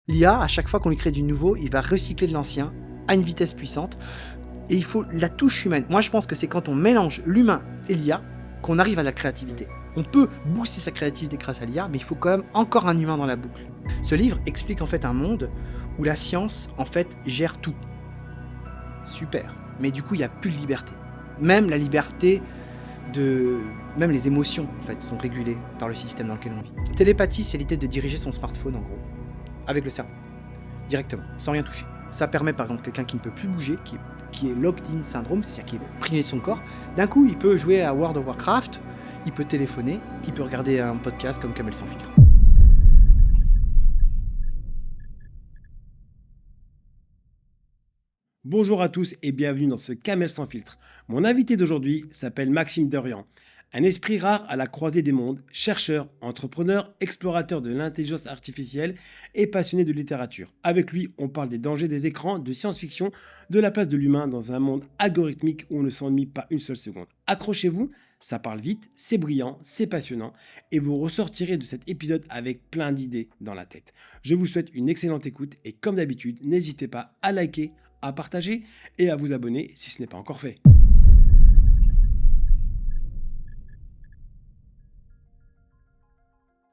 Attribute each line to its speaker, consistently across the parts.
Speaker 1: L'IA, à chaque fois qu'on lui crée du nouveau, il va recycler de l'ancien à une vitesse puissante et il faut la touche humaine. Moi, je pense que c'est quand on mélange l'humain et l'IA qu'on arrive à la créativité. On peut booster sa créativité grâce à l'IA, mais il faut quand même encore un humain dans la boucle. Ce livre explique en fait un monde où la science en fait gère tout. Super. Mais du coup, il n'y a plus de liberté. Même la liberté même les émotions en fait sont régulées par le système dans lequel on vit. Télépathie, c'est l'idée de diriger son smartphone en gros, avec le cerveau, directement, sans rien toucher. Ça permet par exemple quelqu'un qui ne peut plus bouger, qui est locked-in syndrome, c'est-à-dire qui est privé de son corps, d'un coup il peut jouer à World of Warcraft, il peut téléphoner, il peut regarder un podcast comme Kamel sans filtre.
Speaker 2: Bonjour à tous et bienvenue dans ce Camel sans filtre. Mon invité d'aujourd'hui s'appelle Maxime Dorian, un esprit rare à la croisée des mondes, chercheur, entrepreneur, explorateur de l'intelligence artificielle et passionné de littérature. Avec lui, on parle des dangers des écrans, de science-fiction, de la place de l'humain dans un monde algorithmique où on ne s'ennuie pas une seule seconde. Accrochez-vous, ça parle vite, c'est brillant, c'est passionnant et vous ressortirez de cet épisode avec plein d'idées dans la tête. Je vous souhaite une excellente écoute et comme d'habitude, n'hésitez pas à liker, à partager et à vous abonner si ce n'est pas encore fait.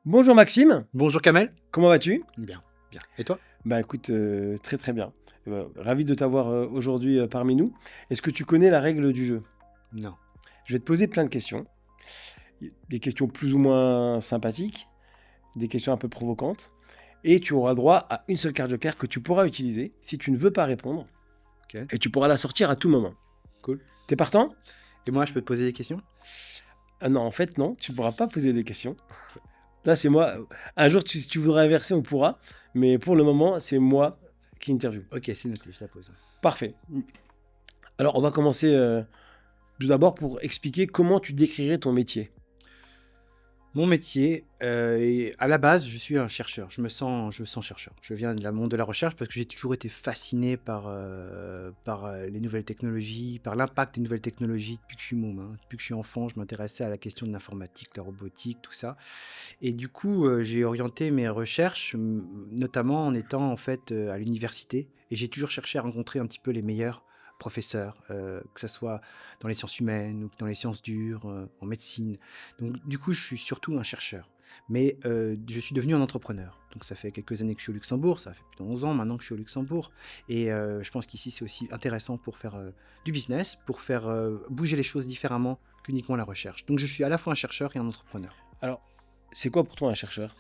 Speaker 2: Bonjour Maxime,
Speaker 1: Bonjour Kamel.
Speaker 2: comment vas-tu?
Speaker 1: Bien, bien. Et toi?
Speaker 2: Bah écoute, très très bien. Ravi de t'avoir aujourd'hui parmi nous. Est-ce que tu connais la règle du jeu?
Speaker 1: Non.
Speaker 2: Je vais te poser plein de questions. Des questions plus ou moins sympathiques, des questions un peu provocantes. Et tu auras le droit à une seule carte joker que tu pourras utiliser si tu ne veux pas répondre.
Speaker 1: Ok.
Speaker 2: Et tu pourras la sortir à tout moment.
Speaker 1: Cool.
Speaker 2: T'es partant?
Speaker 1: Et moi, je peux te poser des questions?
Speaker 2: Ah non, en fait, non, tu ne pourras pas poser des questions. Là, c'est moi. Un jour, si tu voudrais inverser, on pourra. Mais pour le moment, c'est moi qui interviewe.
Speaker 1: Ok, c'est noté, je la pose.
Speaker 2: Parfait. Alors, on va commencer tout d'abord pour expliquer comment tu décrirais ton métier.
Speaker 1: Mon métier, à la base, je suis un chercheur. Je me sens chercheur. Je viens de la monde de la recherche parce que j'ai toujours été fasciné par les nouvelles technologies, par l'impact des nouvelles technologies depuis que je suis môme, hein. Depuis que je suis enfant, je m'intéressais à la question de l'informatique, la robotique, tout ça. Et du coup, j'ai orienté mes recherches, notamment en étant en fait à l'université. Et j'ai toujours cherché à rencontrer un petit peu les meilleurs professeurs, que ça soit dans les sciences humaines ou dans les sciences dures, en médecine. Donc du coup, je suis surtout un chercheur. Mais je suis devenu un entrepreneur. Donc ça fait quelques années que je suis au Luxembourg, ça fait plus de 11 ans maintenant que je suis au Luxembourg. Et je pense qu'ici, c'est aussi intéressant pour faire du business, pour faire bouger les choses différemment qu'uniquement la recherche. Donc je suis à la fois un chercheur et un entrepreneur.
Speaker 2: Alors, c'est quoi pour toi un chercheur?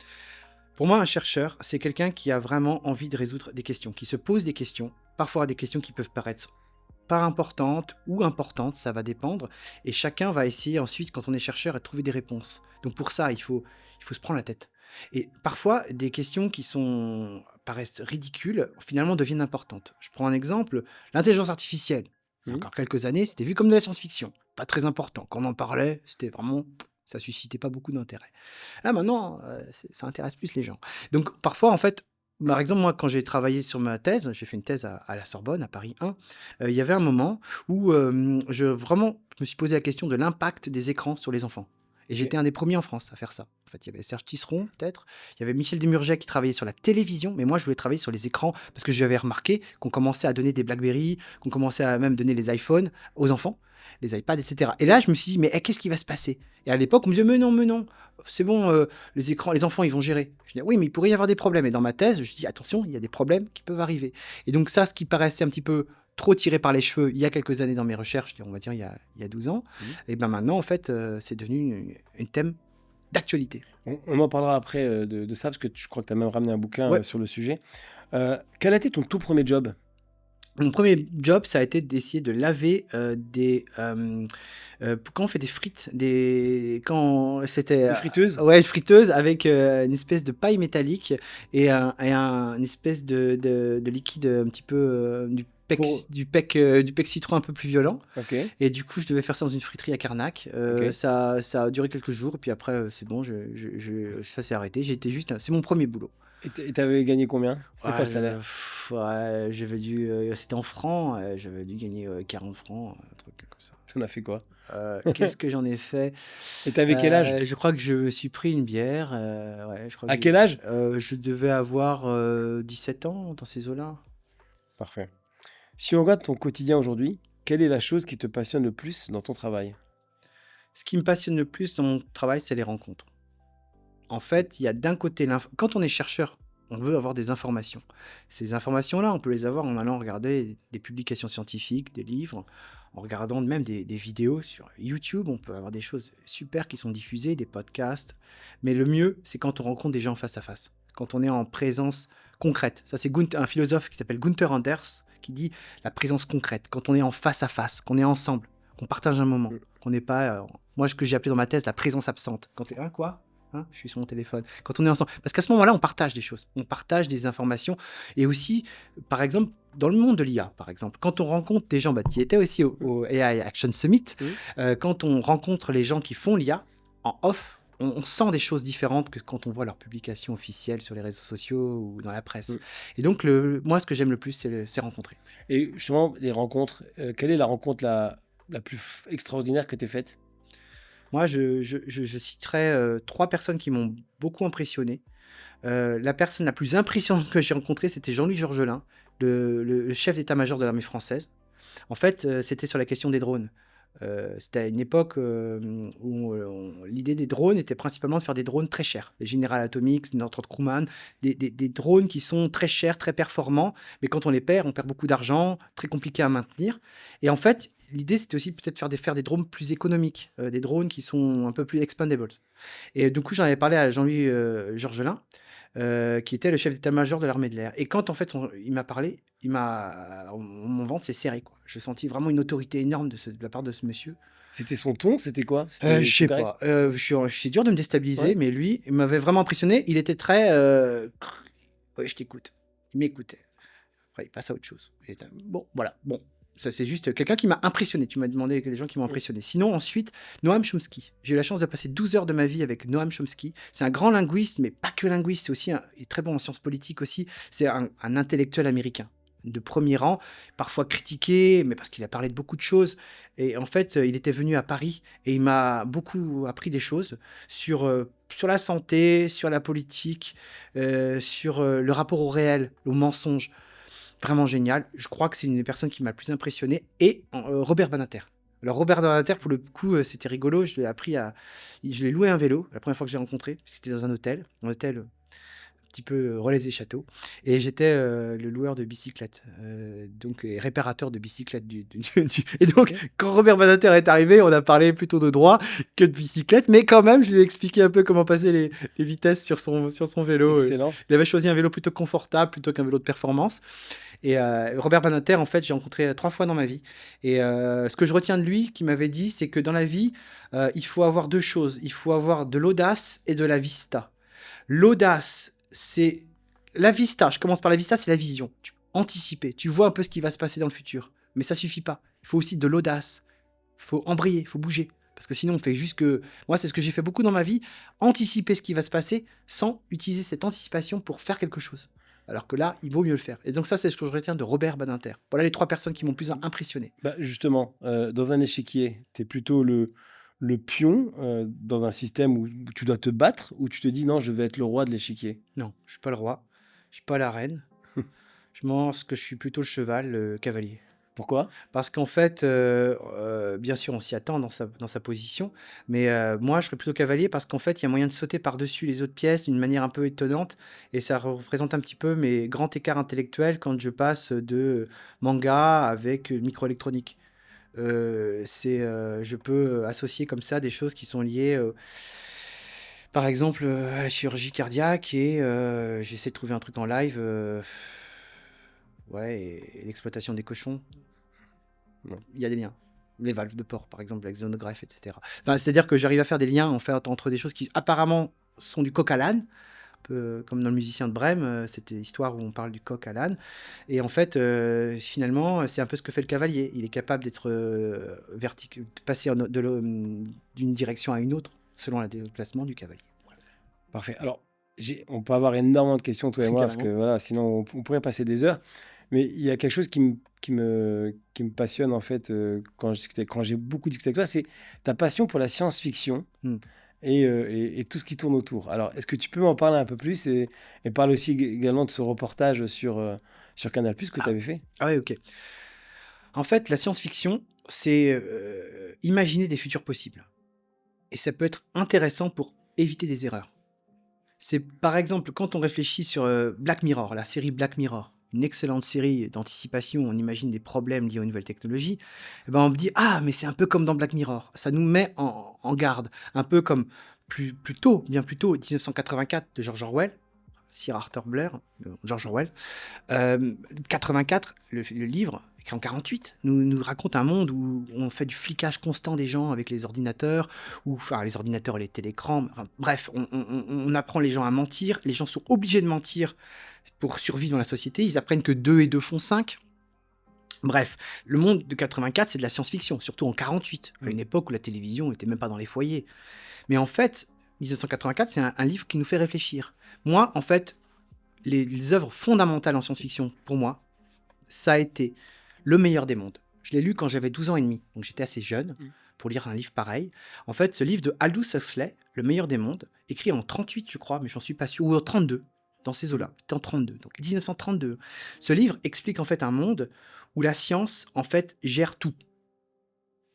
Speaker 1: Pour moi, un chercheur, c'est quelqu'un qui a vraiment envie de résoudre des questions, qui se pose des questions, parfois des questions qui peuvent paraître pas importantes ou importantes, ça va dépendre. Et chacun va essayer ensuite, quand on est chercheur, à trouver des réponses. Donc pour ça, il faut se prendre la tête. Et parfois, des questions qui paraissent ridicules, finalement deviennent importantes. Je prends un exemple, l'intelligence artificielle. Il y a encore quelques années, c'était vu comme de la science-fiction. Pas très important. Quand on en parlait, c'était vraiment... ça suscitait pas beaucoup d'intérêt. Là, maintenant, ça intéresse plus les gens. Donc parfois, en fait, par exemple, moi, quand j'ai travaillé sur ma thèse, j'ai fait une thèse à la Sorbonne, à Paris 1, il y avait un moment où je me suis posé la question de l'impact des écrans sur les enfants. Et
Speaker 2: Ok.
Speaker 1: j'étais un des premiers en France à faire ça. En fait, il y avait Serge Tisseron, peut-être. Il y avait Michel Desmurget qui travaillait sur la télévision, mais moi, je voulais travailler sur les écrans parce que j'avais remarqué qu'on commençait à donner des BlackBerry, qu'on commençait à même donner les iPhones aux enfants, les iPads, etc. Et là, je me suis dit, mais qu'est-ce qui va se passer? Et à l'époque, on me disait, mais non, c'est bon, les écrans, les enfants, ils vont gérer. Je dis, oui, mais il pourrait y avoir des problèmes. Et dans ma thèse, je dis, attention, il y a des problèmes qui peuvent arriver. Et donc ça, ce qui paraissait un petit peu trop tiré par les cheveux il y a quelques années dans mes recherches, on va dire il y a 12 ans, et bien maintenant, en fait, c'est devenu un thème d'actualité.
Speaker 2: On en parlera après de ça, parce que je crois que tu as même ramené un bouquin
Speaker 1: Ouais.
Speaker 2: sur le sujet. Quel a été ton tout premier job?
Speaker 1: Mon premier job, ça a été d'essayer de laver quand on fait des frites, quand c'était
Speaker 2: Des friteuses?
Speaker 1: ouais, une friteuse avec une espèce de paille métallique une espèce de liquide un petit peu du pec citron un peu plus violent.
Speaker 2: Ok.
Speaker 1: Et du coup, je devais faire ça dans une friterie à Carnac.
Speaker 2: Ok.
Speaker 1: Ça a duré quelques jours, et puis après, c'est bon, ça s'est arrêté. C'est mon premier boulot.
Speaker 2: Et t'avais gagné combien? C'était quoi
Speaker 1: Ouais,
Speaker 2: le salaire?
Speaker 1: ouais, j'avais dû, c'était en francs, j'avais dû gagner, 40 francs, un truc comme ça.
Speaker 2: Tu en as fait quoi?
Speaker 1: Qu'est-ce que j'en ai fait?
Speaker 2: Et t'avais quel âge?
Speaker 1: Je crois que je me suis pris une bière, ouais, je crois que
Speaker 2: À quel âge?
Speaker 1: je devais avoir, 17 ans, dans ces eaux-là.
Speaker 2: Parfait. Si on regarde ton quotidien aujourd'hui, quelle est la chose qui te passionne le plus dans ton travail?
Speaker 1: Ce qui me passionne le plus dans mon travail, c'est les rencontres. En fait, il y a d'un côté quand on est chercheur, on veut avoir des informations. Ces informations-là, on peut les avoir en allant regarder des publications scientifiques, des livres, en regardant même des vidéos sur YouTube. On peut avoir des choses super qui sont diffusées, des podcasts. Mais le mieux, c'est quand on rencontre des gens face à face, quand on est en présence concrète. Ça, c'est un philosophe qui s'appelle Gunther Anders qui dit la présence concrète, quand on est en face à face, qu'on est ensemble, qu'on partage un moment,
Speaker 2: Mm.
Speaker 1: qu'on n'est pas, moi, ce que j'ai appelé dans ma thèse, la présence absente. Quand tu es, quoi? Hein, je suis sur mon téléphone. Quand on est ensemble. Parce qu'à ce moment-là, on partage des choses. On partage des informations. Et aussi, par exemple, dans le monde de l'IA, par exemple, quand on rencontre des gens, tu étais aussi au AI Action Summit,
Speaker 2: Mm.
Speaker 1: quand on rencontre les gens qui font l'IA, en off, on sent des choses différentes que quand on voit leurs publications officielles sur les réseaux sociaux ou dans la presse.
Speaker 2: Mm.
Speaker 1: Et donc, moi, ce que j'aime le plus, c'est rencontrer.
Speaker 2: Et justement, les rencontres, quelle est la rencontre la plus extraordinaire que tu aies faite?
Speaker 1: Moi, je citerai 3 personnes qui m'ont beaucoup impressionné. La personne la plus impressionnante que j'ai rencontrée, c'était Jean-Louis Georgelin, le chef d'état-major de l'armée française. En fait, c'était sur la question des drones. C'était à une époque, où, l'idée des drones était principalement de faire des drones très chers. Les General Atomics, Northrop Grumman, des drones qui sont très chers, très performants, mais quand on perd beaucoup d'argent, très compliqué à maintenir. Et en fait, l'idée, c'était aussi peut-être faire des drones plus économiques, des drones qui sont un peu plus expendables. Et du coup, j'en avais parlé à Jean-Louis, Georgelin, qui était le chef d'état-major de l'armée de l'air. Et quand en fait il m'a parlé, mon ventre s'est serré, quoi. J'ai senti vraiment une autorité énorme de la part de ce monsieur.
Speaker 2: C'était son ton? C'était quoi? C'était
Speaker 1: Je
Speaker 2: son
Speaker 1: sais
Speaker 2: charisme?
Speaker 1: pas, c'est dur de me déstabiliser,
Speaker 2: Ouais.
Speaker 1: mais lui, il m'avait vraiment impressionné. Il était très, «Ouais, je t'écoute». Il m'écoutait. Après, il passe à autre chose. Bon, voilà, bon, ça c'est juste quelqu'un qui m'a impressionné. Tu m'as demandé les gens qui m'ont
Speaker 2: Mm.
Speaker 1: impressionné. Sinon, ensuite, Noam Chomsky. J'ai eu la chance de passer 12 heures de ma vie avec Noam Chomsky. C'est un grand linguiste, mais pas que linguiste, c'est aussi il est très bon en sciences politiques aussi. C'est un intellectuel américain de premier rang, parfois critiqué, mais parce qu'il a parlé de beaucoup de choses. Et en fait, il était venu à Paris et il m'a beaucoup appris des choses sur la santé, sur la politique, sur le rapport au réel, au mensonge. Vraiment génial. Je crois que c'est une des personnes qui m'a le plus impressionné. Et Robert Badinter. Alors Robert Badinter, pour le coup, c'était rigolo. Je l'ai loué un vélo la première fois que j'ai rencontré, parce que c'était dans un hôtel un petit peu relais et châteaux. Et j'étais le loueur de bicyclettes, donc et réparateur de bicyclettes. Et donc,
Speaker 2: Ok.
Speaker 1: quand Robert Badinter est arrivé, on a parlé plutôt de droit que de bicyclette, mais quand même, je lui ai expliqué un peu comment passer les vitesses sur son vélo.
Speaker 2: Excellent.
Speaker 1: Il avait choisi un vélo plutôt confortable plutôt qu'un vélo de performance. Et Robert Badinter, en fait, j'ai rencontré 3 fois dans ma vie. Et ce que je retiens de lui, qui m'avait dit, c'est que dans la vie, il faut avoir 2 choses. Il faut avoir de l'audace et de la vista. L'audace, c'est la vista. Je commence par la vista, c'est la vision. Anticiper. Tu vois un peu ce qui va se passer dans le futur. Mais ça suffit pas. Il faut aussi de l'audace. Il faut embrayer, il faut bouger. Parce que sinon, on fait juste que. Moi, c'est ce que j'ai fait beaucoup dans ma vie. Anticiper ce qui va se passer sans utiliser cette anticipation pour faire quelque chose. Alors que là, il vaut mieux le faire. Et donc, ça, c'est ce que je retiens de Robert Badinter. Voilà les 3 personnes qui m'ont plus impressionné.
Speaker 2: Bah, justement, dans un échiquier, tu es plutôt le pion dans un système où tu dois te battre, ou tu te dis non, je vais être le roi de l'échiquier?
Speaker 1: Non, je suis pas le roi. Je suis pas la reine. Je pense que je suis plutôt le cheval, le cavalier.
Speaker 2: Pourquoi?
Speaker 1: Parce qu'en fait, bien sûr, on s'y attend dans sa position, mais moi, je serais plutôt cavalier parce qu'en fait, il y a moyen de sauter par-dessus les autres pièces d'une manière un peu étonnante et ça représente un petit peu mes grands écarts intellectuels quand je passe de manga avec microélectronique. Je peux associer comme ça des choses qui sont liées, par exemple, à la chirurgie cardiaque et j'essaie de trouver un truc en live, ouais et l'exploitation des cochons.
Speaker 2: Non.
Speaker 1: Il y a des liens. Les valves de porc, par exemple, avec Zonograph, et cetera. Enfin, c'est-à-dire que j'arrive à faire des liens, en fait, entre des choses qui, apparemment, sont du coq à l'âne, un peu comme dans Le Musicien de Brême, c'était l'histoire où on parle du coq à l'âne. Et en fait, finalement, c'est un peu ce que fait le cavalier. Il est capable d'être de passer d'une direction à une autre, selon le déplacement du cavalier.
Speaker 2: Parfait. Alors, On peut avoir énormément de questions, toi et moi, parce que
Speaker 1: Carrément.
Speaker 2: voilà, sinon on pourrait passer des heures. Mais il y a quelque chose qui me passionne en fait quand j'ai beaucoup discuté avec toi, c'est ta passion pour la science-fiction
Speaker 1: Mmh.
Speaker 2: et tout ce qui tourne autour. Alors, est-ce que tu peux m'en parler un peu plus et parler aussi également de ce reportage sur Canal+, que tu
Speaker 1: Ah,
Speaker 2: avais fait?
Speaker 1: ah ouais, OK. En fait, la science-fiction, c'est, imaginer des futurs possibles et ça peut être intéressant pour éviter des erreurs. C'est par exemple quand on réfléchit sur, Black Mirror, la série Black Mirror, une excellente série d'anticipation, on imagine des problèmes liés aux nouvelles technologies, et ben, on me dit: «Ah mais c'est un peu comme dans Black Mirror». Ça nous met en garde, un peu comme plus tôt, bien plus tôt, 1984 de George Orwell, Sir Arthur Blair, George Orwell. 84, le livre, écrit en 48, nous raconte un monde où on fait du flicage constant des gens avec les ordinateurs, ou enfin les ordinateurs et les télécrans. Enfin, bref, on apprend les gens à mentir. Les gens sont obligés de mentir pour survivre dans la société. Ils apprennent que 2 et 2 font 5. Bref, le monde de 84, c'est de la science-fiction, surtout en 48, à
Speaker 2: Mm.
Speaker 1: une époque où la télévision n'était même pas dans les foyers. Mais en fait, 1984, c'est un livre qui nous fait réfléchir. Moi, en fait, les œuvres fondamentales en science-fiction, pour moi, ça a été Le meilleur des mondes. Je l'ai lu quand j'avais 12 ans et demi, donc j'étais assez jeune
Speaker 2: Mm.
Speaker 1: pour lire un livre pareil. En fait, ce livre de Aldous Huxley, Le meilleur des mondes, écrit en 38, je crois, mais j'en suis pas sûr, ou en 32, dans ces
Speaker 2: Mm.
Speaker 1: eaux-là, c'était en 32, donc 1932. Ce livre explique en fait un monde où la science, en fait, gère tout.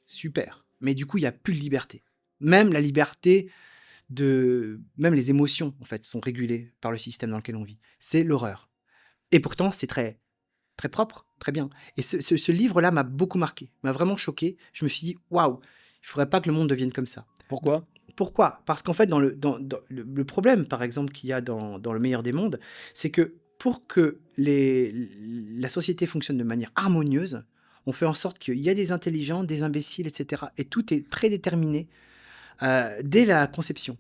Speaker 1: Super. Mais du coup, il y a plus de liberté. Même la liberté même les émotions, en fait, sont régulées par le système dans lequel on vit. C'est l'horreur. Et pourtant, c'est très, très propre, très bien. Et ce livre-là m'a beaucoup marqué, m'a vraiment choqué. Je me suis dit: «Waouh, il faudrait pas que le monde devienne comme ça». Donc
Speaker 2: Pourquoi?
Speaker 1: pourquoi? Parce qu'en fait, dans le problème, par exemple, qu'il y a dans Le meilleur des mondes, c'est que pour que la société fonctionne de manière harmonieuse, on fait en sorte qu'il y a des intelligents, des imbéciles, et cetera, et tout est prédéterminé, dès la conception.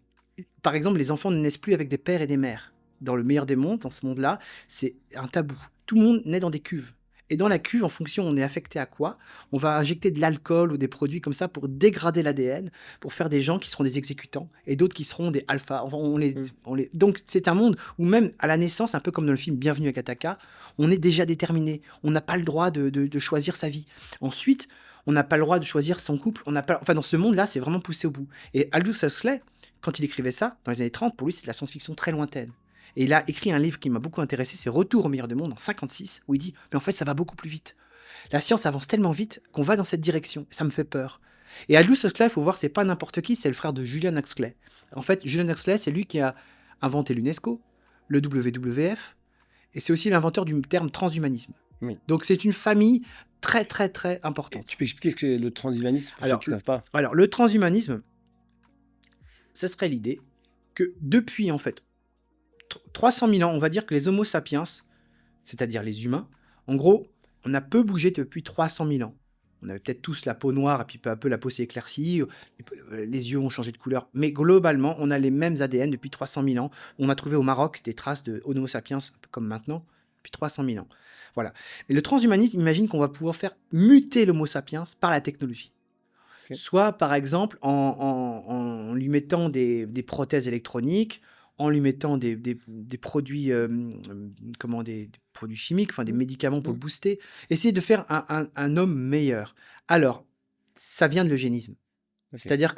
Speaker 1: Par exemple, les enfants ne naissent plus avec des pères et des mères. Dans Le meilleur des mondes, dans ce monde-là, c'est un tabou. Tout le monde naît dans des cuves. Et dans la cuve, en fonction, on est affecté à quoi? On va injecter de l'alcool ou des produits comme ça pour dégrader l'ADN, pour faire des gens qui seront des exécutants et d'autres qui seront des alphas. Enfin,
Speaker 2: Mm.
Speaker 1: Donc, c'est un monde où même à la naissance, un peu comme dans le film Bienvenue à Kataka, on est déjà déterminé. On n'a pas le droit de choisir sa vie. Ensuite, on n'a pas le droit de choisir son couple. On n'a pas... Enfin, dans ce monde-là, c'est vraiment poussé au bout. Et Aldous Huxley, quand il écrivait ça, dans les années 30, pour lui, c'est de la science-fiction très lointaine. Et il a écrit un livre qui m'a beaucoup intéressé, c'est Retour au meilleur du monde, en 56, où il dit, mais en fait, ça va beaucoup plus vite. La science avance tellement vite qu'on va dans cette direction. Et ça me fait peur. Et Aldous Huxley, il faut voir, c'est pas n'importe qui, c'est le frère de Julian Huxley. En fait, Julian Huxley, c'est lui qui a inventé l'UNESCO, le WWF, et c'est aussi l'inventeur du terme transhumanisme.
Speaker 2: Oui.
Speaker 1: Donc c'est une famille très, très, très
Speaker 2: Et
Speaker 1: importante.
Speaker 2: tu peux expliquer ce que c'est le transhumanisme pour ceux
Speaker 1: Alors,
Speaker 2: qui ne savent pas?
Speaker 1: le transhumanisme, ce serait l'idée que depuis, en fait, 300 000 ans, on va dire que les Homo sapiens, c'est-à-dire les humains, en gros, on a peu bougé depuis 300 000 ans. On avait peut-être tous la peau noire, et puis peu à peu, la peau s'est éclaircie, les yeux ont changé de couleur. Mais globalement, on a les mêmes ADN depuis 300 000 ans. On a trouvé au Maroc des traces de Homo sapiens, un peu comme maintenant, depuis 300 000 ans. Voilà. Et le transhumanisme imagine qu'on va pouvoir faire muter l'Homo sapiens par la technologie.
Speaker 2: Ok.
Speaker 1: Soit, par exemple, en lui mettant des prothèses électroniques, en lui mettant des produits, comment, des produits chimiques, enfin des
Speaker 2: Mm.
Speaker 1: médicaments pour
Speaker 2: Mm.
Speaker 1: le booster. Essayer de faire un homme meilleur. Alors, ça vient de l'eugénisme.
Speaker 2: Ok.
Speaker 1: C'est-à-dire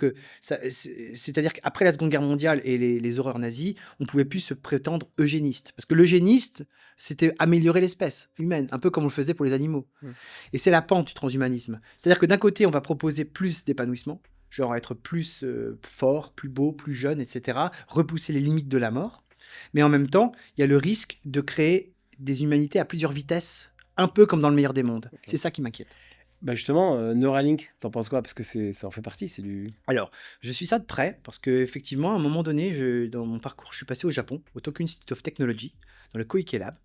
Speaker 1: qu'après la Seconde Guerre mondiale et les horreurs nazies, on pouvait plus se prétendre eugéniste. Parce que l'eugéniste, c'était améliorer l'espèce humaine, un peu comme on le faisait pour les animaux.
Speaker 2: Mm.
Speaker 1: Et c'est la pente du transhumanisme. C'est-à-dire que d'un côté, on va proposer plus d'épanouissement, genre être plus fort, plus beau, plus jeune, etc., repousser les limites de la mort. Mais en même temps, il y a le risque de créer des humanités à plusieurs vitesses, un peu comme dans Le meilleur des mondes.
Speaker 2: Ok.
Speaker 1: C'est ça qui m'inquiète.
Speaker 2: Bah justement, Neuralink, t'en penses quoi? Parce que ça en fait partie, c'est du...
Speaker 1: Alors, je suis ça de près parce qu'effectivement, à un moment donné, dans mon parcours, je suis passé au Japon, au Tokyo Institute of Technology, dans le Koike Lab.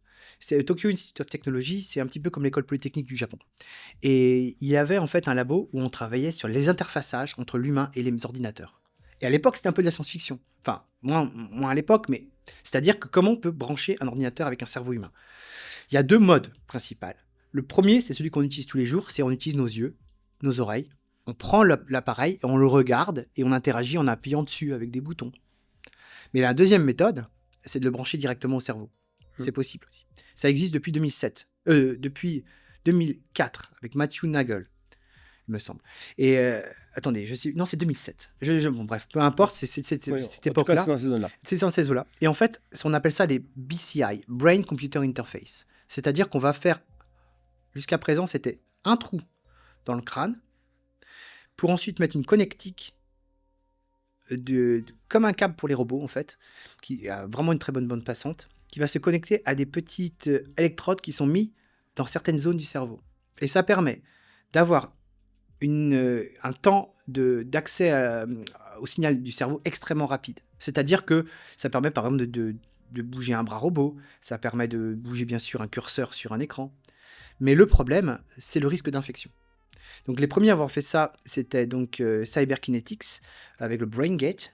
Speaker 1: Le Tokyo Institute of Technology, c'est un petit peu comme l'école polytechnique du Japon. Et il y avait en fait un labo où on travaillait sur les interfaçages entre l'humain et les ordinateurs. Et à l'époque, c'était un peu de la science-fiction. Enfin, moins à l'époque, mais c'est-à-dire que comment on peut brancher un ordinateur avec un cerveau humain. Il y a deux modes principaux. Le premier, c'est celui qu'on utilise tous les jours, c'est on utilise nos yeux, nos oreilles. On prend l'appareil et on le regarde et on interagit en appuyant dessus avec des boutons. Mais la deuxième méthode, c'est de le brancher directement au cerveau.
Speaker 2: Mmh.
Speaker 1: C'est possible aussi. Ça existe depuis 2007. Depuis 2004, avec Matthew Nagel, il me semble. Et attendez, non, c'est 2007. Bon, bref, peu importe, c'est cette
Speaker 2: Oui,
Speaker 1: cette
Speaker 2: en tout cas, c'est
Speaker 1: époque-là.
Speaker 2: dans ces zones-là.
Speaker 1: C'est dans ces eaux-là. Et en fait, on appelle ça les BCI, Brain Computer Interface. C'est-à-dire qu'on va faire, jusqu'à présent, c'était un trou dans le crâne pour ensuite mettre une connectique comme un câble pour les robots, en fait, qui a vraiment une très bonne bande passante, qui va se connecter à des petites électrodes qui sont mises dans certaines zones du cerveau. Et ça permet d'avoir un temps d'accès au signal du cerveau extrêmement rapide. C'est-à-dire que ça permet par exemple de bouger un bras robot, ça permet de bouger bien sûr un curseur sur un écran. Mais le problème, c'est le risque d'infection. Donc les premiers à avoir fait ça, c'était donc Cyberkinetics avec le BrainGate.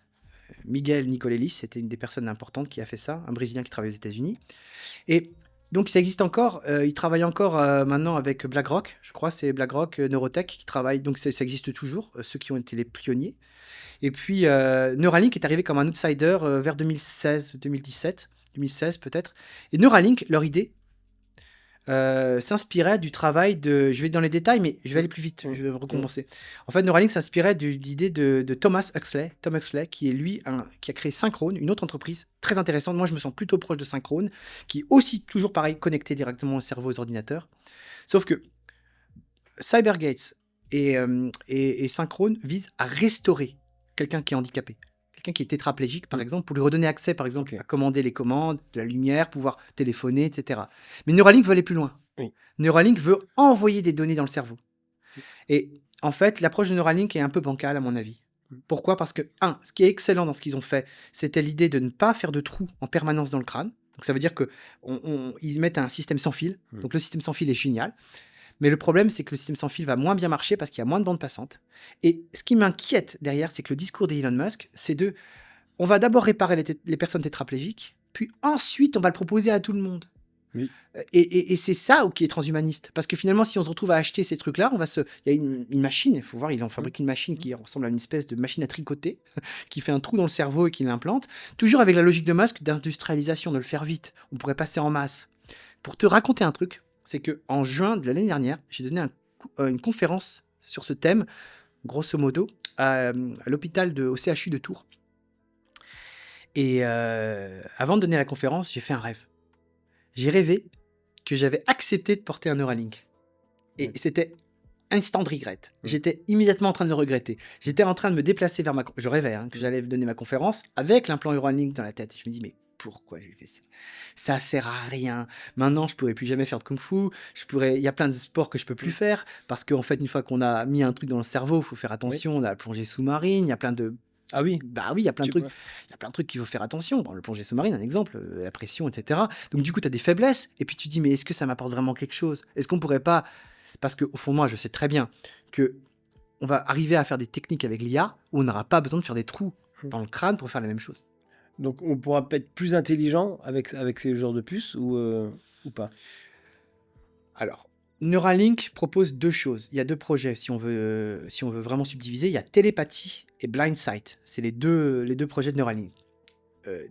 Speaker 1: Miguel Nicolelis, c'était une des personnes importantes qui a fait ça, un Brésilien qui travaille aux États-Unis. Et donc ça existe encore, il travaille encore maintenant avec BlackRock, je crois c'est BlackRock Neurotech qui travaille, donc ça existe toujours, ceux qui ont été les pionniers. Et puis Neuralink est arrivé comme un outsider vers 2016, 2017, 2016 peut-être. Et Neuralink, leur idée, s'inspirait du travail de... Je vais dans les détails, mais je vais aller plus vite, je vais recommencer. En fait, Neuralink s'inspirait de l'idée de Thomas Huxley, Tom Huxley, qui est lui, qui a créé Synchrone, une autre entreprise très intéressante. Moi, je me sens plutôt proche de Synchrone, qui est aussi toujours pareil, connecté directement au cerveau, aux ordinateurs. Sauf que CyberGates et Synchrone visent à restaurer quelqu'un qui est handicapé. Quelqu'un qui est tétraplégique, par exemple, pour lui redonner accès, par exemple, à commander les commandes, de la lumière, pouvoir téléphoner, etc. Mais Neuralink veut aller plus loin.
Speaker 2: Oui.
Speaker 1: Neuralink veut envoyer des données dans le cerveau. Et en fait, l'approche de Neuralink est un peu bancale, à mon avis. Pourquoi ? Parce que, ce qui est excellent dans ce qu'ils ont fait, c'était l'idée de ne pas faire de trous en permanence dans le crâne. Donc ça veut dire qu'ils mettent un système sans fil. Donc le système sans fil est génial. Mais le problème, c'est que le système sans fil va moins bien marcher parce qu'il y a moins de bandes passantes. Et ce qui m'inquiète derrière, c'est que le discours d'Elon Musk, c'est on va d'abord réparer les personnes tétraplégiques, puis ensuite, on va le proposer à tout le monde.
Speaker 2: Oui.
Speaker 1: Et c'est ça qui est transhumaniste. Parce que finalement, si on se retrouve à acheter ces trucs-là, il y a une machine, il faut voir, ils ont fabriqué une machine qui ressemble à une espèce de machine à tricoter, qui fait un trou dans le cerveau et qui l'implante. Toujours avec la logique de Musk d'industrialisation, de le faire vite. On pourrait passer en masse. Pour te raconter un truc, c'est qu'en juin de l'année dernière, j'ai donné une conférence sur ce thème, grosso modo, à l'hôpital au CHU de Tours. Et avant de donner la conférence, j'ai fait un rêve. J'ai rêvé que j'avais accepté de porter un Neuralink. Et c'était instant regret. J'étais immédiatement en train de le regretter. J'étais en train de me déplacer vers je rêvais que j'allais donner ma conférence avec l'implant Neuralink dans la tête. Et je me dis, mais pourquoi j'ai fait ça ? Ça sert à rien. Maintenant, je pourrais plus jamais faire de kung-fu. Il y a plein de sports que je peux plus faire parce qu'en fait, une fois qu'on a mis un truc dans le cerveau, il faut faire attention. On a la plongée sous-marine. Il y a plein de
Speaker 2: Ah oui.
Speaker 1: Bah oui, il y a plein de trucs. Il y a plein de trucs qu'il faut faire attention. Bon, le plongée sous-marine, un exemple, la pression, etc. Donc du coup, tu as des faiblesses. Et puis tu dis, mais est-ce que ça m'apporte vraiment quelque chose ? Est-ce qu'on pourrait pas... Parce qu'au fond de moi, je sais très bien que on va arriver à faire des techniques avec l'IA où on n'aura pas besoin de faire des trous dans le crâne pour faire la même chose.
Speaker 2: Donc on pourra être plus intelligent avec ces genres de puces ou pas ?
Speaker 1: Alors, Neuralink propose deux choses. Il y a deux projets, si on veut vraiment subdiviser. Il y a télépathie et blind sight. C'est les deux projets de Neuralink.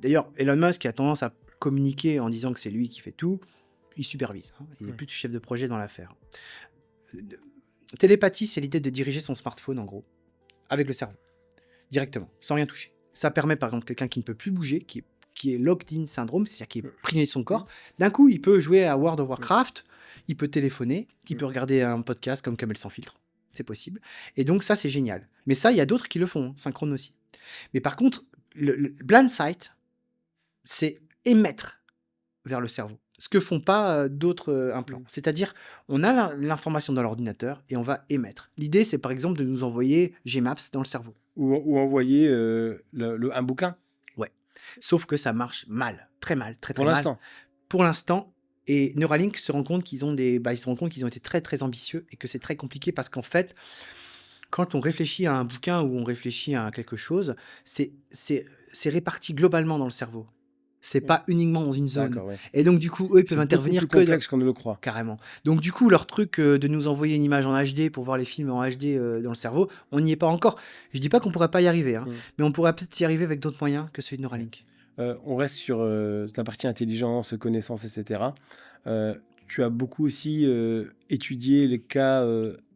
Speaker 1: D'ailleurs, Elon Musk a tendance à communiquer en disant que c'est lui qui fait tout. Il supervise. Il est plus chef de projet dans l'affaire. Télépathie, c'est l'idée de diriger son smartphone, en gros, avec le cerveau, directement, sans rien toucher. Ça permet, par exemple, quelqu'un qui ne peut plus bouger, qui est locked-in syndrome, c'est-à-dire qui est prisonnier de son corps. D'un coup, il peut jouer à World of Warcraft, il peut téléphoner, il peut regarder un podcast comme Kamel sans filtre. C'est possible. Et donc, ça, c'est génial. Mais ça, il y a d'autres qui le font, Synchrone aussi. Mais par contre, le blind sight, c'est émettre vers le cerveau. Ce que font pas d'autres implants. C'est-à-dire, on a l'information dans l'ordinateur et on va émettre. L'idée, c'est par exemple de nous envoyer Gmaps dans le cerveau.
Speaker 2: Ou envoyer un bouquin.
Speaker 1: Ouais. Sauf que ça marche mal, très mal, très
Speaker 2: Pour
Speaker 1: mal.
Speaker 2: l'instant.
Speaker 1: Pour l'instant. Et Neuralink se rend compte qu'ils ont été très très ambitieux et que c'est très compliqué parce qu'en fait, quand on réfléchit à un bouquin ou on réfléchit à quelque chose, c'est réparti globalement dans le cerveau. C'est pas uniquement dans une zone.
Speaker 2: D'accord, ouais.
Speaker 1: Et donc, du coup, eux, ils peuvent intervenir
Speaker 2: plus complexe qu'on ne le croit.
Speaker 1: Carrément. Donc, du coup, leur truc de nous envoyer une image en HD pour voir les films en HD dans le cerveau, on n'y est pas encore. Je dis pas qu'on pourrait pas y arriver, mais on pourrait peut-être y arriver avec d'autres moyens que celui de Neuralink.
Speaker 2: On reste sur, la partie intelligence, connaissance et cetera. Tu as beaucoup aussi, étudié les cas,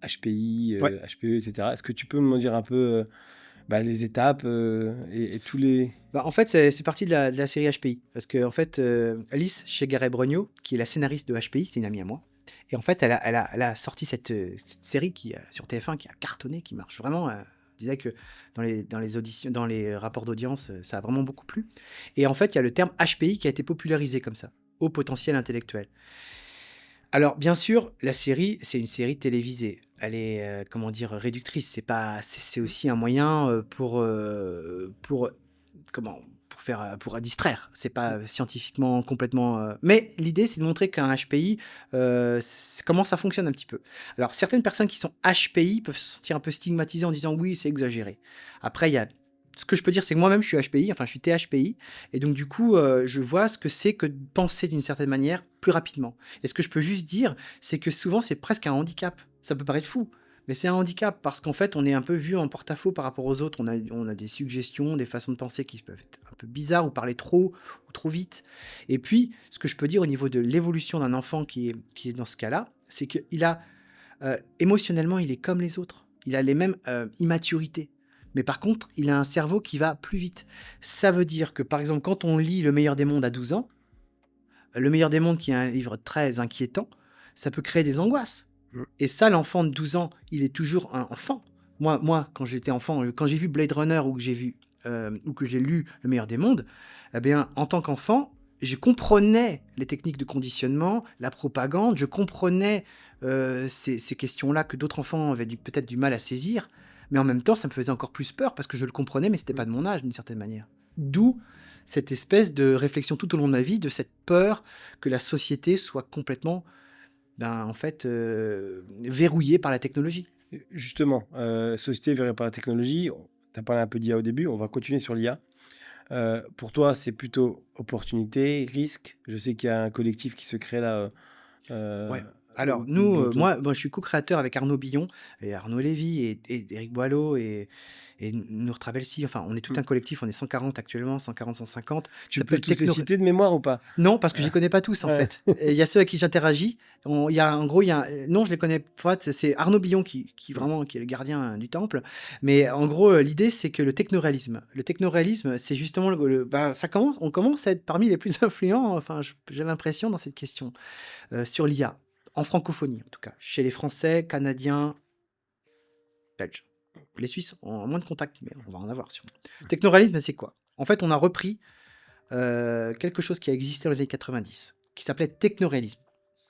Speaker 2: HPI,
Speaker 1: Ouais.
Speaker 2: HPE et cetera. Est-ce que tu peux m'en dire un peu, les étapes, et tous les
Speaker 1: Bah, en fait, c'est parti de la série HPI. Parce que en fait, Alice Chegaray-Brognaud, qui est la scénariste de HPI, c'est une amie à moi. Et en fait, elle a sorti cette série sur TF1 qui a cartonné, qui marche vraiment. Je disais que dans les auditions, dans les rapports d'audience, ça a vraiment beaucoup plu. Et en fait, il y a le terme HPI qui a été popularisé comme ça, haut potentiel intellectuel. Alors, bien sûr, la série, c'est une série télévisée. Elle est, comment dire, réductrice. C'est pas, c'est aussi un moyen pour comment, pour distraire. C'est pas scientifiquement complètement. Mais l'idée, c'est de montrer qu'un HPI, comment ça fonctionne un petit peu. Alors, certaines personnes qui sont HPI peuvent se sentir un peu stigmatisées en disant oui, c'est exagéré. Après, il y a. Ce que je peux dire, c'est que moi-même, je suis HPI, enfin, je suis THPI, et donc du coup, je vois ce que c'est que de penser d'une certaine manière plus rapidement. Et ce que je peux juste dire, c'est que souvent, c'est presque un handicap. Ça peut paraître fou, mais c'est un handicap parce qu'en fait, on est un peu vu en porte-à-faux par rapport aux autres. On a des suggestions, des façons de penser qui peuvent être un peu bizarres ou parler trop ou trop vite. Et puis, ce que je peux dire au niveau de l'évolution d'un enfant qui est dans ce cas-là, c'est qu'il a, émotionnellement, il est comme les autres. Il a les mêmes immaturités. Mais par contre, il a un cerveau qui va plus vite. Ça veut dire que, par exemple, quand on lit Le meilleur des mondes à 12 ans, Le meilleur des mondes, qui est un livre très inquiétant, ça peut créer des angoisses.
Speaker 2: Mmh.
Speaker 1: Et ça, l'enfant de 12 ans, il est toujours un enfant. Moi, quand j'étais enfant, quand j'ai vu Blade Runner ou que j'ai lu Le meilleur des mondes, eh bien, en tant qu'enfant, je comprenais les techniques de conditionnement, la propagande, je comprenais ces questions-là que d'autres enfants avaient peut-être du mal à saisir, mais en même temps, ça me faisait encore plus peur parce que je le comprenais, mais c'était pas de mon âge d'une certaine manière. D'où cette espèce de réflexion tout au long de ma vie, de cette peur que la société soit complètement, en fait, verrouillée par la technologie.
Speaker 2: Justement, société verrouillée par la technologie, tu as parlé un peu d'IA au début, on va continuer sur l'IA. Pour toi, c'est plutôt opportunité, risque? Je sais qu'il y a un collectif qui se crée là,
Speaker 1: Ouais.
Speaker 2: heu,
Speaker 1: Alors nous, moi je suis co-créateur avec Arnaud Billon et Arnaud Lévy et Éric Boileau et Nour Trabelsi. Enfin, on est tout
Speaker 2: mmh.
Speaker 1: un collectif, on est 140 actuellement, 140, 150, qui
Speaker 2: Tu peux
Speaker 1: s'appelle
Speaker 2: tous les
Speaker 1: Techno.
Speaker 2: citer de mémoire ou pas?
Speaker 1: Non, parce que je les connais pas tous en
Speaker 2: Ouais.
Speaker 1: fait. Et il y a ceux à qui j'interagis. Il y a en gros, il y a non, je les connais pas. C'est Arnaud Billon qui
Speaker 2: Mmh.
Speaker 1: vraiment qui est le gardien du temple. Mais en gros, l'idée c'est que le technoréalisme, c'est justement on commence à être parmi les plus influents. Enfin, j'ai l'impression dans cette question sur l'IA en francophonie en tout cas, chez les Français, Canadiens, Belges. Les Suisses ont moins de contacts, mais on va en avoir sûrement. Technoréalisme, c'est quoi? En fait, on a repris quelque chose qui a existé dans les années 90, qui s'appelait technoréalisme.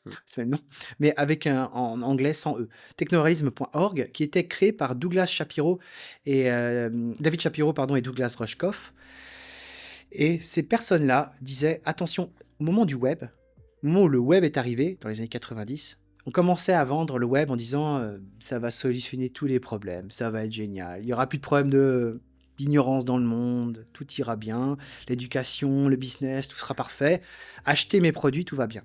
Speaker 2: Mmh.
Speaker 1: C'est le nom, mais avec en anglais sans E. Technorealism.org, qui était créé par Douglas Shapiro et David Shapiro, pardon, et Douglas Rushkoff. Et ces personnes-là disaient attention, au moment du web, au moment où le web est arrivé, dans les années 90, on commençait à vendre le web en disant ça va solutionner tous les problèmes, ça va être génial, il n'y aura plus de problème d'ignorance dans le monde, tout ira bien, l'éducation, le business, tout sera parfait, achetez mes produits, tout va bien.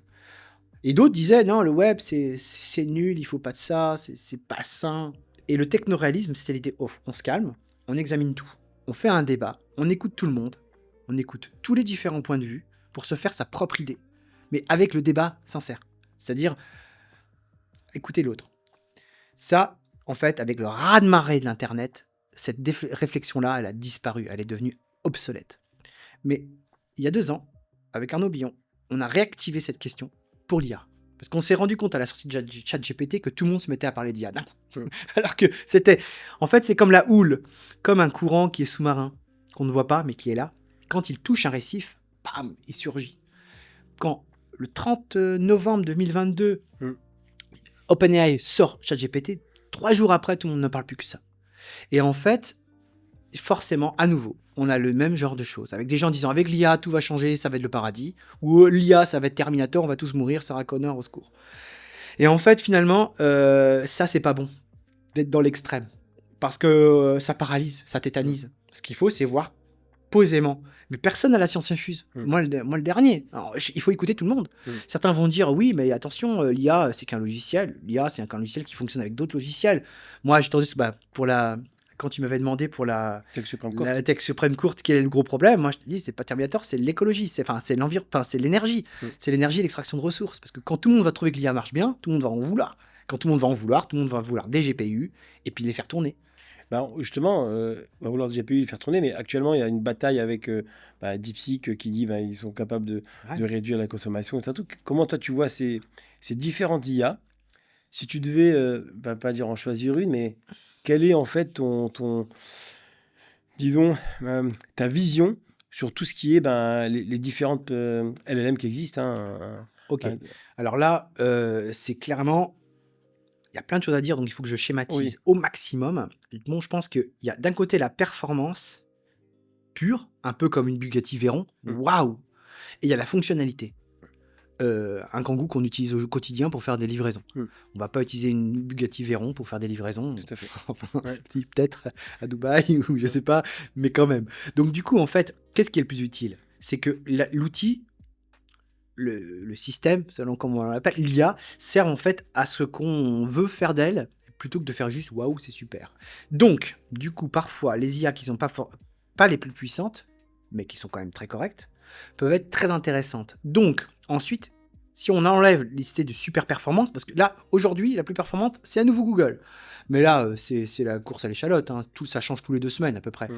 Speaker 1: Et d'autres disaient non, le web c'est nul, il faut pas de ça, c'est pas sain. Et le technoréalisme, c'était l'idée oh, on se calme, on examine tout, on fait un débat, on écoute tout le monde, on écoute tous les différents points de vue pour se faire sa propre idée, mais avec le débat sincère. C'est-à-dire écouter l'autre. Ça, en fait, avec le raz-de-marée de l'Internet, cette réflexion-là, elle a disparu, elle est devenue obsolète. Mais il y a 2 ans, avec Arnaud Billon, on a réactivé cette question pour l'IA. Parce qu'on s'est rendu compte à la sortie de ChatGPT que tout le monde se mettait à parler d'IA d'un coup. Alors que c'était... En fait, c'est comme la houle, comme un courant qui est sous-marin, qu'on ne voit pas, mais qui est là. Quand il touche un récif, bam, il surgit. Quand le 30 novembre 2022,
Speaker 2: Mmh.
Speaker 1: OpenAI sort ChatGPT, 3 jours après, tout le monde ne parle plus que ça. Et en fait, forcément, à nouveau, on a le même genre de choses. Avec des gens disant, avec l'IA, tout va changer, ça va être le paradis. Ou l'IA, ça va être Terminator, on va tous mourir, Sarah Connor, au secours. Et en fait, finalement, ça, c'est pas bon d'être dans l'extrême. Parce que ça paralyse, ça tétanise. Ce qu'il faut, c'est voir posément. Mais personne n'a la science infuse.
Speaker 2: Mmh.
Speaker 1: Moi, le dernier. Alors, il faut écouter tout le monde.
Speaker 2: Mmh.
Speaker 1: Certains vont dire, oui, mais attention, l'IA, c'est qu'un logiciel. L'IA, c'est qu'un logiciel qui fonctionne avec d'autres logiciels. Moi, j'ai tendance, pour la quand tu m'avais demandé pour
Speaker 2: Tech Supreme Court.
Speaker 1: la Tech suprême courte, quel est le gros problème? Moi, je te dis, c'est pas Terminator, c'est l'écologie, c'est l'énergie.
Speaker 2: Mm.
Speaker 1: C'est l'énergie et l'extraction de ressources. Parce que quand tout le monde va trouver que l'IA marche bien, tout le monde va en vouloir. Quand tout le monde va en vouloir, tout le monde va vouloir des GPU et puis les faire tourner.
Speaker 2: Bah, justement, on va vouloir le GPU le faire tourner, mais actuellement, il y a une bataille avec DeepSeek qui dit ils sont capables
Speaker 1: Ouais.
Speaker 2: de réduire la consommation, et tout. Comment toi, tu vois ces différentes IA? Si tu devais, pas dire en choisir une, mais quelle est en fait disons, ta vision sur tout ce qui est les différentes LLM qui existent, hein,
Speaker 1: Ok.
Speaker 2: un-
Speaker 1: Alors là, c'est clairement. Il y a plein de choses à dire, donc il faut que je schématise
Speaker 2: oui.
Speaker 1: au maximum. Bon, je pense qu'il y a d'un côté la performance pure, un peu comme une Bugatti Veyron.
Speaker 2: Mm.
Speaker 1: Waouh! Et il y a la fonctionnalité. Un Kangoo qu'on utilise au quotidien pour faire des livraisons.
Speaker 2: Mm.
Speaker 1: On va pas utiliser une Bugatti Veyron pour faire des livraisons.
Speaker 2: Tout à fait.
Speaker 1: Enfin,
Speaker 2: Ouais.
Speaker 1: si, peut-être à Dubaï ou je sais pas, mais quand même. Donc du coup, en fait, qu'est-ce qui est le plus utile? C'est que l'outil, le système, selon comment on l'appelle, l'IA, sert en fait à ce qu'on veut faire d'elle, plutôt que de faire juste waouh, c'est super. Donc, du coup, parfois, les IA qui sont pas les plus puissantes, mais qui sont quand même très correctes, peuvent être très intéressantes. Donc, ensuite, si on enlève l'idée de super performance, parce que là, aujourd'hui, la plus performante, c'est à nouveau Google. Mais là, c'est la course à l'échalote, hein. Tout ça change tous les 2 semaines à peu près.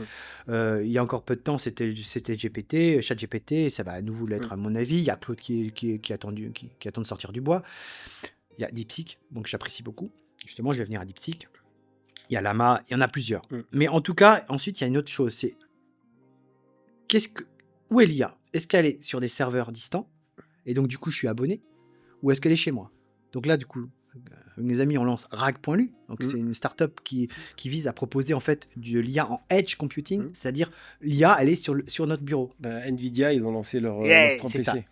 Speaker 1: Il y a encore peu de temps, c'était GPT, ChatGPT, ça va à nouveau l'être à mon avis. Il y a Claude qui attend de sortir du bois. Il y a DeepSeek, donc j'apprécie beaucoup. Justement, je vais venir à DeepSeek. Il y a Llama, il y en a plusieurs.
Speaker 2: Mm.
Speaker 1: Mais en tout cas, ensuite, il y a une autre chose, c'est où est l'IA? Est-ce qu'elle est sur des serveurs distants? Et donc, du coup, je suis abonné? Ou est-ce qu'elle est chez moi? Donc là, du coup, avec mes amis, on lance Rag.lu. Donc, c'est une startup qui vise à proposer en fait de l'IA en edge computing, c'est-à-dire l'IA, elle est sur notre bureau.
Speaker 2: Nvidia, ils ont lancé leur propre
Speaker 1: C'est ça.
Speaker 2: PC.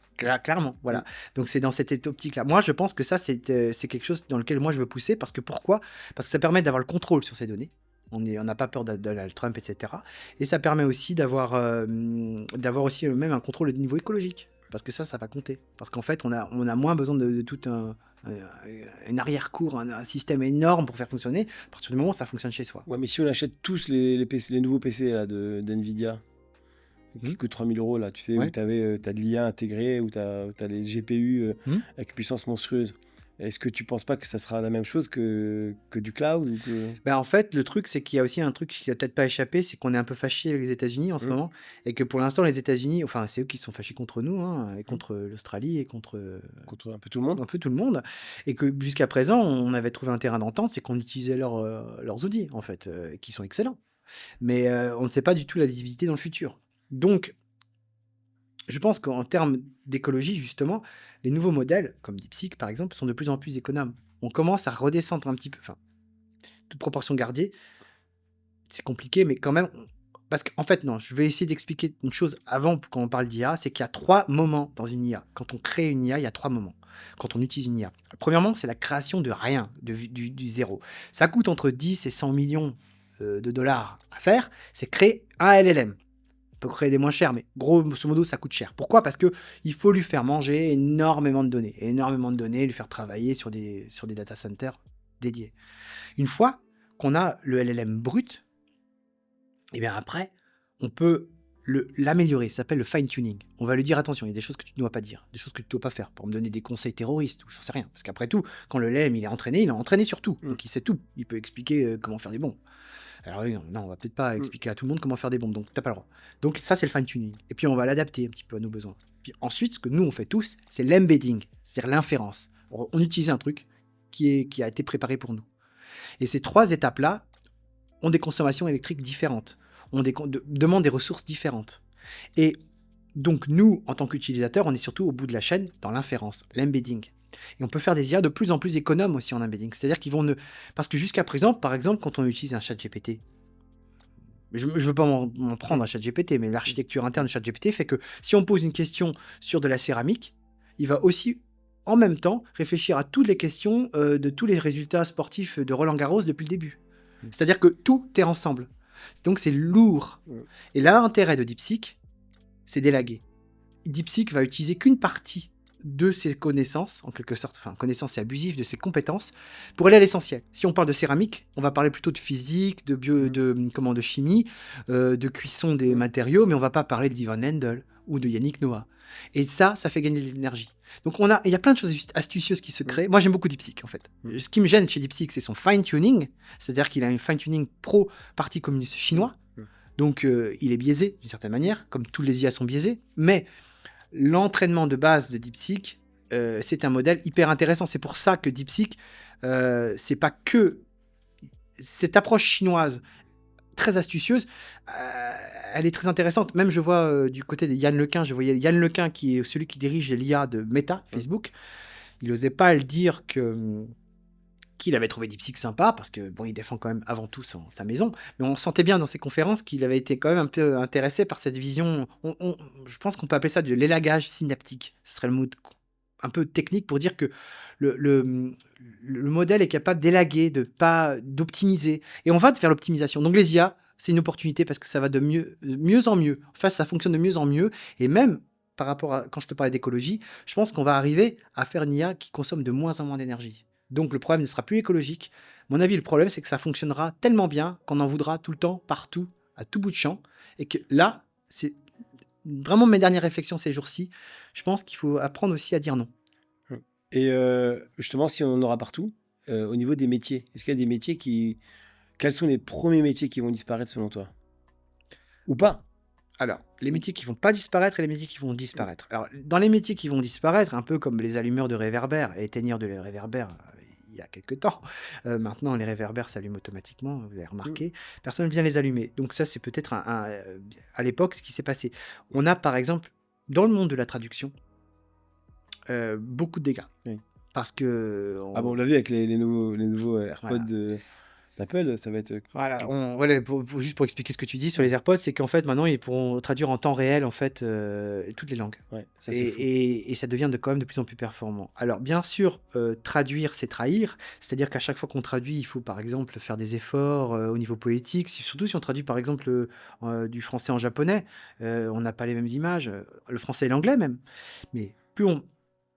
Speaker 1: Clairement, voilà. Donc c'est dans cette optique-là. Moi, je pense que ça, c'est quelque chose dans lequel moi je veux pousser. Parce que pourquoi? Parce que ça permet d'avoir le contrôle sur ces données. On n'a pas peur de Donald Trump, etc. Et ça permet aussi d'avoir aussi même un contrôle de niveau écologique. Parce que ça va compter. Parce qu'en fait, on a moins besoin de tout un arrière-cour, un système énorme pour faire fonctionner. À partir du moment où ça fonctionne chez soi.
Speaker 2: Ouais, mais si on achète tous les nouveaux PC là, d'Nvidia, qui coûtent 3 000 € là, tu sais,
Speaker 1: Ouais.
Speaker 2: où t'as de l'IA intégrée, où t'as les GPU avec une puissance monstrueuse. Est-ce que tu penses pas que ça sera la même chose que du cloud ou que...
Speaker 1: Ben, en fait, le truc, c'est qu'il y a aussi un truc qui a peut-être pas échappé, c'est qu'on est un peu fâché avec les États-Unis en ce moment, et que pour l'instant, les États-Unis, enfin, c'est eux qui sont fâchés contre nous, hein, et contre l'Australie, et contre
Speaker 2: contre un peu tout le monde?
Speaker 1: un peu tout le monde, et que jusqu'à présent, on avait trouvé un terrain d'entente, c'est qu'on utilisait leurs outils, en fait, qui sont excellents. Mais on ne sait pas du tout la lisibilité dans le futur. Donc, je pense qu'en termes d'écologie, justement, les nouveaux modèles, comme DeepSeek par exemple, sont de plus en plus économes. On commence à redescendre un petit peu, enfin, toute proportion gardée, c'est compliqué, mais quand même, parce qu'en fait, non, je vais essayer d'expliquer une chose avant quand on parle d'IA, c'est qu'il y a 3 moments dans une IA. Quand on crée une IA, il y a 3 moments. Quand on utilise une IA. Premièrement, c'est la création de rien, du zéro. Ça coûte entre 10 et 100 millions de dollars à faire. C'est créer un LLM. On peut créer des moins chers, mais grosso modo, ça coûte cher. Pourquoi? Parce que il faut lui faire manger énormément de données, lui faire travailler sur des data centers dédiés. Une fois qu'on a le LLM brut, et bien après, on peut l'améliorer. Ça s'appelle le fine-tuning. On va lui dire attention, il y a des choses que tu ne dois pas dire, des choses que tu ne dois pas faire, pour me donner des conseils terroristes ou je ne sais rien. Parce qu'après tout, quand le LLM il est entraîné sur tout. Donc il sait tout. Il peut expliquer comment faire des bombes. Alors oui, non, on va peut-être pas expliquer à tout le monde comment faire des bombes, donc t'as pas le droit. Donc ça, c'est le fine-tuning. Et puis on va l'adapter un petit peu à nos besoins. Puis ensuite, ce que nous, on fait tous, c'est l'embedding, c'est-à-dire l'inférence. On utilise un truc qui a été préparé pour nous. Et ces 3 étapes-là ont des consommations électriques différentes, demandent des ressources différentes. Et donc nous, en tant qu'utilisateurs, on est surtout au bout de la chaîne dans l'inférence, l'embedding. Et on peut faire des IA de plus en plus économes aussi en embedding. C'est-à-dire qu'ils vont ne... Parce que jusqu'à présent, par exemple, quand on utilise un chat GPT, je ne veux pas m'en prendre un chat GPT, mais l'architecture interne de chat GPT fait que si on pose une question sur de la céramique, il va aussi, en même temps, réfléchir à toutes les questions de tous les résultats sportifs de Roland Garros depuis le début. C'est-à-dire que tout est ensemble. Donc c'est lourd. Et là, l'intérêt de DeepSeek, c'est d'élaguer. DeepSeek va utiliser qu'une partie de ses connaissances, en quelque sorte, enfin connaissances c'est abusif, de ses compétences, pour aller à l'essentiel. Si on parle de céramique, on va parler plutôt de physique, de chimie, de cuisson des matériaux, mais on va pas parler de Ivan Lendl ou de Yannick Noah. Et ça fait gagner de l'énergie. Donc il y a plein de choses astucieuses qui se créent. Moi j'aime beaucoup DeepSeek en fait. Ce qui me gêne chez DeepSeek, c'est son fine-tuning, c'est-à-dire qu'il a un fine-tuning pro-parti communiste chinois, donc il est biaisé d'une certaine manière, comme tous les IA sont biaisés, mais l'entraînement de base de DeepSeek, c'est un modèle hyper intéressant. C'est pour ça que DeepSeek, c'est pas que cette approche chinoise très astucieuse, elle est très intéressante. Même je vois du côté de Yann Lequin, je voyais Yann Lequin qui est celui qui dirige l'IA de Meta, Facebook. Il n'osait pas le dire qu'il avait trouvé DeepSeek sympa, parce que bon, il défend quand même avant tout sa maison, mais on sentait bien dans ses conférences qu'il avait été quand même un peu intéressé par cette vision. Je pense qu'on peut appeler ça de l'élagage synaptique. Ce serait le mot un peu technique pour dire que le modèle est capable d'élaguer, d'optimiser. Et on va vers l'optimisation. Donc les IA, c'est une opportunité parce que ça va de mieux en mieux. Enfin, ça fonctionne de mieux en mieux. Et même par rapport à quand je te parlais d'écologie, je pense qu'on va arriver à faire une IA qui consomme de moins en moins d'énergie. Donc le problème ne sera plus écologique. À mon avis, le problème, c'est que ça fonctionnera tellement bien qu'on en voudra tout le temps, partout, à tout bout de champ. Et que là, c'est vraiment mes dernières réflexions ces jours-ci. Je pense qu'il faut apprendre aussi à dire non.
Speaker 2: Et justement, si on en aura partout, au niveau des métiers, est-ce qu'il y a des métiers qui... Quels sont les premiers métiers qui vont disparaître selon toi? Ou pas?
Speaker 1: Alors, les métiers qui vont pas disparaître et les métiers qui vont disparaître. Alors, dans les métiers qui vont disparaître, un peu comme les allumeurs de réverbères et éteigneurs de réverbères il y a quelques temps, maintenant les réverbères s'allument automatiquement, vous avez remarqué, personne ne vient les allumer. Donc ça, c'est peut-être à l'époque ce qui s'est passé. On a par exemple, dans le monde de la traduction, beaucoup de dégâts.
Speaker 2: Oui.
Speaker 1: Parce que...
Speaker 2: Ah bon, on l'a vu avec les nouveaux AirPods d'Apple, ça va être...
Speaker 1: Voilà, juste pour expliquer ce que tu dis sur les AirPods, c'est qu'en fait maintenant ils pourront traduire en temps réel en fait toutes les langues.
Speaker 2: Ouais, ça c'est fou.
Speaker 1: Et ça devient quand même de plus en plus performant. Alors bien sûr, traduire c'est trahir, c'est-à-dire qu'à chaque fois qu'on traduit, il faut par exemple faire des efforts au niveau poétique, surtout si on traduit par exemple du français en japonais, on n'a pas les mêmes images, le français et l'anglais même, mais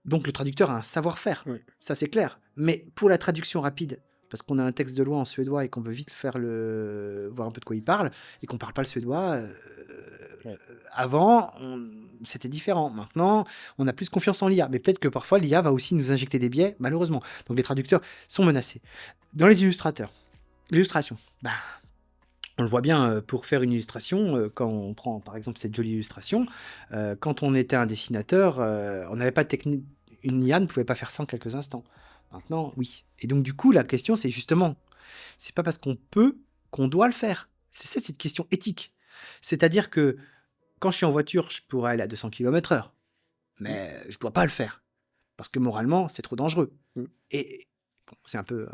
Speaker 1: donc le traducteur a un savoir-faire,
Speaker 2: Oui.
Speaker 1: ça c'est clair, mais pour la traduction rapide, parce qu'on a un texte de loi en suédois et qu'on veut vite voir un peu de quoi il parle, et qu'on parle pas le suédois. Avant, c'était différent. Maintenant, on a plus confiance en l'IA. Mais peut-être que parfois, l'IA va aussi nous injecter des biais, malheureusement. Donc les traducteurs sont menacés. Dans les l'illustration, on le voit bien pour faire une illustration, quand on prend par exemple cette jolie illustration, quand on était un dessinateur, on n'avait pas de technique. Une IA ne pouvait pas faire ça en quelques instants. Maintenant, oui. Et donc, du coup, la question, c'est justement, c'est pas parce qu'on peut qu'on doit le faire. C'est ça, cette question éthique. C'est-à-dire que quand je suis en voiture, je pourrais aller à 200 km/h, mais je dois pas le faire. Parce que moralement, c'est trop dangereux. Et bon, c'est un peu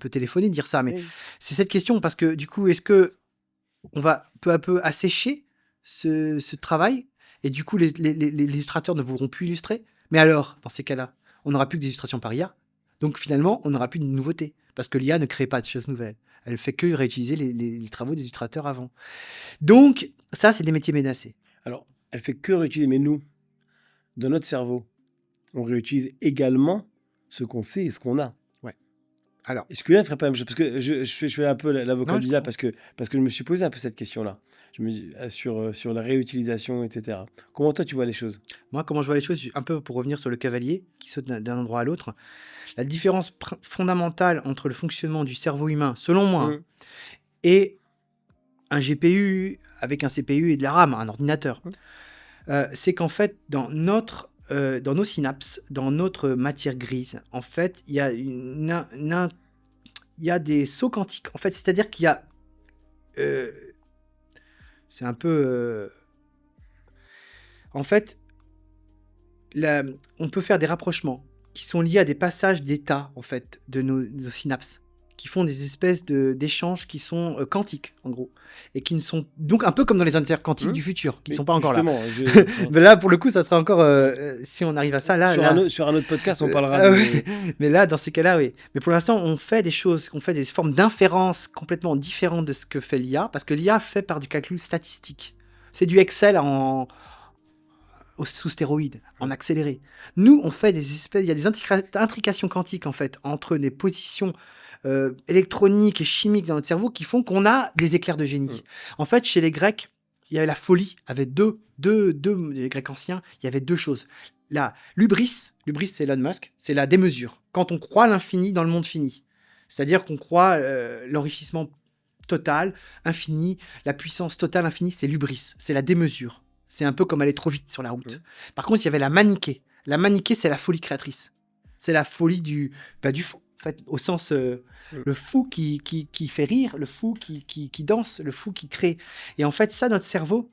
Speaker 1: téléphoné de dire ça, mais c'est cette question, parce que du coup, est-ce que on va peu à peu assécher ce travail, et du coup, les illustrateurs ne voudront plus illustrer? Mais alors, dans ces cas-là, on n'aura plus que des illustrations par IA. Donc finalement, on n'aura plus de nouveautés. Parce que l'IA ne crée pas de choses nouvelles. Elle ne fait que réutiliser les travaux des illustrateurs avant. Donc, ça, c'est des métiers menacés.
Speaker 2: Alors, elle fait que réutiliser, mais nous, dans notre cerveau, on réutilise également ce qu'on sait et ce qu'on a.
Speaker 1: Ouais. Alors,
Speaker 2: est-ce que l'IA ne ferait pas la même chose? Parce que je fais un peu l'avocat de l'IA parce que je me suis posé un peu cette question-là. Je me dis, sur la réutilisation, etc. Comment toi, tu vois les choses?
Speaker 1: Moi, comment je vois les choses, un peu pour revenir sur le cavalier qui saute d'un endroit à l'autre, la différence fondamentale entre le fonctionnement du cerveau humain, selon moi, et un GPU avec un CPU et de la RAM, un ordinateur, c'est qu'en fait, dans nos synapses, dans notre matière grise, en fait, il y a des sauts quantiques. En fait, c'est-à-dire qu'il y a... c'est un peu... en fait, on peut faire des rapprochements qui sont liés à des passages d'état, en fait, de nos synapses, qui font des espèces d'échanges qui sont quantiques, en gros, et qui ne sont donc un peu comme dans les ordinateurs quantiques du futur, qui ne sont pas encore là. Mais là, pour le coup, ça sera encore, si on arrive à ça, là...
Speaker 2: Sur un autre podcast, on parlera de...
Speaker 1: Mais là, dans ces cas-là, oui. Mais pour l'instant, on fait des choses, on fait des formes d'inférence complètement différentes de ce que fait l'IA, parce que l'IA fait par du calcul statistique. C'est du Excel sous stéroïdes,
Speaker 2: Ouais.
Speaker 1: en accéléré. Nous, on fait des espèces, il y a des intrications quantiques en fait entre des positions électroniques et chimiques dans notre cerveau qui font qu'on a des éclairs de génie.
Speaker 2: Mm.
Speaker 1: En fait, chez les Grecs, il y avait la folie, avec les Grecs anciens, il y avait deux choses. La l'hubris c'est Elon Musk, c'est la démesure. Quand on croit l'infini dans le monde fini. C'est-à-dire qu'on croit l'enrichissement total, infini, la puissance totale, infinie, c'est l'hubris, c'est la démesure. C'est un peu comme aller trop vite sur la route. Par contre, il y avait la maniché. La maniché, c'est la folie créatrice. C'est la folie du fou, en fait, au sens le fou qui fait rire, le fou qui danse, le fou qui crée. Et en fait, ça, notre cerveau,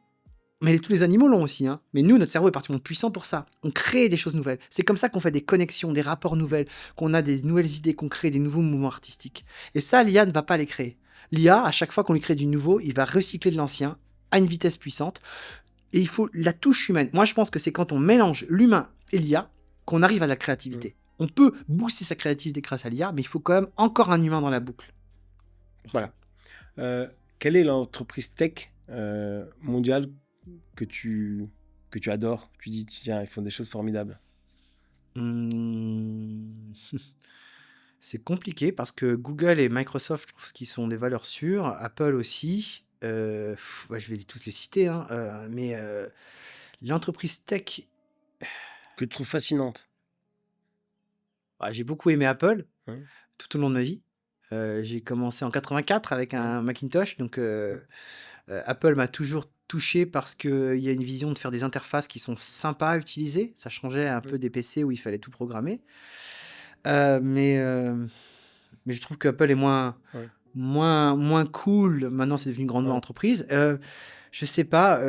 Speaker 1: mais tous les animaux l'ont aussi, hein. Mais nous, notre cerveau est particulièrement puissant pour ça. On crée des choses nouvelles. C'est comme ça qu'on fait des connexions, des rapports nouvelles, qu'on a des nouvelles idées, qu'on crée des nouveaux mouvements artistiques. Et ça, l'IA ne va pas les créer. L'IA, à chaque fois qu'on lui crée du nouveau, il va recycler de l'ancien à une vitesse puissante. Et il faut la touche humaine. Moi, je pense que c'est quand on mélange l'humain et l'IA qu'on arrive à la créativité. On peut booster sa créativité grâce à l'IA, mais il faut quand même encore un humain dans la boucle. Voilà.
Speaker 2: Quelle est l'entreprise tech mondiale que tu adores? Tu dis, tiens, ils font des choses formidables.
Speaker 1: C'est compliqué parce que Google et Microsoft, je trouve qu'ils sont des valeurs sûres. Apple aussi. Je vais tous les citer, hein, mais l'entreprise tech,
Speaker 2: Que tu trouves fascinante.
Speaker 1: j'ai beaucoup aimé Apple
Speaker 2: Ouais.
Speaker 1: tout au long de ma vie. J'ai commencé en 84 avec un Macintosh, donc Apple m'a toujours touché parce qu'il y a une vision de faire des interfaces qui sont sympas à utiliser. Ça changeait un peu des PC où il fallait tout programmer. Mais je trouve qu'Apple est
Speaker 2: Ouais.
Speaker 1: moins cool. Maintenant, c'est devenu une grande
Speaker 2: Ouais.
Speaker 1: entreprise. Je sais pas.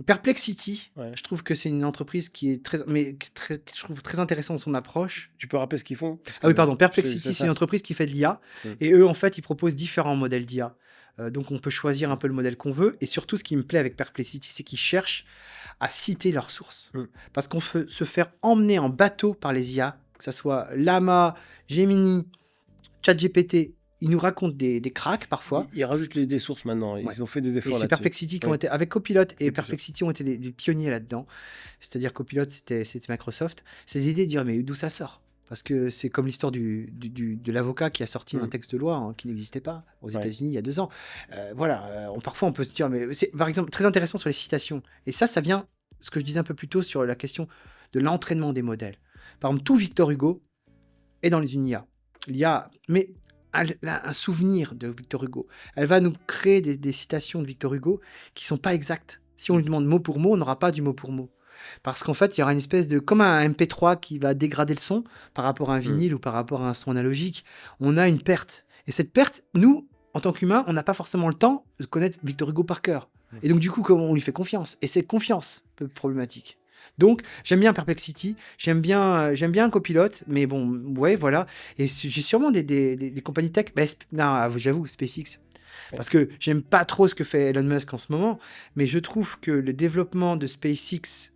Speaker 1: Perplexity,
Speaker 2: Ouais.
Speaker 1: je trouve que c'est une entreprise qui est je trouve très intéressante dans son approche.
Speaker 2: Tu peux rappeler ce qu'ils font? Parce
Speaker 1: Ah oui,
Speaker 2: que
Speaker 1: pardon, Perplexity, c'est une entreprise qui fait de l'IA. Et eux, en fait, ils proposent différents modèles d'IA. Donc, on peut choisir un peu le modèle qu'on veut. Et surtout, ce qui me plaît avec Perplexity, c'est qu'ils cherchent à citer leurs sources. Parce qu'on peut se faire emmener en bateau par les IA, que ce soit Llama, Gemini, ChatGPT. Ils nous racontent des cracks parfois.
Speaker 2: Ils rajoutent des sources maintenant. Ils ont fait des
Speaker 1: Et
Speaker 2: efforts
Speaker 1: c'est
Speaker 2: là-dessus.
Speaker 1: Perplexity qui ont été, avec Copilot et Perplexity ont été des pionniers là-dedans. C'est-à-dire Copilot, c'était Microsoft. C'est l'idée de dire, mais d'où ça sort? Parce que c'est comme l'histoire de l'avocat qui a sorti un texte de loi qui n'existait pas aux États-Unis il y a 2 ans. Parfois on peut se dire, mais c'est par exemple très intéressant sur les citations. Et ça vient, ce que je disais un peu plus tôt sur la question de l'entraînement des modèles. Par exemple, tout Victor Hugo est dans une IA. L'IA, mais elle a un souvenir de Victor Hugo. Elle va nous créer des citations de Victor Hugo qui ne sont pas exactes. Si on lui demande mot pour mot, on n'aura pas du mot pour mot. Parce qu'en fait, il y aura une espèce de... Comme un MP3 qui va dégrader le son par rapport à un vinyle ou par rapport à un son analogique, on a une perte. Et cette perte, nous, en tant qu'humains, on n'a pas forcément le temps de connaître Victor Hugo par cœur. Et donc, du coup, comment on lui fait confiance? Et cette confiance peut être problématique. Donc, j'aime bien Perplexity, j'aime bien Copilot, mais bon, ouais, voilà. Et j'ai sûrement des compagnies tech. Non, j'avoue, SpaceX. Parce que j'aime pas trop ce que fait Elon Musk en ce moment, mais je trouve que le développement de SpaceX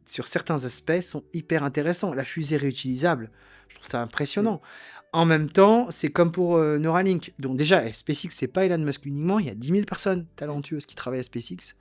Speaker 1: sur certains aspects sont hyper intéressants. La fusée réutilisable, je trouve ça impressionnant. En même temps, c'est comme pour Neuralink. Donc déjà, SpaceX, c'est pas Elon Musk uniquement, il y a 10 000 personnes talentueuses qui travaillent à SpaceX.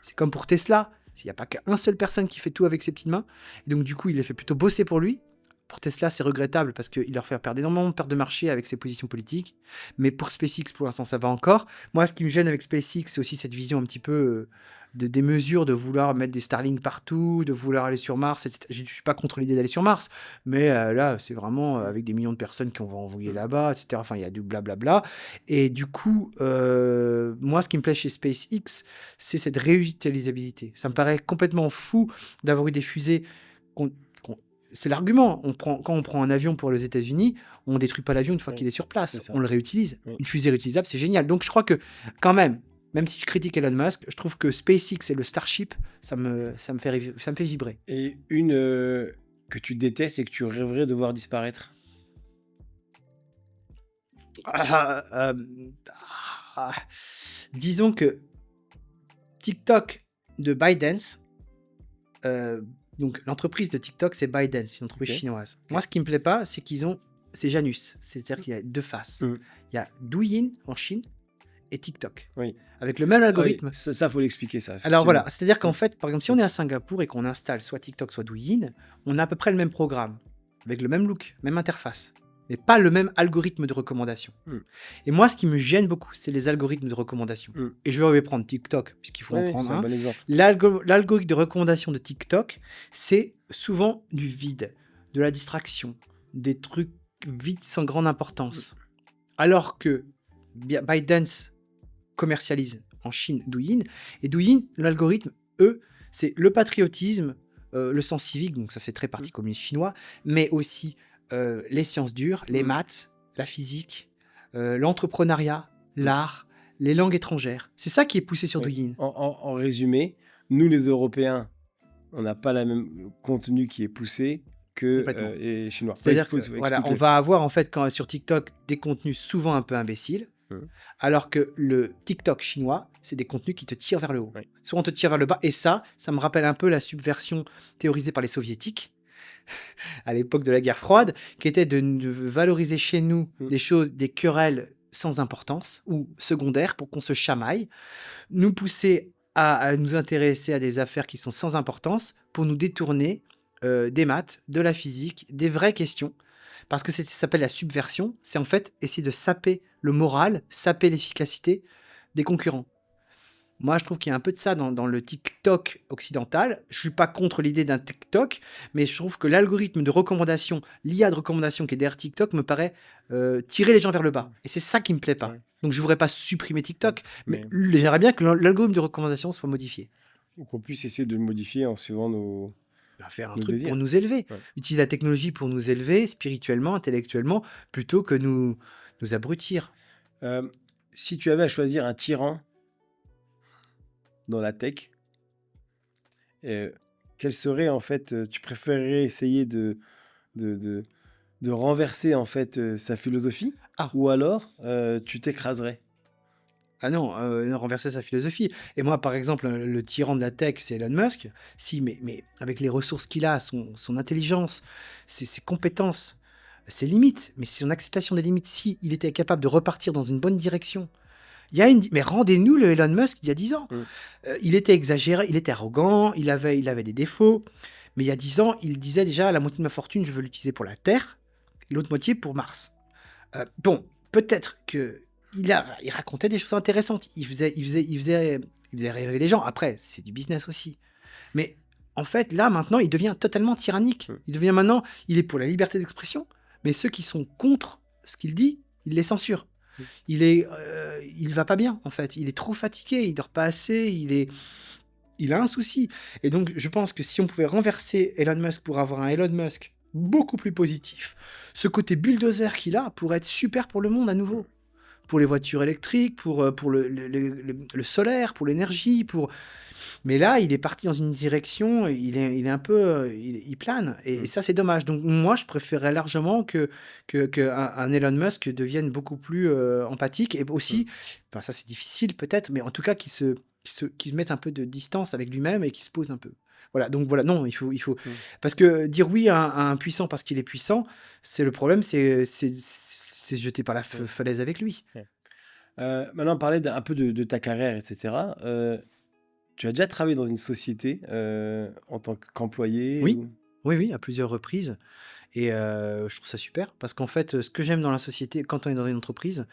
Speaker 1: C'est comme pour Tesla. Il n'y a pas qu'une seule personne qui fait tout avec ses petites mains. Et donc, du coup, il les fait plutôt bosser pour lui. Pour Tesla, c'est regrettable parce qu'il leur fait perdre énormément de pertes de marché avec ses positions politiques. Mais pour SpaceX, pour l'instant, ça va encore. Moi, ce qui me gêne avec SpaceX, c'est aussi cette vision un petit peu des mesures de vouloir mettre des Starlink partout, de vouloir aller sur Mars, etc. Je ne suis pas contre l'idée d'aller sur Mars, mais là, c'est vraiment avec des millions de personnes qu'on va envoyer là-bas, etc. Enfin, il y a du blablabla. Et du coup, moi, ce qui me plaît chez SpaceX, c'est cette réutilisabilité. Ça me paraît complètement fou d'avoir eu des fusées c'est l'argument. Quand on prend un avion pour les États-Unis, on ne détruit pas l'avion une fois qu'il est sur place. On le réutilise. Une fusée réutilisable, c'est génial. Donc je crois que quand même si je critique Elon Musk, je trouve que SpaceX et le Starship, ça me fait vibrer.
Speaker 2: Et une que tu détestes et que tu rêverais de voir disparaître?
Speaker 1: Disons que TikTok de ByteDance, donc l'entreprise de TikTok, c'est ByteDance, c'est une entreprise chinoise. Moi, ce qui me plaît pas, c'est c'est Janus. C'est-à-dire qu'il y a 2 faces. Il y a Douyin en Chine et TikTok,
Speaker 2: Oui.
Speaker 1: avec le même
Speaker 2: Oui,
Speaker 1: algorithme.
Speaker 2: ça, faut l'expliquer, ça,
Speaker 1: Alors
Speaker 2: effectivement.
Speaker 1: voilà, c'est-à-dire qu'en
Speaker 2: Mm.
Speaker 1: fait, par exemple, si on est à Singapour et qu'on installe soit TikTok, soit Douyin, on a à peu près le même programme, avec le même look, même interface, mais pas le même algorithme de recommandation.
Speaker 2: Mm.
Speaker 1: Et moi, ce qui me gêne beaucoup, c'est les algorithmes de recommandation.
Speaker 2: Mm.
Speaker 1: Et je vais prendre TikTok, puisqu'il faut
Speaker 2: Oui,
Speaker 1: en
Speaker 2: oui,
Speaker 1: prendre
Speaker 2: c'est un
Speaker 1: un.
Speaker 2: bon exemple.
Speaker 1: L'algorithme de recommandation de TikTok, c'est souvent du vide, de la distraction, des trucs vides sans grande importance. Alors que ByteDance commercialise en Chine Douyin, et Douyin, l'algorithme, eux, c'est le patriotisme, le sens civique, donc ça c'est très parti communiste chinois, mais aussi les sciences dures, les maths, la physique, l'entrepreneuriat, l'art, les langues étrangères. C'est ça qui est poussé sur
Speaker 2: Oui.
Speaker 1: Douyin.
Speaker 2: En résumé, nous, les Européens, on n'a pas le même contenu qui est poussé que
Speaker 1: Complètement.
Speaker 2: les Chinois.
Speaker 1: C'est-à-dire que voilà, on
Speaker 2: Explique-le.
Speaker 1: va avoir en fait sur TikTok des contenus souvent un peu imbéciles, alors que le TikTok chinois, c'est des contenus qui te tirent vers le haut.
Speaker 2: Oui.
Speaker 1: Soit on te tire vers le bas, et ça me rappelle un peu la subversion théorisée par les soviétiques à l'époque de la guerre froide, qui était de valoriser chez nous des choses, des querelles sans importance ou secondaires pour qu'on se chamaille, nous pousser à nous intéresser à des affaires qui sont sans importance pour nous détourner des maths, de la physique, des vraies questions. Parce que ça s'appelle la subversion, c'est en fait essayer de saper le moral, saper l'efficacité des concurrents. Moi, je trouve qu'il y a un peu de ça dans le TikTok occidental. Je suis pas contre l'idée d'un TikTok, mais je trouve que l'algorithme de recommandation, l'IA de recommandation qui est derrière TikTok me paraît tirer les gens vers le bas. Et c'est ça qui me plaît pas.
Speaker 2: Ouais.
Speaker 1: Donc je voudrais pas supprimer TikTok, mais
Speaker 2: Mais-
Speaker 1: j'aimerais bien que l'algorithme de recommandation soit modifié.
Speaker 2: Ou qu'on puisse essayer de le modifier en suivant nos
Speaker 1: Faire un
Speaker 2: nos
Speaker 1: truc pour
Speaker 2: désirs.
Speaker 1: nous élever.
Speaker 2: Ouais.
Speaker 1: Utiliser la technologie pour nous élever spirituellement, intellectuellement, plutôt que nous abrutir.
Speaker 2: Si tu avais à choisir un tyran dans la tech, quel serait en fait, tu préférerais essayer de renverser en fait sa philosophie,
Speaker 1: Ah.
Speaker 2: ou alors tu t'écraserais?
Speaker 1: Ah non, renverser sa philosophie. Et moi, par exemple, le tyran de la tech, c'est Elon Musk. Si, mais avec les ressources qu'il a, son intelligence, ses compétences, ses limites, mais son acceptation des limites, si il était capable de repartir dans une bonne direction. Il y a mais rendez-nous le Elon Musk d'il y a 10 ans. Il était exagéré, il était arrogant, il avait des défauts. Mais il y a 10 ans, il disait déjà la moitié de ma fortune, je veux l'utiliser pour la Terre, et l'autre moitié pour Mars. Bon, peut-être que il racontait des choses intéressantes. Il faisait rêver les gens. Après, c'est du business aussi. Mais en fait, là, maintenant, il devient totalement tyrannique. Il devient maintenant, il est pour la liberté d'expression, mais ceux qui sont contre ce qu'il dit, il les censure. Il va pas bien, en fait. Il est trop fatigué, il dort pas assez, il a un souci. Et donc, je pense que si on pouvait renverser Elon Musk pour avoir un Elon Musk beaucoup plus positif, ce côté bulldozer qu'il a pourrait être super pour le monde à nouveau. Pour les voitures électriques, pour le solaire, pour l'énergie, Mais là, il est parti dans une direction, il est un peu, il plane, et ça, c'est dommage. Donc moi, je préférerais largement que un Elon Musk devienne beaucoup plus empathique, et aussi, enfin, ça c'est difficile peut-être, mais en tout cas qu'il se mette un peu de distance avec lui-même et qu'il se pose un peu. Voilà, donc voilà, non, il faut, parce que dire oui à un puissant parce qu'il est puissant, c'est le problème, c'est se jeter par la falaise avec lui.
Speaker 2: Maintenant, parler un peu de ta carrière, etc. Tu as déjà travaillé dans une société en tant qu'employé?
Speaker 1: Oui. Oui, à plusieurs reprises. Et je trouve ça super parce qu'en fait, ce que j'aime dans la société, quand on est dans une entreprise,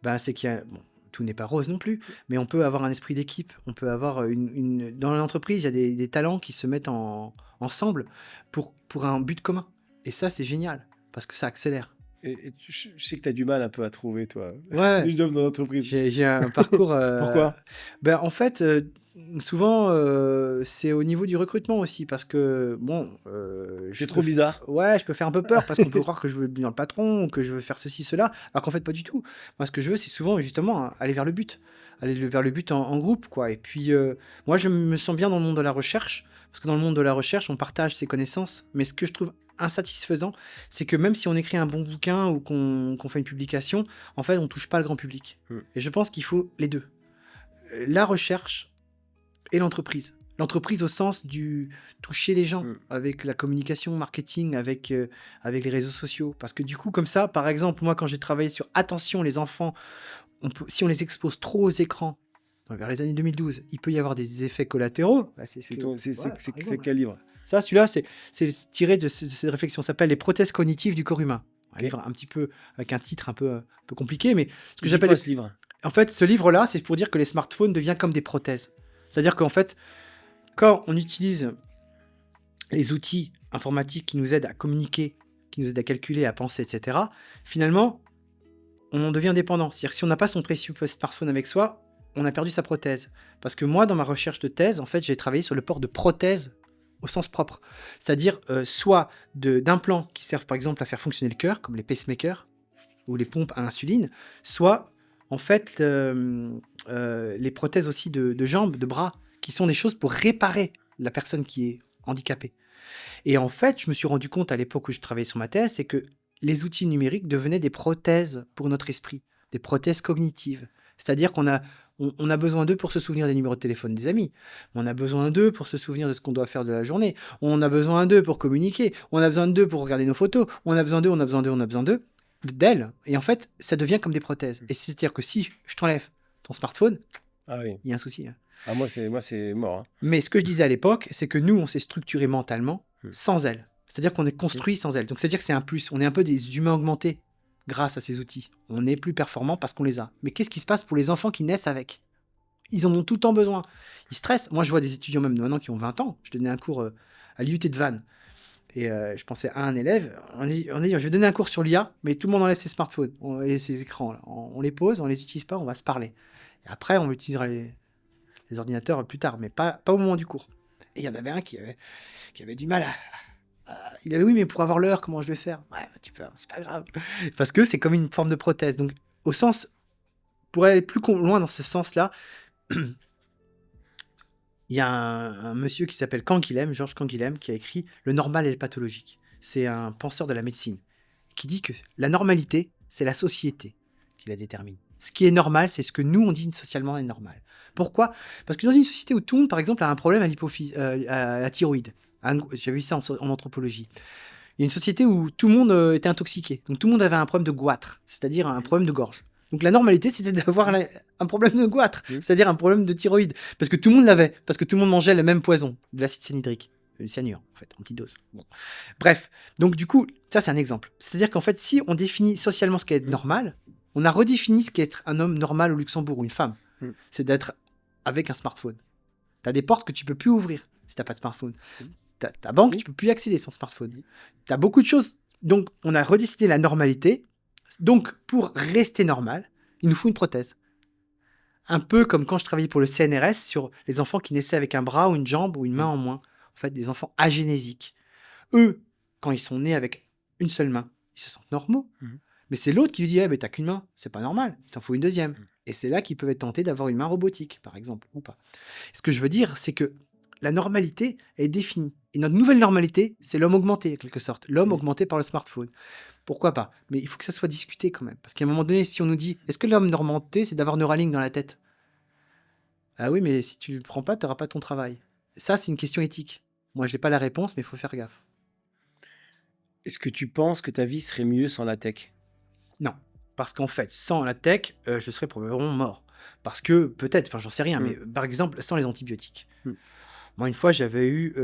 Speaker 1: ben, c'est qu'il y a bon, tout n'est pas rose non plus, mais on peut avoir un esprit d'équipe. On peut avoir dans l'entreprise, il y a des talents qui se mettent ensemble pour un but commun. Et ça, c'est génial parce que ça accélère.
Speaker 2: Et je sais que tu as du mal un peu à trouver, toi,
Speaker 1: Ouais.
Speaker 2: des jobs dans l'entreprise.
Speaker 1: J'ai un parcours.
Speaker 2: Pourquoi?
Speaker 1: Ben, en fait, souvent, c'est au niveau du recrutement aussi, parce que bon,
Speaker 2: C'est trop bizarre.
Speaker 1: Ouais, je peux faire un peu peur parce qu'on peut croire que je veux devenir le patron ou que je veux faire ceci, cela, alors qu'en fait, pas du tout. Moi, ce que je veux, c'est souvent justement aller vers le but, en groupe, quoi. Et puis, moi, je me sens bien dans le monde de la recherche, parce que dans le monde de la recherche, on partage ses connaissances. Mais ce que je trouve insatisfaisant, c'est que même si on écrit un bon bouquin ou qu'on fait une publication, en fait, on touche pas le grand public. Et je pense qu'il faut les deux. La recherche et l'entreprise. L'entreprise au sens du toucher les gens avec la communication, marketing, avec les réseaux sociaux. Parce que du coup, comme ça, par exemple, moi, quand j'ai travaillé sur attention, les enfants si on les expose trop aux écrans, vers les années 2012, il peut y avoir des effets collatéraux. Bah,
Speaker 2: C'est ton-
Speaker 1: voilà, par
Speaker 2: c'est
Speaker 1: exemple.
Speaker 2: quel livre?
Speaker 1: Ça, celui-là, c'est tiré de cette réflexion. Ça s'appelle Les prothèses cognitives du corps humain. Un
Speaker 2: Ok.
Speaker 1: livre un petit peu avec un titre un peu compliqué, mais ce que
Speaker 2: Il dit
Speaker 1: j'appelle.
Speaker 2: quoi ce livre?
Speaker 1: En fait, ce livre-là, c'est pour dire que les smartphones deviennent comme des prothèses. C'est-à-dire qu'en fait, quand on utilise les outils informatiques qui nous aident à communiquer, qui nous aident à calculer, à penser, etc., finalement, on devient dépendant. C'est-à-dire que si on n'a pas son précieux smartphone avec soi, on a perdu sa prothèse. Parce que moi, dans ma recherche de thèse, en fait, j'ai travaillé sur le port de prothèses au sens propre. C'est-à-dire soit d'implants qui servent par exemple à faire fonctionner le cœur, comme les pacemakers ou les pompes à insuline, soit en fait les prothèses aussi de jambes, de bras, qui sont des choses pour réparer la personne qui est handicapée. Et en fait, je me suis rendu compte à l'époque où je travaillais sur ma thèse, c'est que les outils numériques devenaient des prothèses pour notre esprit, des prothèses cognitives. C'est-à-dire on a besoin d'eux pour se souvenir des numéros de téléphone des amis. On a besoin d'eux pour se souvenir de ce qu'on doit faire de la journée. On a besoin d'eux pour communiquer. On a besoin d'eux pour regarder nos photos. On a besoin d'eux, on a besoin d'eux, on a besoin d'eux, d'elles. Et en fait, ça devient comme des prothèses. Et c'est-à-dire que si je t'enlève ton smartphone,
Speaker 2: Ah oui.
Speaker 1: il y a un souci, hein.
Speaker 2: Ah, moi, c'est mort, hein.
Speaker 1: Mais ce que je disais à l'époque, c'est que nous, on s'est structuré mentalement
Speaker 2: Hmm.
Speaker 1: sans elles. C'est-à-dire qu'on est construit sans elles. Donc, c'est-à-dire que c'est un plus. On est un peu des humains augmentés grâce à ces outils. On est plus performants parce qu'on les a. Mais qu'est-ce qui se passe pour les enfants qui naissent avec? Ils en ont tout le temps besoin. Ils stressent. Moi, je vois des étudiants même maintenant qui ont 20 ans. Je donnais un cours à l'IUT de Vannes. Et je pensais à un élève. On dit, je vais donner un cours sur l'IA, mais tout le monde enlève ses smartphones et ses écrans, là. On les pose, on les utilise pas, on va se parler. Et après, on utilisera les ordinateurs plus tard, mais pas au moment du cours. Et il y en avait un qui avait du mal il avait, oui, mais pour avoir l'heure, comment je vais faire? Ouais, bah, tu peux, c'est pas grave. Parce que c'est comme une forme de prothèse. Donc, au sens, pour aller plus loin dans ce sens-là, il y a un monsieur qui s'appelle Canguilhem, Georges Canguilhem, qui a écrit Le normal et le pathologique. C'est un penseur de la médecine qui dit que la normalité, c'est la société qui la détermine. Ce qui est normal, c'est ce que nous, on dit socialement est normal. Pourquoi? Parce que dans une société où tout le monde, par exemple, a un problème à l'hypophyse, à la thyroïde, j'avais vu ça en anthropologie. Il y a une société où tout le monde était intoxiqué. Donc tout le monde avait un problème de goitre, c'est-à-dire un problème de gorge. Donc la normalité, c'était d'avoir un problème de goitre, c'est-à-dire un problème de thyroïde. Parce que tout le monde l'avait, parce que tout le monde mangeait le même poison, de l'acide cyanhydrique. Le cyanure, en fait, en petite dose. Bon. Bref, donc du coup, ça c'est un exemple. C'est-à-dire qu'en fait, si on définit socialement ce qui est normal, on a redéfini ce qu'est être un homme normal au Luxembourg ou une femme. C'est d'être avec un smartphone. Tu as des portes que tu peux plus ouvrir si tu n'as pas de smartphone. Ta banque, tu peux plus y accéder sans smartphone. Tu as beaucoup de choses. Donc, on a redécidé la normalité. Donc, pour rester normal, il nous faut une prothèse. Un peu comme quand je travaillais pour le CNRS sur les enfants qui naissaient avec un bras ou une jambe ou une main en moins. En fait, des enfants agénésiques. Eux, quand ils sont nés avec une seule main, ils se sentent normaux. Mais c'est l'autre qui lui dit mais t'as qu'une main, c'est pas normal, il t'en faut une deuxième. Et c'est là qu'ils peuvent être tentés d'avoir une main robotique, par exemple, ou pas. Ce que je veux dire, c'est que la normalité est définie. Et notre nouvelle normalité, c'est l'homme augmenté, en quelque sorte. L'homme augmenté par le smartphone. Pourquoi pas? Mais il faut que ça soit discuté quand même. Parce qu'à un moment donné, si on nous dit, est-ce que l'homme augmenté, c'est d'avoir Neuralink dans la tête? Ah oui, mais si tu le prends pas, tu n'auras pas ton travail. Ça, c'est une question éthique. Moi, je n'ai pas la réponse, mais il faut faire gaffe.
Speaker 2: Est-ce que tu penses que ta vie serait mieux sans la tech?
Speaker 1: Non. Parce qu'en fait, sans la tech, je serais probablement mort. Parce que, peut-être, enfin, j'en sais rien, mais par exemple, sans les antibiotiques. Moi, une fois, j'avais eu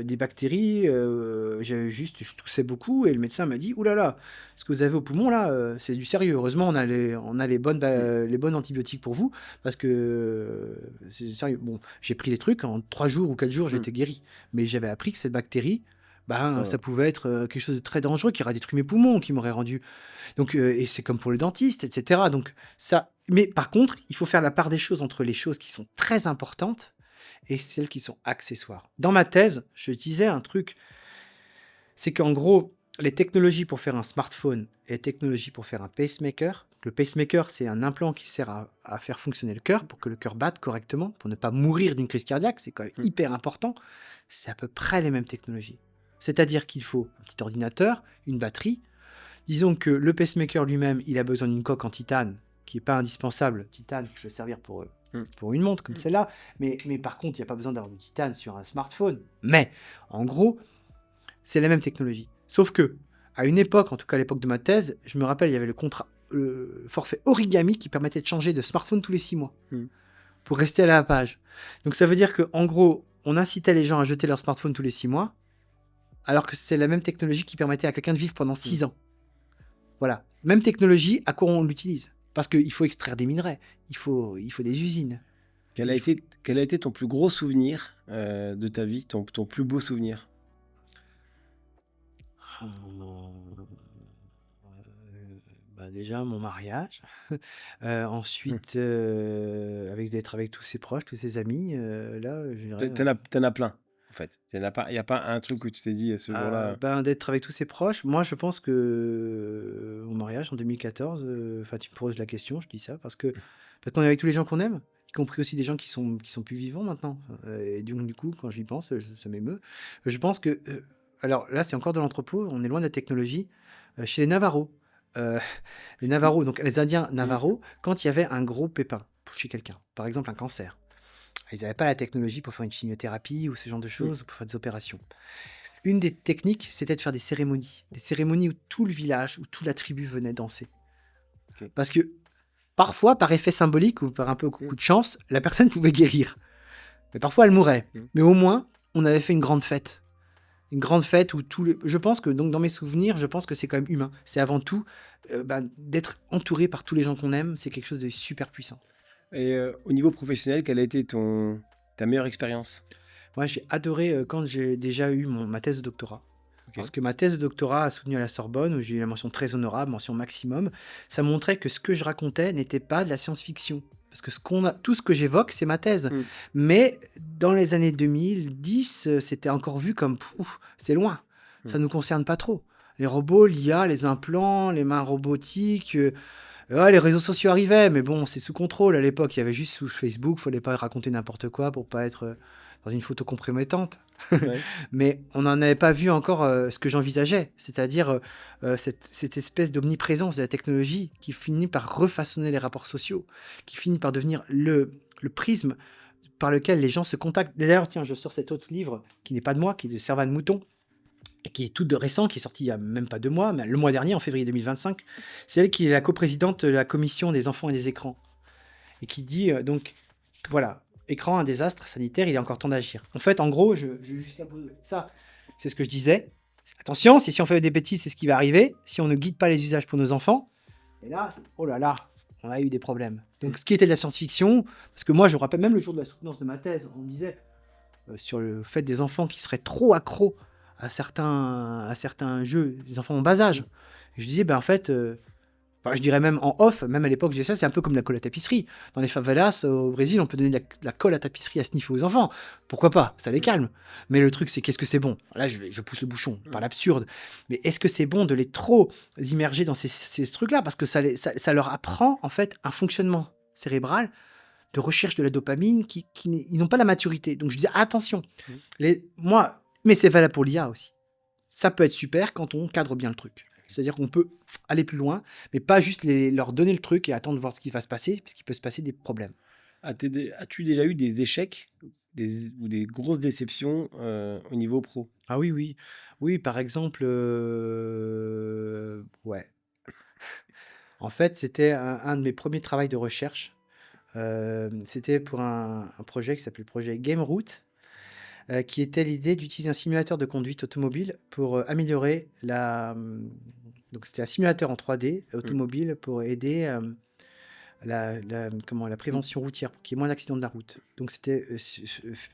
Speaker 1: des bactéries, je toussais beaucoup, et le médecin m'a dit, ouh là là, ce que vous avez au poumon, là, c'est du sérieux. Heureusement, on a les bonnes antibiotiques pour vous, parce que c'est sérieux. Bon, j'ai pris les trucs, en 3 jours ou 4 jours, j'étais guéri. Mais j'avais appris que cette bactérie, ça pouvait être quelque chose de très dangereux, qui aurait détruit mes poumons, qui m'aurait rendu... Donc, et c'est comme pour le dentiste, etc. Donc, ça... Mais par contre, il faut faire la part des choses entre les choses qui sont très importantes et celles qui sont accessoires. Dans ma thèse, je disais un truc, c'est qu'en gros, les technologies pour faire un smartphone et les technologies pour faire un pacemaker, le pacemaker, c'est un implant qui sert à faire fonctionner le cœur pour que le cœur batte correctement, pour ne pas mourir d'une crise cardiaque, c'est quand même hyper important, c'est à peu près les mêmes technologies. C'est-à-dire qu'il faut un petit ordinateur, une batterie. Disons que le pacemaker lui-même, il a besoin d'une coque en titane, qui n'est pas indispensable. Titane qui peut servir pour une montre comme celle-là. Mais par contre, il n'y a pas besoin d'avoir du titane sur un smartphone. Mais, en gros, c'est la même technologie. Sauf que, à une époque, en tout cas à l'époque de ma thèse, je me rappelle, il y avait le contrat forfait origami qui permettait de changer de smartphone tous les 6 mois
Speaker 2: Hmm.
Speaker 1: pour rester à la page. Donc ça veut dire qu'en gros, on incitait les gens à jeter leur smartphone tous les 6 mois, alors que c'est la même technologie qui permettait à quelqu'un de vivre pendant 6 ans. Voilà. Même technologie, à quoi on l'utilise? Parce qu'il faut extraire des minerais, il faut des usines.
Speaker 2: Quel a été ton plus gros souvenir de ta vie, ton plus beau souvenir?
Speaker 1: Euh, déjà, mon mariage. Ensuite, d'être avec tous ses proches, tous ses amis. Là, je dirais,
Speaker 2: T'en as plein, en fait. Il n'y a pas un truc où tu t'es dit ce jour-là.
Speaker 1: d'être avec tous ses proches. Moi, je pense que mon mariage en 2014, enfin, tu me poses la question, je dis ça, parce qu'on est avec tous les gens qu'on aime, y compris aussi des gens qui sont plus vivants maintenant. Et du coup, quand j'y pense, ça m'émeut. Je pense que, alors là, c'est encore de l'anthropo, on est loin de la technologie. Chez les Navarros, euh, les Navarros, donc les Indiens Navarros, quand il y avait un gros pépin chez quelqu'un, par exemple un cancer, ils n'avaient pas la technologie pour faire une chimiothérapie ou ce genre de choses, ou pour faire des opérations. Une des techniques, c'était de faire des cérémonies où tout le village, où toute la tribu venait danser.
Speaker 2: Ok.
Speaker 1: Parce que parfois, par effet symbolique ou par un peu coup de chance, la personne pouvait guérir. Mais parfois, elle mourait. Mais au moins, on avait fait une grande fête. Une grande fête où je pense que, donc, dans mes souvenirs, je pense que c'est quand même humain. C'est avant tout d'être entouré par tous les gens qu'on aime. C'est quelque chose de super puissant.
Speaker 2: Et au niveau professionnel, quelle a été ta meilleure expérience?
Speaker 1: Moi, j'ai adoré quand j'ai déjà eu ma thèse de doctorat.
Speaker 2: Ok.
Speaker 1: Parce que ma thèse de doctorat a soutenu à la Sorbonne, où j'ai eu la mention très honorable, mention maximum. Ça montrait que ce que je racontais n'était pas de la science-fiction. Parce que tout ce que j'évoque, c'est ma thèse. Mais dans les années 2010, c'était encore vu comme c'est loin. Ça ne nous concerne pas trop. Les robots, l'IA, les implants, les mains robotiques. Les réseaux sociaux arrivaient, mais bon, c'est sous contrôle. À l'époque, il y avait juste sous Facebook, il fallait pas raconter n'importe quoi pour pas être dans une photo compromettante.
Speaker 2: Ouais.
Speaker 1: Mais on n'en avait pas vu encore ce que j'envisageais, c'est-à-dire cette espèce d'omniprésence de la technologie qui finit par refaçonner les rapports sociaux, qui finit par devenir le prisme par lequel les gens se contactent. D'ailleurs, tiens, je sors cet autre livre qui n'est pas de moi, qui est de Servan Mouton, qui est tout de récent, qui est sorti il n'y a même pas 2 mois, mais le mois dernier, en février 2025. C'est elle qui est la coprésidente de la commission des enfants et des écrans. Et qui dit, donc, voilà, écran, un désastre sanitaire, il est encore temps d'agir. En fait, en gros, ça, c'est ce que je disais. Attention, si on fait des bêtises, c'est ce qui va arriver. Si on ne guide pas les usages pour nos enfants, et là, oh là là, on a eu des problèmes. Donc, ce qui était de la science-fiction, parce que moi, je me rappelle même le jour de la soutenance de ma thèse, on me disait sur le fait des enfants qui seraient trop accros à certains jeux, des enfants en bas âge. Et je disais, en fait, je dirais même en off, même à l'époque, je disais ça, c'est un peu comme la colle à tapisserie. Dans les favelas, au Brésil, on peut donner de la colle à tapisserie à sniffer aux enfants. Pourquoi pas? Ça les calme. Mais le truc, c'est qu'est-ce que c'est bon? Là, je pousse le bouchon, par l'absurde. Mais est-ce que c'est bon de les trop immerger dans ces trucs-là? Parce que ça leur apprend, en fait, un fonctionnement cérébral de recherche de la dopamine ils n'ont pas la maturité. Donc, je disais, attention. Mais c'est valable pour l'IA aussi. Ça peut être super quand on cadre bien le truc. C'est-à-dire qu'on peut aller plus loin, mais pas juste leur donner le truc et attendre de voir ce qui va se passer, parce qu'il peut se passer des problèmes.
Speaker 2: As-tu déjà eu des échecs ou des grosses déceptions au niveau pro?
Speaker 1: Ah oui, oui. Oui, par exemple, ouais. En fait, c'était un de mes premiers travaux de recherche. C'était pour un projet qui s'appelait le projet GameRoot, qui était l'idée d'utiliser un simulateur de conduite automobile pour améliorer donc c'était un simulateur en 3D automobile pour aider la prévention routière, pour qu'il y ait moins d'accidents de la route. Donc c'était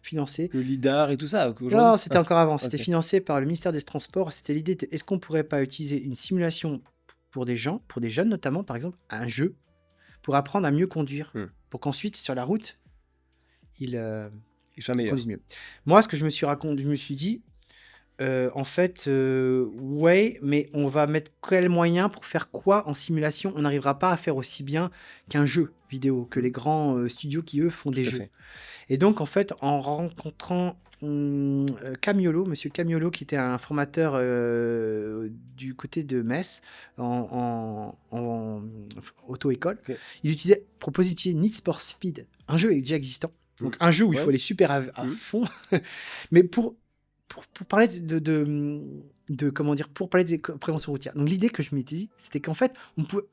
Speaker 1: financé.
Speaker 2: Le lidar et tout ça
Speaker 1: Non, c'était encore avant. C'était
Speaker 2: ok.
Speaker 1: financé par le ministère des Transports. C'était l'idée est-ce qu'on pourrait pas utiliser une simulation pour des gens, pour des jeunes notamment, par exemple, un jeu, pour apprendre à mieux conduire, pour qu'ensuite, sur la route, ils
Speaker 2: soit meilleur.
Speaker 1: conduisent mieux. Moi, ce que je me suis dit, en fait, ouais, mais on va mettre quels moyens pour faire quoi en simulation? On n'arrivera pas à faire aussi bien qu'un jeu vidéo, que les grands studios qui, eux, font des
Speaker 2: Tout à
Speaker 1: jeux.
Speaker 2: fait.
Speaker 1: Et donc, en fait, en rencontrant monsieur Camiolo, qui était un formateur du côté de Metz, en auto-école,
Speaker 2: Ok.
Speaker 1: il proposait d'utiliser Need for Speed, un jeu déjà existant. Donc, un jeu où il faut
Speaker 2: Ouais.
Speaker 1: aller super à fond, mais pour pour parler comment dire, pour parler de prévention routière. Donc l'idée que je m'étais dit, c'était qu'en fait,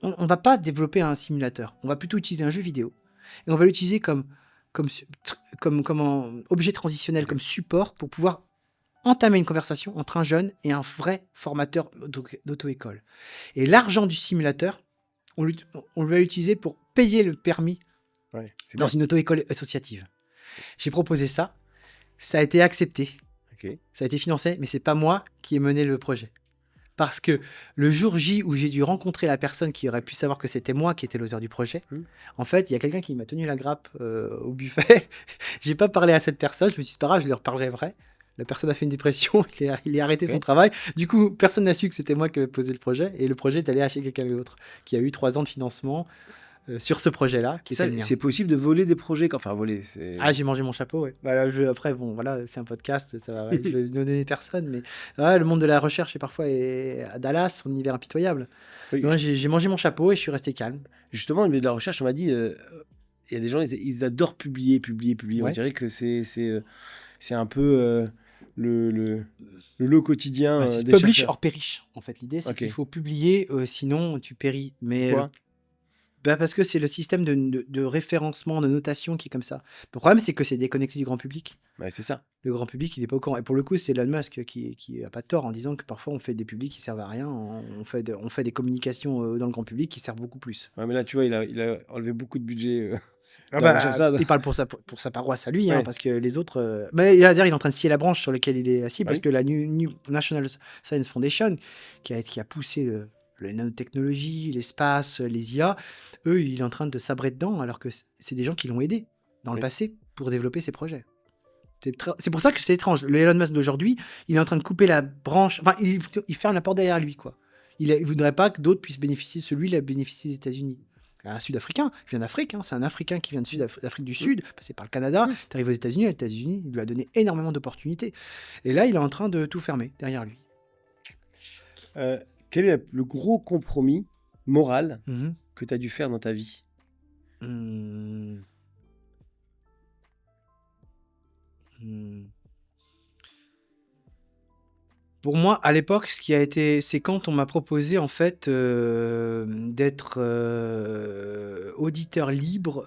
Speaker 1: on va pas développer un simulateur. On va plutôt utiliser un jeu vidéo et on va l'utiliser comme objet transitionnel,
Speaker 2: Ok.
Speaker 1: comme support pour pouvoir entamer une conversation entre un jeune et un vrai formateur d'auto-école. Et l'argent du simulateur, on va l'utiliser pour payer le permis
Speaker 2: Ouais, c'est
Speaker 1: dans
Speaker 2: bien.
Speaker 1: une auto-école associative. J'ai proposé ça, ça a été accepté,
Speaker 2: Ok.
Speaker 1: ça a été financé, mais c'est pas moi qui ai mené le projet. Parce que le jour J où j'ai dû rencontrer la personne qui aurait pu savoir que c'était moi qui étais l'auteur du projet,
Speaker 2: Hmm.
Speaker 1: en fait, il y a quelqu'un qui m'a tenu la grappe au buffet. J'ai pas parlé à cette personne, je me suis dit, c'est pas grave, je lui reparlerai vrai. La personne a fait une dépression, il a arrêté son
Speaker 2: Ok.
Speaker 1: travail. Du coup, personne n'a su que c'était moi qui avais posé le projet. Et le projet est allé acheter quelqu'un d'autre qui a eu 3 ans de financement sur ce projet-là, qui était
Speaker 2: Ça,
Speaker 1: le mien.
Speaker 2: c'est possible de voler des projets. Enfin, voler,
Speaker 1: Ah,
Speaker 2: c'est.
Speaker 1: j'ai mangé mon chapeau, ouais. Voilà, après, bon, voilà, c'est un podcast, ça va, je vais donner personne, mais ouais, le monde de la recherche est parfois à Dallas, son univers impitoyable.
Speaker 2: Oui,
Speaker 1: Non, j'ai mangé mon chapeau et je suis resté calme.
Speaker 2: justement, au milieu de la recherche, on m'a dit, il y a des gens, ils adorent publier, publier, publier. On
Speaker 1: Ouais.
Speaker 2: dirait que c'est un peu le lot quotidien
Speaker 1: Ouais, c'est
Speaker 2: des
Speaker 1: publish
Speaker 2: chercheurs.
Speaker 1: or perish. En fait, l'idée, c'est
Speaker 2: Ok.
Speaker 1: qu'il faut publier, sinon tu péris. Mais
Speaker 2: Pourquoi?
Speaker 1: parce que c'est le système de référencement, de notation qui est comme ça. Le problème, c'est que c'est déconnecté du grand public.
Speaker 2: Ouais, c'est ça.
Speaker 1: Le grand public, il n'est pas au courant. Et pour le coup, c'est Elon Musk qui a pas tort en disant que parfois on fait des publics qui servent à rien. On fait des communications dans le grand public qui servent beaucoup plus.
Speaker 2: Ouais, mais là, tu vois, il a enlevé beaucoup de budget
Speaker 1: Ah
Speaker 2: de la recherche.
Speaker 1: bah,
Speaker 2: Ça,
Speaker 1: il parle pour sa paroisse à lui, hein,
Speaker 2: ouais.
Speaker 1: parce que les autres. Mais d'ailleurs, il est en train de scier la branche sur laquelle il est assis,
Speaker 2: Ah
Speaker 1: parce
Speaker 2: oui.
Speaker 1: que la National Science Foundation, qui a poussé les nanotechnologies, l'espace, les IA, eux, il est en train de sabrer dedans, alors que c'est des gens qui l'ont aidé dans le
Speaker 2: Oui.
Speaker 1: passé pour développer ses projets. C'est pour ça que c'est étrange. Le Elon Musk d'aujourd'hui, il est en train de couper la branche. Enfin, il ferme la porte derrière lui, quoi. Il voudrait pas que d'autres puissent bénéficier de celui-là, bénéficier des États-Unis. Un Sud-Africain, il vient d'Afrique, hein, c'est un Africain qui vient d'Afrique du Sud, passé par le Canada, tu arrives aux États-Unis, les États-Unis, il lui a donné énormément d'opportunités. Et là, il est en train de tout fermer derrière lui.
Speaker 2: Quel est le gros compromis moral
Speaker 1: Mhm.
Speaker 2: que tu as dû faire dans ta vie?
Speaker 1: Hmm. Hmm. Pour moi, à l'époque, c'est quand on m'a proposé en fait d'être auditeur libre.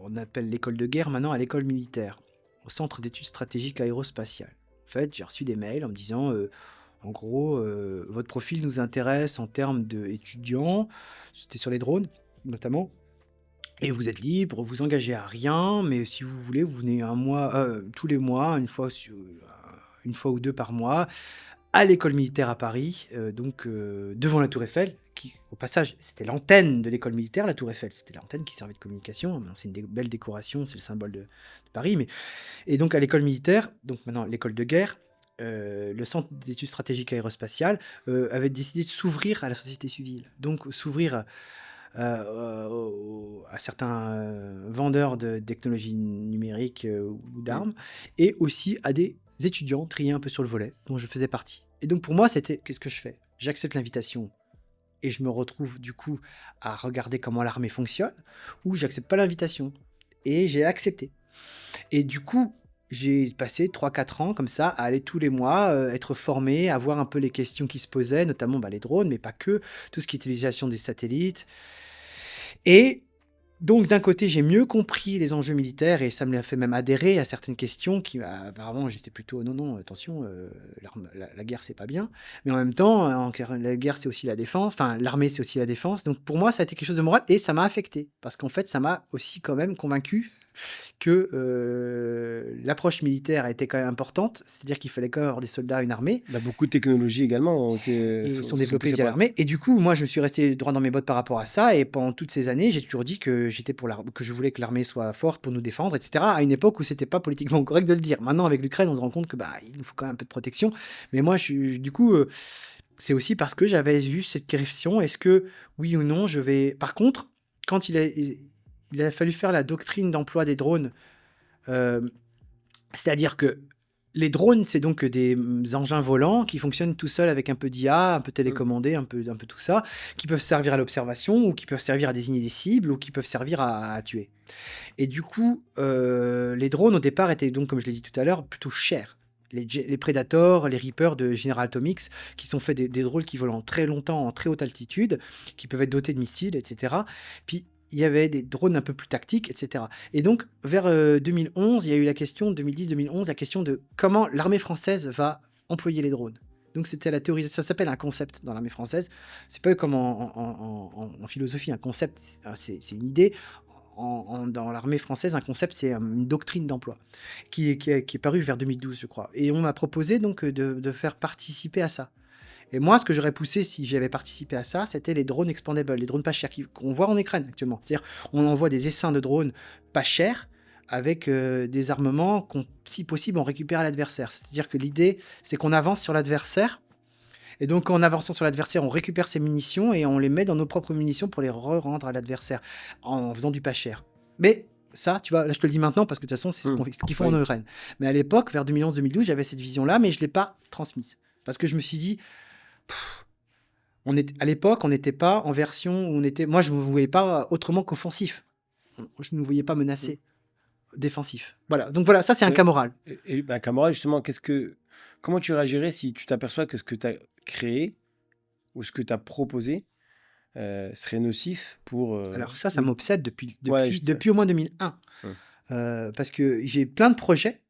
Speaker 1: On appelle l'école de guerre maintenant à l'école militaire, au Centre d'études stratégiques aérospatiales. En fait, j'ai reçu des mails en me disant, en gros, votre profil nous intéresse en termes d'étudiants. C'était sur les drones, notamment. Et vous êtes libre, vous engagez à rien, mais si vous voulez, vous venez un mois, tous les mois, une fois ou deux par mois, à l'école militaire à Paris, donc devant la Tour Eiffel, qui, au passage, c'était l'antenne de l'école militaire, la Tour Eiffel, c'était l'antenne qui servait de communication. Maintenant, c'est une belle décoration, c'est le symbole de Paris. Et donc à l'école militaire, donc maintenant l'école de guerre, le Centre d'études stratégiques aérospatiales avait décidé de s'ouvrir à la société civile, donc s'ouvrir à certains vendeurs de technologies numériques ou d'armes, et aussi à des étudiants triés un peu sur le volet, dont je faisais partie. Et donc pour moi, c'était, qu'est-ce que je fais? J'accepte l'invitation et je me retrouve du coup à regarder comment l'armée fonctionne, ou j'accepte pas l'invitation. Et j'ai accepté. Et du coup, j'ai passé 3-4 ans comme ça à aller tous les mois, être formé, à voir un peu les questions qui se posaient, notamment les drones, mais pas que, tout ce qui est utilisation des satellites. Et donc d'un côté, j'ai mieux compris les enjeux militaires et ça me l'a fait même adhérer à certaines questions qui, apparemment, j'étais plutôt non, non, attention, la guerre c'est pas bien. Mais en même temps, la guerre c'est aussi la défense, enfin l'armée c'est aussi la défense. Donc pour moi, ça a été quelque chose de moral et ça m'a affecté parce qu'en fait, ça m'a aussi quand même convaincu que l'approche militaire était quand même importante, c'est-à-dire qu'il fallait quand même avoir des soldats, une armée,
Speaker 2: Bah, beaucoup de technologies également
Speaker 1: et ils sont développés
Speaker 2: poussées
Speaker 1: via
Speaker 2: par.
Speaker 1: l'armée. Et du coup, moi, je me suis resté droit dans mes bottes par rapport à ça. Et pendant toutes ces années, j'ai toujours dit que j'étais que je voulais que l'armée soit forte pour nous défendre, etc. À une époque où c'était pas politiquement correct de le dire. Maintenant, avec l'Ukraine, on se rend compte que il nous faut quand même un peu de protection. Mais moi, du coup, c'est aussi parce que j'avais juste cette question. Est-ce que, oui ou non, je vais. Par contre, quand il a fallu faire la doctrine d'emploi des drones, c'est-à-dire que les drones, c'est donc des engins volants qui fonctionnent tout seuls avec un peu d'IA, un peu télécommandé, un peu tout ça, qui peuvent servir à l'observation, ou qui peuvent servir à désigner des cibles, ou qui peuvent servir à tuer. Et du coup, les drones, au départ, étaient donc, comme je l'ai dit tout à l'heure, plutôt chers. les Predator, les Reaper de General Atomics, qui sont faits des drones qui volent en très longtemps, en très haute altitude, qui peuvent être dotés de missiles, etc. Puis il y avait des drones un peu plus tactiques, etc. Et donc, vers 2011, il y a eu la question, 2010-2011, la question de comment l'armée française va employer les drones. Donc, c'était la théorie, ça s'appelle un concept dans l'armée française. C'est pas comme en philosophie, un concept, c'est une idée. Dans l'armée française, un concept, c'est une doctrine d'emploi qui est parue vers 2012, je crois. Et on m'a proposé donc de faire participer à ça. Et moi, ce que j'aurais poussé si j'avais participé à ça, c'était les drones expandables, les drones pas chers qu'on voit en Ukraine actuellement. C'est-à-dire, on envoie des essaims de drones pas chers avec des armements qu'on, si possible, on récupère à l'adversaire. C'est-à-dire que l'idée, c'est qu'on avance sur l'adversaire. Et donc, en avançant sur l'adversaire, on récupère ses munitions et on les met dans nos propres munitions pour les rendre à l'adversaire en faisant du pas cher. Mais ça, tu vois, là, je te le dis maintenant parce que de toute façon, c'est ce qu'ils font en Ukraine. Mais à l'époque, vers 2011-2012, j'avais cette vision-là, mais je ne l'ai pas transmise. Parce que je me suis dit, à l'époque, on n'était pas en version où on était. Moi, je ne me voyais pas autrement qu'offensif. Je ne me voyais pas menacé, défensif. Voilà. Donc voilà, ça, c'est un cas moral.
Speaker 2: Et cas moral, justement, comment tu réagirais si tu t'aperçois que ce que tu as créé ou ce que tu as proposé serait nocif pour.
Speaker 1: Alors, ça m'obsède depuis
Speaker 2: Ouais,
Speaker 1: au moins 2001. Parce que j'ai plein de projets.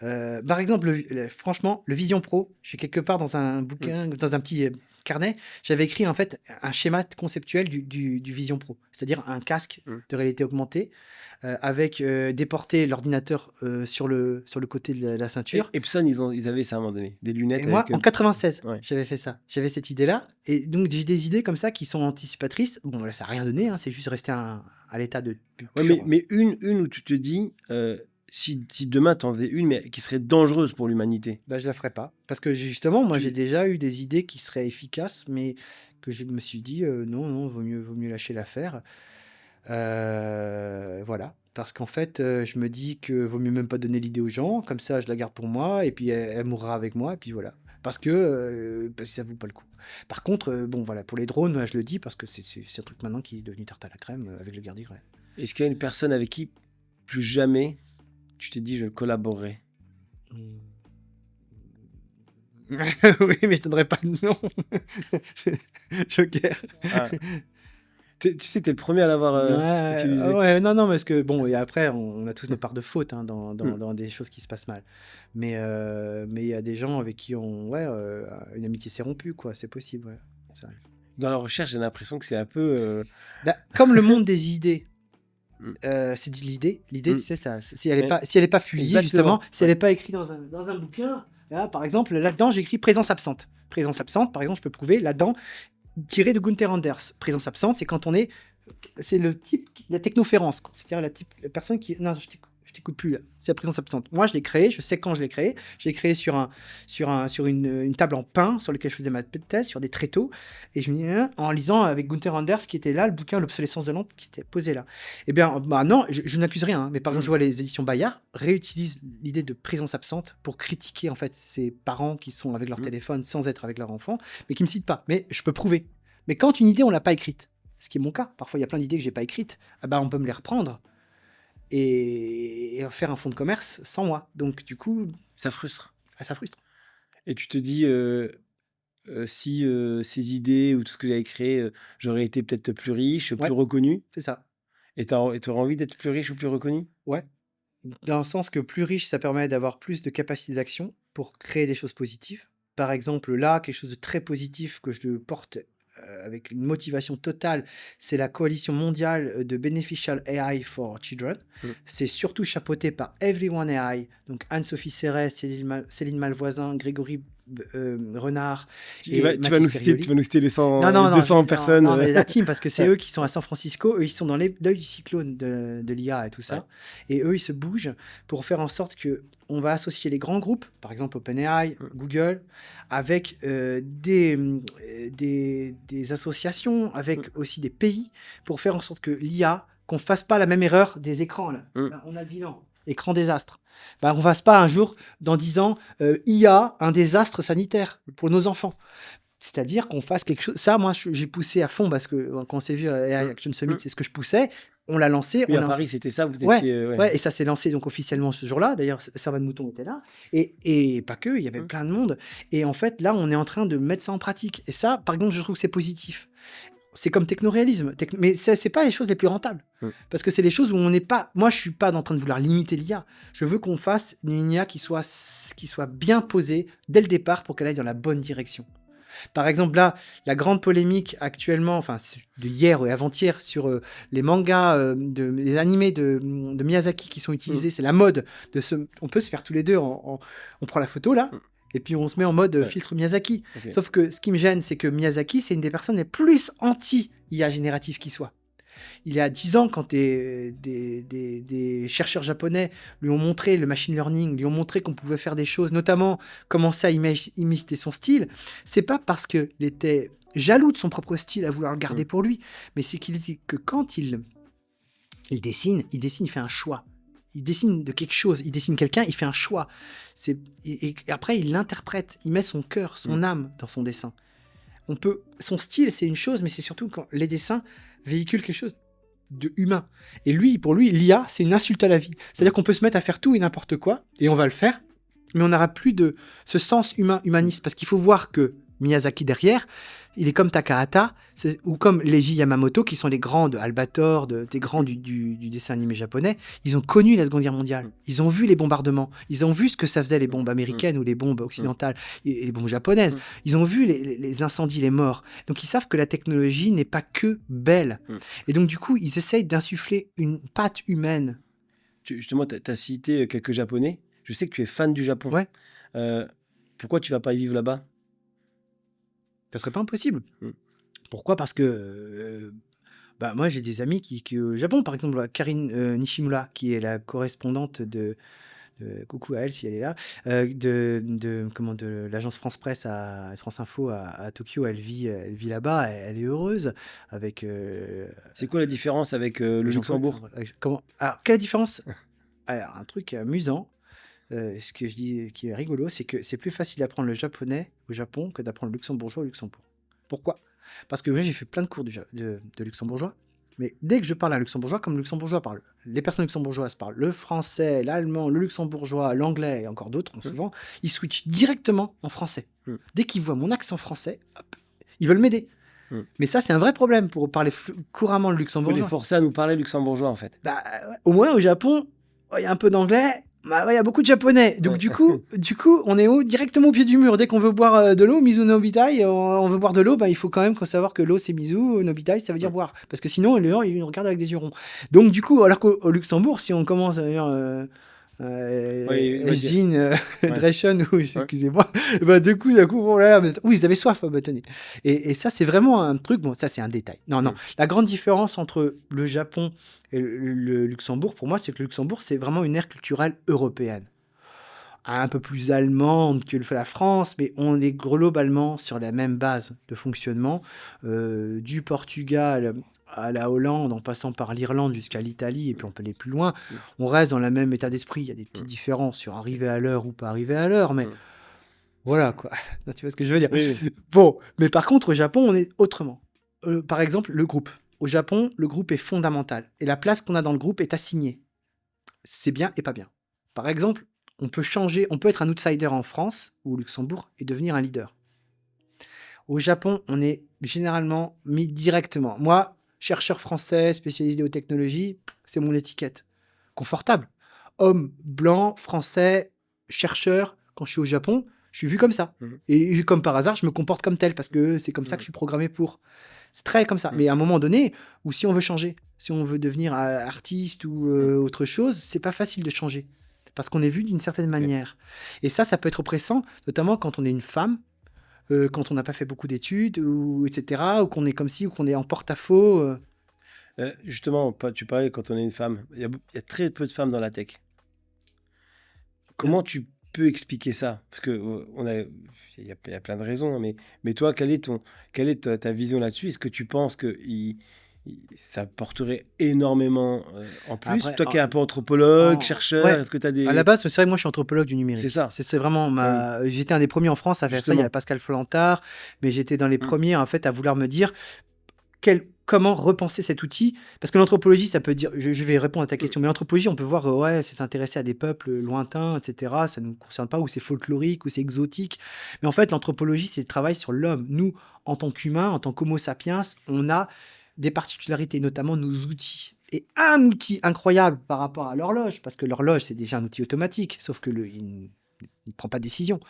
Speaker 1: Par exemple, franchement, le Vision Pro, je suis quelque part dans un bouquin, dans un petit carnet, j'avais écrit en fait un schéma conceptuel du Vision Pro, c'est-à-dire un casque de réalité augmentée avec déporter l'ordinateur sur le côté de la ceinture.
Speaker 2: Epson, ils avaient ça à un moment donné, des lunettes.
Speaker 1: Et moi, en 96,
Speaker 2: Ouais.
Speaker 1: j'avais fait ça. J'avais cette idée-là. Et donc, j'ai des idées comme ça qui sont anticipatrices. Bon, là, ça n'a rien donné. C'est juste resté à l'état de pur.
Speaker 2: Ouais, mais une où tu te dis, si demain tu en faisais une, mais qui serait dangereuse pour l'humanité.
Speaker 1: Bah, je la ferai pas. Parce que justement, moi, j'ai déjà eu des idées qui seraient efficaces, mais que je me suis dit, non, vaut mieux lâcher l'affaire. Voilà. Parce qu'en fait, je me dis que vaut mieux même pas donner l'idée aux gens. Comme ça, je la garde pour moi. Et puis, elle mourra avec moi. Et puis voilà. Parce que ça vaut pas le coup. Par contre, bon, voilà, pour les drones, moi, je le dis parce que c'est un truc maintenant qui est devenu tarte à la crème avec le garde-grès.
Speaker 2: Est-ce qu'il y a une personne avec qui plus jamais tu t'es dit je collaborerai?
Speaker 1: Oui, mais je donnerai pas de nom. Joker.
Speaker 2: Tu sais, t'es le premier à l'avoir utilisé.
Speaker 1: Ouais, non, parce que bon, et après, on a tous nos parts de faute dans des choses qui se passent mal. Mais il y a des gens avec qui une amitié s'est rompue, quoi. C'est possible, ouais. Ça arrive.
Speaker 2: Dans la recherche, j'ai l'impression que c'est un peu.
Speaker 1: Comme le monde des idées. C'est de l'idée. L'idée, tu sais, ça, si elle est pas fusillée, justement, si elle n'est pas écrite dans un bouquin, là, par exemple, là-dedans, j'écris présence absente. Présence absente, par exemple, je peux prouver là-dedans, tiré de Gunther Anders. Présence absente, c'est quand on est. C'est le type, la technoférence. C'est-à-dire la personne qui. Non, je t'écoute plus là. C'est la présence absente. Moi, je l'ai créé, je sais quand je l'ai créé. Je l'ai créé sur une table en pain sur laquelle je faisais ma thèse, sur des tréteaux. Et je me dis, en lisant avec Gunther Anders, qui était là, le bouquin L'obsolescence de l'ombre, qui était posé là. Eh bien, non, je n'accuse rien. Mais par exemple, je vois les éditions Bayard réutilisent l'idée de présence absente pour critiquer en fait ces parents qui sont avec leur téléphone sans être avec leur enfant, mais qui me citent pas. Mais je peux prouver. Mais quand une idée, on l'a pas écrite, ce qui est mon cas. Parfois, il y a plein d'idées que j'ai pas écrites. On peut me les reprendre et faire un fonds de commerce sans moi. Donc, du coup...
Speaker 2: Ça frustre.
Speaker 1: Ça frustre.
Speaker 2: Et tu te dis, si ces idées ou tout ce que j'avais créé, j'aurais été peut-être plus riche, plus reconnu.
Speaker 1: C'est ça.
Speaker 2: Et tu aurais envie d'être plus riche ou plus reconnu?
Speaker 1: Ouais. Dans le sens que plus riche, ça permet d'avoir plus de capacité d'action pour créer des choses positives. Par exemple, là, quelque chose de très positif que je porte avec une motivation totale, c'est la coalition mondiale de Beneficial AI for Children. C'est surtout chapeauté par Everyone AI, donc Anne-Sophie Serret, Céline Malvoisin, Grégory Renard.
Speaker 2: Tu vas nous citer les 200 personnes.
Speaker 1: Non, mais la team, parce que c'est eux qui sont à San Francisco, eux ils sont dans l'œil du cyclone de l'IA et tout ça. Et eux ils se bougent pour faire en sorte qu'on va associer les grands groupes, par exemple OpenAI, Google, avec des associations, avec aussi des pays, pour faire en sorte que l'IA, qu'on ne fasse pas la même erreur des écrans. Là. Là, on a le bilan. Écran désastre. On ne fasse pas un jour, dans 10 ans, IA, un désastre sanitaire pour nos enfants. C'est-à-dire qu'on fasse quelque chose. Ça, moi, j'ai poussé à fond parce que quand on s'est vu à AI Action Summit, c'est ce que je poussais. On l'a lancé,
Speaker 2: Oui,
Speaker 1: on
Speaker 2: à
Speaker 1: a
Speaker 2: Paris, c'était ça, vous
Speaker 1: ouais,
Speaker 2: étiez, ouais.
Speaker 1: ouais et ça s'est lancé donc officiellement ce jour-là. D'ailleurs, Servan Mouton était là et pas que, il y avait
Speaker 2: Mmh.
Speaker 1: plein de monde et en fait, là, on est en train de mettre ça en pratique et ça, par contre, je trouve que c'est positif. C'est comme technoréalisme, mais c'est pas les choses les plus rentables.
Speaker 2: Mmh.
Speaker 1: Parce que c'est les choses où on n'est pas moi, je suis pas en train de vouloir limiter l'IA. Je veux qu'on fasse une IA qui soit bien posée dès le départ pour qu'elle aille dans la bonne direction. Par exemple, là, la grande polémique actuellement, enfin, de hier et avant-hier, sur les mangas, les animés de Miyazaki qui sont
Speaker 2: Mmh.
Speaker 1: utilisés, c'est la mode on peut se faire tous les deux, on prend la photo là,
Speaker 2: Mmh.
Speaker 1: et puis on se met en mode
Speaker 2: Ouais,
Speaker 1: filtre Miyazaki.
Speaker 2: OK.
Speaker 1: Sauf que ce qui me gêne, c'est que Miyazaki, c'est une des personnes les plus anti-IA générative qui soit. Il y a 10 ans, quand des chercheurs japonais lui ont montré le machine learning, lui ont montré qu'on pouvait faire des choses, notamment commencer à imiter son style, c'est pas parce qu'il était jaloux de son propre style à vouloir le
Speaker 2: Mmh.
Speaker 1: garder pour lui, mais c'est qu'il dit que quand il dessine, il fait un choix. Il dessine de quelque chose, il dessine quelqu'un, il fait un choix. Et après, il l'interprète, il met son cœur,
Speaker 2: Mmh.
Speaker 1: son âme dans son dessin. Son style, c'est une chose, mais c'est surtout quand les dessins véhiculent quelque chose de humain. Et lui, pour lui, l'IA, c'est une insulte à la vie. C'est-à-dire qu'on peut se mettre à faire tout et n'importe quoi, et on va le faire, mais on n'aura plus de ce sens humain, humaniste. Parce qu'il faut voir que Miyazaki derrière, il est comme Takahata, ou comme Leiji Yamamoto, qui sont les grands de Albator, des grands du dessin animé japonais. Ils ont connu la Seconde Guerre mondiale. Ils ont vu les bombardements. Ils ont vu ce que ça faisait les bombes américaines ou les bombes occidentales et les bombes japonaises.
Speaker 2: Mmh.
Speaker 1: Ils ont vu les incendies, les morts. Donc ils savent que la technologie n'est pas que belle.
Speaker 2: Mmh.
Speaker 1: Et donc du coup, ils essayent d'insuffler une patte humaine.
Speaker 2: Justement, tu as cité, quelques Japonais. Je sais que tu es fan du Japon.
Speaker 1: Ouais,
Speaker 2: Heu, Pourquoi tu vas pas y vivre là-bas?
Speaker 1: ça serait pas impossible.
Speaker 2: Mmh.
Speaker 1: Pourquoi? Parce que bah, moi j'ai des amis qui au Japon, par exemple, Karine Nishimura, qui est la correspondante coucou à elle si elle est là, de l'agence France Presse à France Info à Tokyo. Elle vit là-bas, elle est heureuse avec
Speaker 2: C'est quoi la différence avec, le
Speaker 1: Jean-Paul. Enfin,
Speaker 2: Luxembourg?
Speaker 1: voilà, alors, quelle est la différence? Alors, un truc amusant, ce que je dis qui est rigolo, c'est que c'est plus facile d'apprendre le japonais au Japon que d'apprendre le luxembourgeois au Luxembourg. Pourquoi? Parce que moi, j'ai fait plein de cours de luxembourgeois, mais dès que je parle un luxembourgeois, comme le luxembourgeois parle, les personnes luxembourgeoises parlent le français, l'allemand, le luxembourgeois, l'anglais et encore d'autres,
Speaker 2: Mmh.
Speaker 1: souvent, ils switchent directement en français.
Speaker 2: Mmh.
Speaker 1: Dès qu'ils voient mon accent français, hop, ils veulent m'aider.
Speaker 2: Mmh.
Speaker 1: Mais ça, c'est un vrai problème pour parler couramment le
Speaker 2: Faut les
Speaker 1: luxembourgeois.
Speaker 2: forcer à nous parler luxembourgeois, en fait.
Speaker 1: Bah, ouais, au moins au Japon, il y a un peu d'anglais, bah, ouais, il y a beaucoup de japonais. Donc
Speaker 2: Ouais.
Speaker 1: du coup, on est directement au pied du mur. Dès qu'on veut boire de l'eau, Mizu no Bitai, on veut boire de l'eau, bah, il faut quand même savoir que l'eau c'est Mizu, no Bitai ça veut dire
Speaker 2: Mmh.
Speaker 1: boire. Parce que sinon, les gens ils nous regardent avec des yeux ronds. Donc du coup, alors qu'au Luxembourg, si on commence à dire
Speaker 2: Ouais, vas-y.
Speaker 1: Jean,
Speaker 2: Ouais.
Speaker 1: Dreschen, ou
Speaker 2: Ouais.
Speaker 1: excusez-moi, bah, d'un coup, oh là là, oui, ils avaient soif, bah, tenez. Et ça, c'est vraiment un truc, bon, ça, c'est un détail. Non, non.
Speaker 2: Mmh.
Speaker 1: La grande différence entre le Japon et le Luxembourg, pour moi, c'est que le Luxembourg, c'est vraiment une ère culturelle européenne. Un peu plus allemande que la France, mais on est globalement sur la même base de fonctionnement, du Portugal à la Hollande, en passant par l'Irlande jusqu'à l'Italie, et puis on peut aller plus loin.
Speaker 2: Mmh.
Speaker 1: On reste dans le même état d'esprit. Il y a des petites
Speaker 2: Mmh.
Speaker 1: différences sur arriver à l'heure ou pas arriver à l'heure, mais
Speaker 2: Mmh.
Speaker 1: voilà quoi. Non, tu vois ce que je veux dire?
Speaker 2: Oui, oui.
Speaker 1: Bon, mais par contre, au Japon, on est autrement. Par exemple, le groupe. Au Japon, le groupe est fondamental et la place qu'on a dans le groupe est assignée. C'est bien et pas bien. Par exemple, on peut être un outsider en France ou au Luxembourg et devenir un leader. Au Japon, on est généralement mis directement. Moi, chercheur français, spécialisé aux technologies, c'est mon étiquette. Confortable. Homme blanc, français, chercheur, quand je suis au Japon, je suis vu comme ça.
Speaker 2: Mmh.
Speaker 1: Et comme par hasard, je me comporte comme tel parce que c'est comme ça que
Speaker 2: Mmh.
Speaker 1: je suis programmé pour. C'est très comme ça.
Speaker 2: Mmh.
Speaker 1: Mais à un moment donné, ou si on veut changer, si on veut devenir artiste ou autre chose, c'est pas facile de changer. Parce qu'on est vu d'une certaine manière. Et ça peut être oppressant, notamment quand on est une femme, quand on n'a pas fait beaucoup d'études, ou etc., ou qu'on est comme ci, ou qu'on est en porte-à-faux.
Speaker 2: Justement, tu parlais quand on est une femme. Il y a très peu de femmes dans la tech.
Speaker 1: Bien.
Speaker 2: Comment tu peux expliquer ça? Parce que, il y a plein de raisons, hein, mais toi, quelle est ta vision là-dessus? Est-ce que tu penses que ça porterait énormément, en plus?
Speaker 1: Après,
Speaker 2: Toi qui es un peu anthropologue, chercheur,
Speaker 1: ouais,
Speaker 2: est-ce que tu as
Speaker 1: à la
Speaker 2: des...
Speaker 1: base, c'est vrai que moi, je suis anthropologue du
Speaker 2: C'est
Speaker 1: numérique.
Speaker 2: ça.
Speaker 1: C'est vraiment
Speaker 2: Ah oui,
Speaker 1: j'étais un des premiers en France à faire ça. Il y a
Speaker 2: justement.
Speaker 1: Pascal Flantard, mais j'étais dans les
Speaker 2: Mmh.
Speaker 1: premiers, en fait, à vouloir me dire comment repenser cet outil. Parce que l'anthropologie, ça peut dire, je vais répondre à ta question, mais l'anthropologie, on peut voir, ouais, c'est s'intéresser à des peuples lointains, etc. Ça ne nous concerne pas, ou c'est folklorique, ou c'est exotique. Mais en fait, l'anthropologie, c'est le travail sur l'homme. Nous, en tant qu'humains, en tant qu'homo sapiens, on a des particularités, notamment nos outils. Et un outil incroyable par rapport à l'horloge, parce que l'horloge, c'est déjà un outil automatique, sauf que il ne prend pas de décision.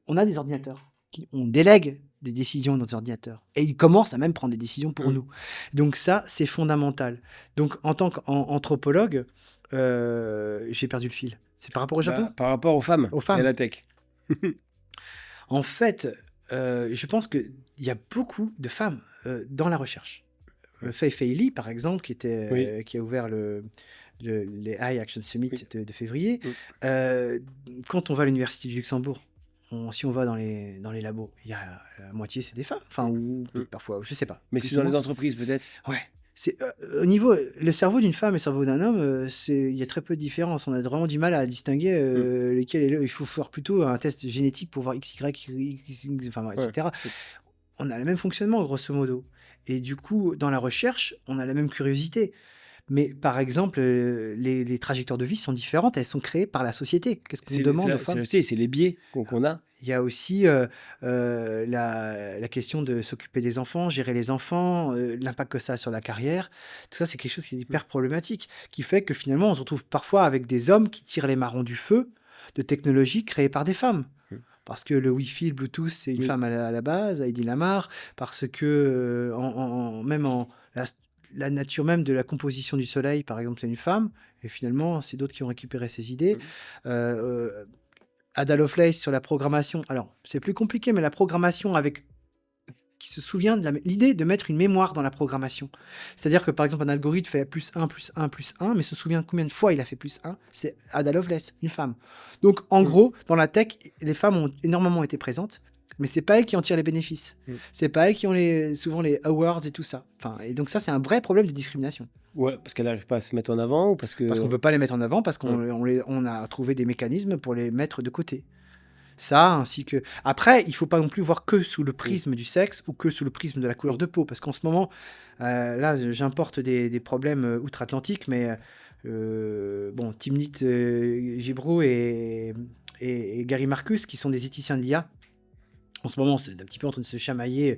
Speaker 1: On a des ordinateurs. On délègue des décisions à nos ordinateurs. Et ils commencent à même prendre des décisions pour
Speaker 2: Mm.
Speaker 1: nous. Donc ça, c'est fondamental. Donc en tant qu'anthropologue, j'ai perdu le fil. C'est par rapport au Japon?
Speaker 2: Bah, par rapport aux femmes
Speaker 1: Aux
Speaker 2: et à
Speaker 1: femmes.
Speaker 2: la tech.
Speaker 1: En fait, je pense qu'il y a beaucoup de femmes dans la recherche. Fei Fei Li, par exemple,
Speaker 2: Oui,
Speaker 1: qui a ouvert les High Action Summit
Speaker 2: oui.
Speaker 1: de février.
Speaker 2: Mm.
Speaker 1: Euh, Quand on va à l'Université du Luxembourg, si on va dans les labos, il y a la moitié, c'est des femmes. Enfin,
Speaker 2: Mm.
Speaker 1: ou
Speaker 2: Mm.
Speaker 1: peut-être parfois, je sais pas,
Speaker 2: Mais
Speaker 1: plus
Speaker 2: c'est
Speaker 1: ou
Speaker 2: dans les
Speaker 1: moins.
Speaker 2: entreprises, peut-être.
Speaker 1: Ouais. Au niveau, le cerveau d'une femme et le cerveau d'un homme, il y a très peu de différence. On a vraiment du mal à distinguer
Speaker 2: Mm.
Speaker 1: lequel est le. Il faut faire plutôt un test génétique pour voir X, Y, enfin,
Speaker 2: Ouais.
Speaker 1: etc. On a le même fonctionnement, grosso modo. Et du coup, dans la recherche, on a la même curiosité. Mais par exemple, les trajectoires de vie sont différentes, elles sont créées par la société. Qu'est-ce qu'on demande aux femmes?
Speaker 2: C'est les biais qu'on a.
Speaker 1: Il y a aussi la question de s'occuper des enfants, gérer les enfants, l'impact que ça a sur la carrière. Tout ça, c'est quelque chose qui est
Speaker 2: Mm.
Speaker 1: hyper problématique, qui fait que finalement, on se retrouve parfois avec des hommes qui tirent les marrons du feu de technologies créées par des femmes.
Speaker 2: Mm.
Speaker 1: Parce que le Wi-Fi, le Bluetooth, c'est une
Speaker 2: Oui.
Speaker 1: femme à la base, Heidi Lamar, parce que même en la nature même de la composition du Soleil, par exemple, c'est une femme, et finalement, c'est d'autres qui ont récupéré ces idées.
Speaker 2: Mm.
Speaker 1: Euh, Ada Lovelace sur la programmation. Alors, c'est plus compliqué, mais la programmation avec qui se souvient de l'idée de mettre une mémoire dans la programmation. C'est-à-dire que, par exemple, un algorithme fait plus 1, plus 1, plus 1, mais se souvient combien de fois il a fait plus 1. C'est Ada Lovelace, une femme. Donc, en
Speaker 2: Mm.
Speaker 1: gros, dans la tech, les femmes ont énormément été présentes, mais c'est pas elles qui en tirent les bénéfices.
Speaker 2: Mm.
Speaker 1: C'est pas elles qui ont souvent les awards et tout ça. Enfin, et donc ça, c'est un vrai problème de discrimination.
Speaker 2: Ouais, parce qu'elle n'arrive pas à se mettre en avant ou parce
Speaker 1: Parce qu'on
Speaker 2: que.
Speaker 1: veut pas les mettre en avant, parce qu'on
Speaker 2: Mm.
Speaker 1: on a trouvé des mécanismes pour les mettre de côté. Ça, ainsi que. Après, il ne faut pas non plus voir que sous le
Speaker 2: Mm.
Speaker 1: prisme du sexe ou que sous le prisme de la couleur
Speaker 2: Mm.
Speaker 1: de peau. Parce qu'en ce moment, là, j'importe des problèmes outre-Atlantique, mais bon, Timnit Gebro et Gary Marcus, qui sont des éthiciens de l'IA, en ce moment, c'est un petit peu en train de se chamailler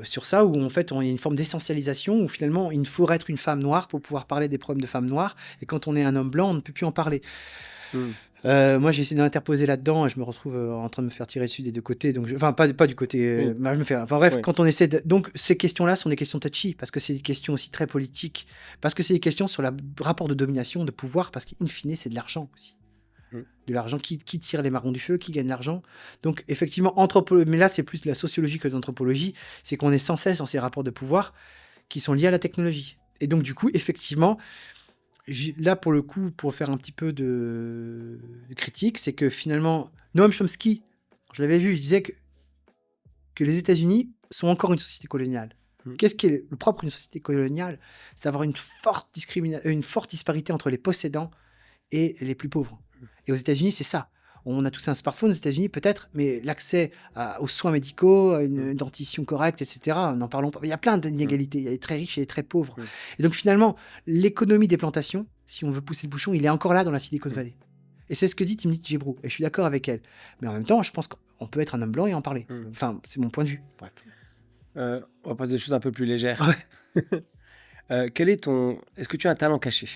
Speaker 1: sur ça, où en fait, il y a une forme d'essentialisation, où finalement, il faut être une femme noire pour pouvoir parler des problèmes de femmes noires, et quand on est un homme blanc, on ne peut plus en parler.
Speaker 2: Mm.
Speaker 1: Moi, j'ai essayé d'interposer là-dedans et je me retrouve en train de me faire tirer dessus des deux côtés. Donc, enfin, pas du côté.
Speaker 2: Oui.
Speaker 1: Mais je me fais. Enfin, bref,
Speaker 2: Oui.
Speaker 1: quand on essaie de. Donc, ces questions-là sont des questions touchy parce que c'est des questions aussi très politiques. Parce que c'est des questions sur le rapport de domination, de pouvoir, parce qu'in fine, c'est de l'argent aussi.
Speaker 2: Mm.
Speaker 1: De l'argent qui tire les marrons du feu, qui gagne l'argent. Donc, effectivement, mais là, c'est plus de la sociologie que de l'anthropologie. C'est qu'on est sans cesse dans ces rapports de pouvoir qui sont liés à la technologie. Et donc, du coup, effectivement. Là, pour le coup, pour faire un petit peu de critique, c'est que finalement, Noam Chomsky, je l'avais vu, il disait que les États-Unis sont encore une société coloniale.
Speaker 2: Mm.
Speaker 1: Qu'est-ce qui est le propre d'une société coloniale? C'est d'avoir une forte disparité entre les possédants et les plus pauvres. Et aux États-Unis, c'est ça. On a tous un smartphone aux États-Unis, peut-être, mais l'accès aux soins médicaux, à une dentition correcte, etc., n'en parlons pas. Il y a plein d'inégalités. Il y a les très riches et les très pauvres.
Speaker 2: Mm.
Speaker 1: Et donc, finalement, l'économie des plantations, si on veut pousser le bouchon, il est encore là dans la Silicon Valley. Et c'est ce que dit Timnit Gebru. Et je suis d'accord avec elle. Mais en même temps, je pense qu'on peut être un homme blanc et en parler.
Speaker 2: Mm.
Speaker 1: Enfin, c'est mon point de vue. Bref.
Speaker 2: On va parler des choses un peu plus légères.
Speaker 1: Ouais.
Speaker 2: Est-ce que tu as un talent caché?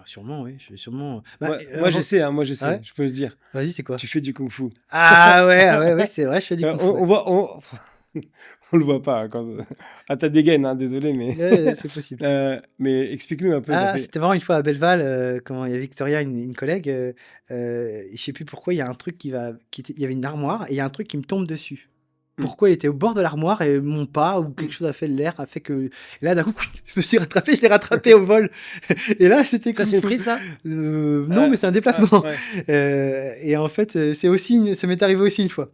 Speaker 1: Sûrement, oui. Je vais sûrement.
Speaker 2: Moi, je sais,
Speaker 1: Ouais.
Speaker 2: je peux le dire.
Speaker 1: Vas-y, c'est quoi?
Speaker 2: Tu fais du kung-fu.
Speaker 1: Ah ouais, c'est vrai, je fais du kung fu.
Speaker 2: On voit, on le voit pas hein, quand. Ah, t'as des gaines, hein, désolé, mais.
Speaker 1: Ouais, c'est possible.
Speaker 2: Mais explique-nous un peu. ça fait-
Speaker 1: C'était marrant, une fois à Belleval, quand il y a Victoria, une collègue, je sais plus pourquoi, il y a un truc il y avait une armoire et il y a un truc qui me tombe dessus. Pourquoi il était au bord de l'armoire et mon pas ou quelque chose a fait l'air, a fait que. Et là, d'un coup, je me suis rattrapé, je l'ai rattrapé au vol. Et là, c'était
Speaker 2: Ça,
Speaker 1: kung
Speaker 2: c'est une
Speaker 1: fu.
Speaker 2: prise, ça?
Speaker 1: Non, mais c'est un déplacement.
Speaker 2: Ouais.
Speaker 1: Et en fait, ça m'est arrivé aussi une fois.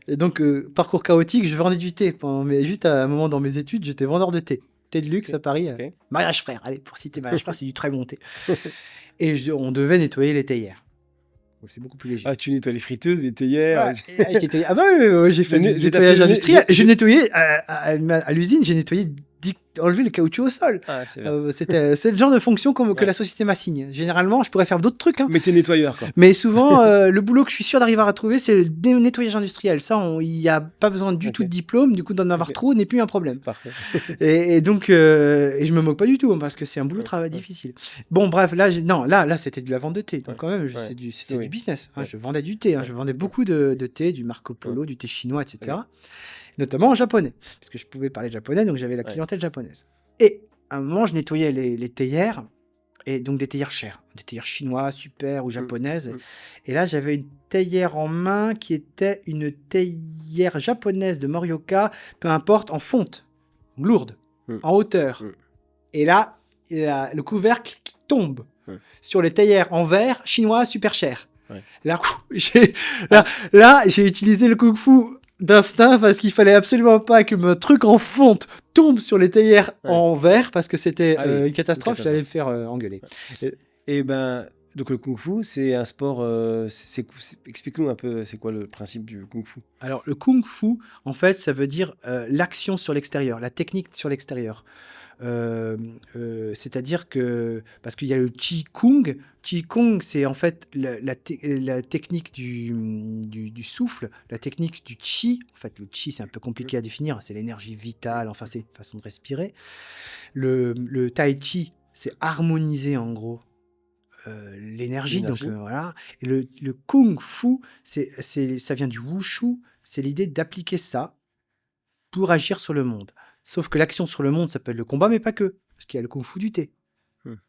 Speaker 1: Et donc, parcours chaotique, je vendais du thé. Mais juste à un moment dans mes études, j'étais vendeur de thé. Thé de luxe à Paris.
Speaker 2: Ok.
Speaker 1: Mariage frère. Allez, pour citer Mariage frère, c'est du très bon thé. Et on devait nettoyer les théières. Donc c'est beaucoup plus léger.
Speaker 2: Ah, tu nettoies les friteuses, les théières.
Speaker 1: Ouais, ah bah oui, oui, oui, j'ai fait
Speaker 2: Le
Speaker 1: du
Speaker 2: nez- j'ai tapé
Speaker 1: nettoyage
Speaker 2: le nez-
Speaker 1: industriel.
Speaker 2: j'ai-
Speaker 1: J'ai nettoyé à l'usine, j'ai nettoyé, enlevé le caoutchouc au sol.
Speaker 2: Ah, c'est bien.
Speaker 1: C'est le genre de fonction que
Speaker 2: Ouais.
Speaker 1: la société m'assigne. Généralement, je pourrais faire d'autres trucs, hein,
Speaker 2: Mais t'es nettoyeur, quoi.
Speaker 1: mais souvent, le boulot que je suis sûr d'arriver à trouver, c'est le nettoyage industriel. Ça, il n'y a pas besoin du tout
Speaker 2: Ok.
Speaker 1: de diplôme. Du coup, d'en avoir
Speaker 2: Ok.
Speaker 1: trop n'est plus un problème.
Speaker 2: C'est parfait.
Speaker 1: Et donc, et je me moque pas du tout, hein, parce que c'est un boulot de travail
Speaker 2: Ouais.
Speaker 1: difficile. Bon, bref, là, non, là, c'était de la vente de thé. Donc,
Speaker 2: Ouais.
Speaker 1: quand même,
Speaker 2: Ouais.
Speaker 1: c'était
Speaker 2: Oui.
Speaker 1: du business, hein.
Speaker 2: Ouais.
Speaker 1: Je vendais du thé, hein.
Speaker 2: Ouais.
Speaker 1: Je vendais beaucoup de thé, du Marco Polo,
Speaker 2: Ouais.
Speaker 1: du thé chinois, etc. Notamment en japonais, parce que je pouvais parler japonais, donc j'avais la
Speaker 2: Ouais.
Speaker 1: clientèle japonaise. Et à un moment, je nettoyais les théières, et donc des théières chères, des théières chinois, super ou japonaises.
Speaker 2: Mm.
Speaker 1: Et là, j'avais une théière en main qui était une théière japonaise de Morioka, peu importe, en fonte, lourde,
Speaker 2: Mm.
Speaker 1: en hauteur.
Speaker 2: Mm.
Speaker 1: Et là, il y a le couvercle qui tombe
Speaker 2: Ouais.
Speaker 1: sur les théières en verre chinois super chères.
Speaker 2: Ouais.
Speaker 1: Là, là, j'ai utilisé le kung-fu d'instinct parce qu'il fallait absolument pas que mon truc en fonte tombe sur les théières
Speaker 2: Ouais.
Speaker 1: en verre parce que c'était
Speaker 2: Ah oui,
Speaker 1: une catastrophe,
Speaker 2: une
Speaker 1: j'allais me faire engueuler.
Speaker 2: Et ben, donc le kung-fu, c'est un sport. Explique-nous un peu, c'est quoi le principe du kung-fu?
Speaker 1: Alors, le kung-fu, en fait, ça veut dire l'action sur l'extérieur, la technique sur l'extérieur. C'est-à-dire que, parce qu'il y a le Qi-Kung. Qi-Kung, c'est en fait la technique du souffle, la technique du Qi. En fait, le Qi, c'est un peu compliqué à définir, c'est l'énergie vitale, enfin, c'est une façon de respirer. Le Tai Chi, c'est harmoniser en gros l'énergie. Donc
Speaker 2: L'énergie.
Speaker 1: voilà. Et le Kung Fu, ça vient du Wushu, c'est l'idée d'appliquer ça pour agir sur le monde. Sauf que l'action sur le monde, ça peut être le combat, mais pas que. Parce qu'il y a le Kung Fu du thé.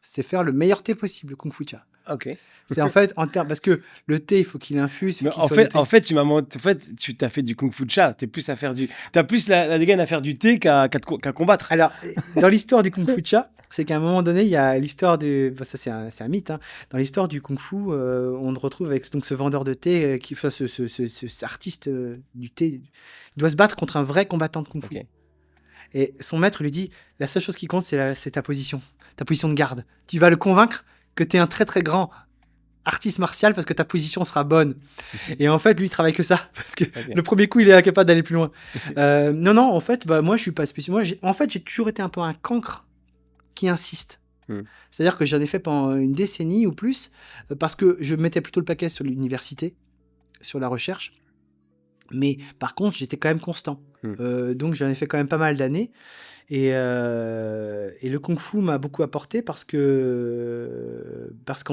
Speaker 1: C'est faire le meilleur thé possible, le Kung Fu Cha.
Speaker 2: Ok.
Speaker 1: C'est en fait, parce que le thé, il faut qu'il infuse.
Speaker 2: Mais en fait, tu t'as fait du kung-fu cha. T'as plus la dégaine à faire du thé qu'à combattre.
Speaker 1: Alors, dans l'histoire du Kung Fu Cha, c'est qu'à un moment donné, il y a l'histoire du. Ça, c'est un mythe. Hein. Dans l'histoire du Kung Fu, on le retrouve avec donc, ce vendeur de thé, ce artiste du thé, il doit se battre contre un vrai combattant de Kung Fu.
Speaker 2: Ok.
Speaker 1: Et son maître lui dit, la seule chose qui compte, c'est ta position de garde. Tu vas le convaincre que tu es un très très grand artiste martial parce que ta position sera bonne. Et en fait, lui, il travaille que ça. Parce que le premier coup, il est incapable d'aller plus loin. Non, en fait, moi, je suis pas spécial. En fait, j'ai toujours été un peu un cancre qui insiste. C'est-à-dire que j'en ai fait pendant une décennie ou plus parce que je mettais plutôt le paquet sur l'université, sur la recherche. Mais par contre, j'étais quand même constant. Donc, j'en ai fait quand même pas mal d'années. Et le kung-fu m'a beaucoup apporté parce qu'en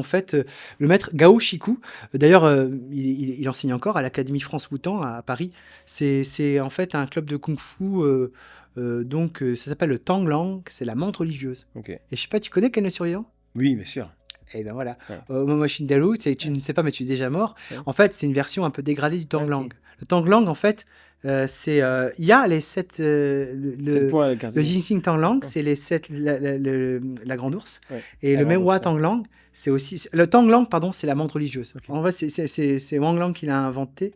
Speaker 1: fait, le maître Gao Shiku, d'ailleurs, il enseigne encore à l'Académie France Wutang à Paris. C'est en fait un club de kung-fu. Donc, ça s'appelle le Tanglang, c'est la menthe religieuse.
Speaker 2: Okay.
Speaker 1: Et je sais pas, tu connais Ken le Surveillant ?
Speaker 2: Oui, bien sûr.
Speaker 1: Et ben voilà.
Speaker 2: Ouais.
Speaker 1: Momo Shindalu, tu ne sais pas, mais tu es déjà mort.
Speaker 2: Ouais.
Speaker 1: En fait, c'est une version un peu dégradée du Tanglang.
Speaker 2: Okay.
Speaker 1: Le Tanglang, en fait, c'est il y a les 7 le Ginseng Tanglang, c'est les 7 la grande ours, et le Mehua Tanglang, c'est aussi le Tanglang, pardon, c'est la menthe religieuse. Okay. En fait, c'est Wang Lang qui l'a inventé,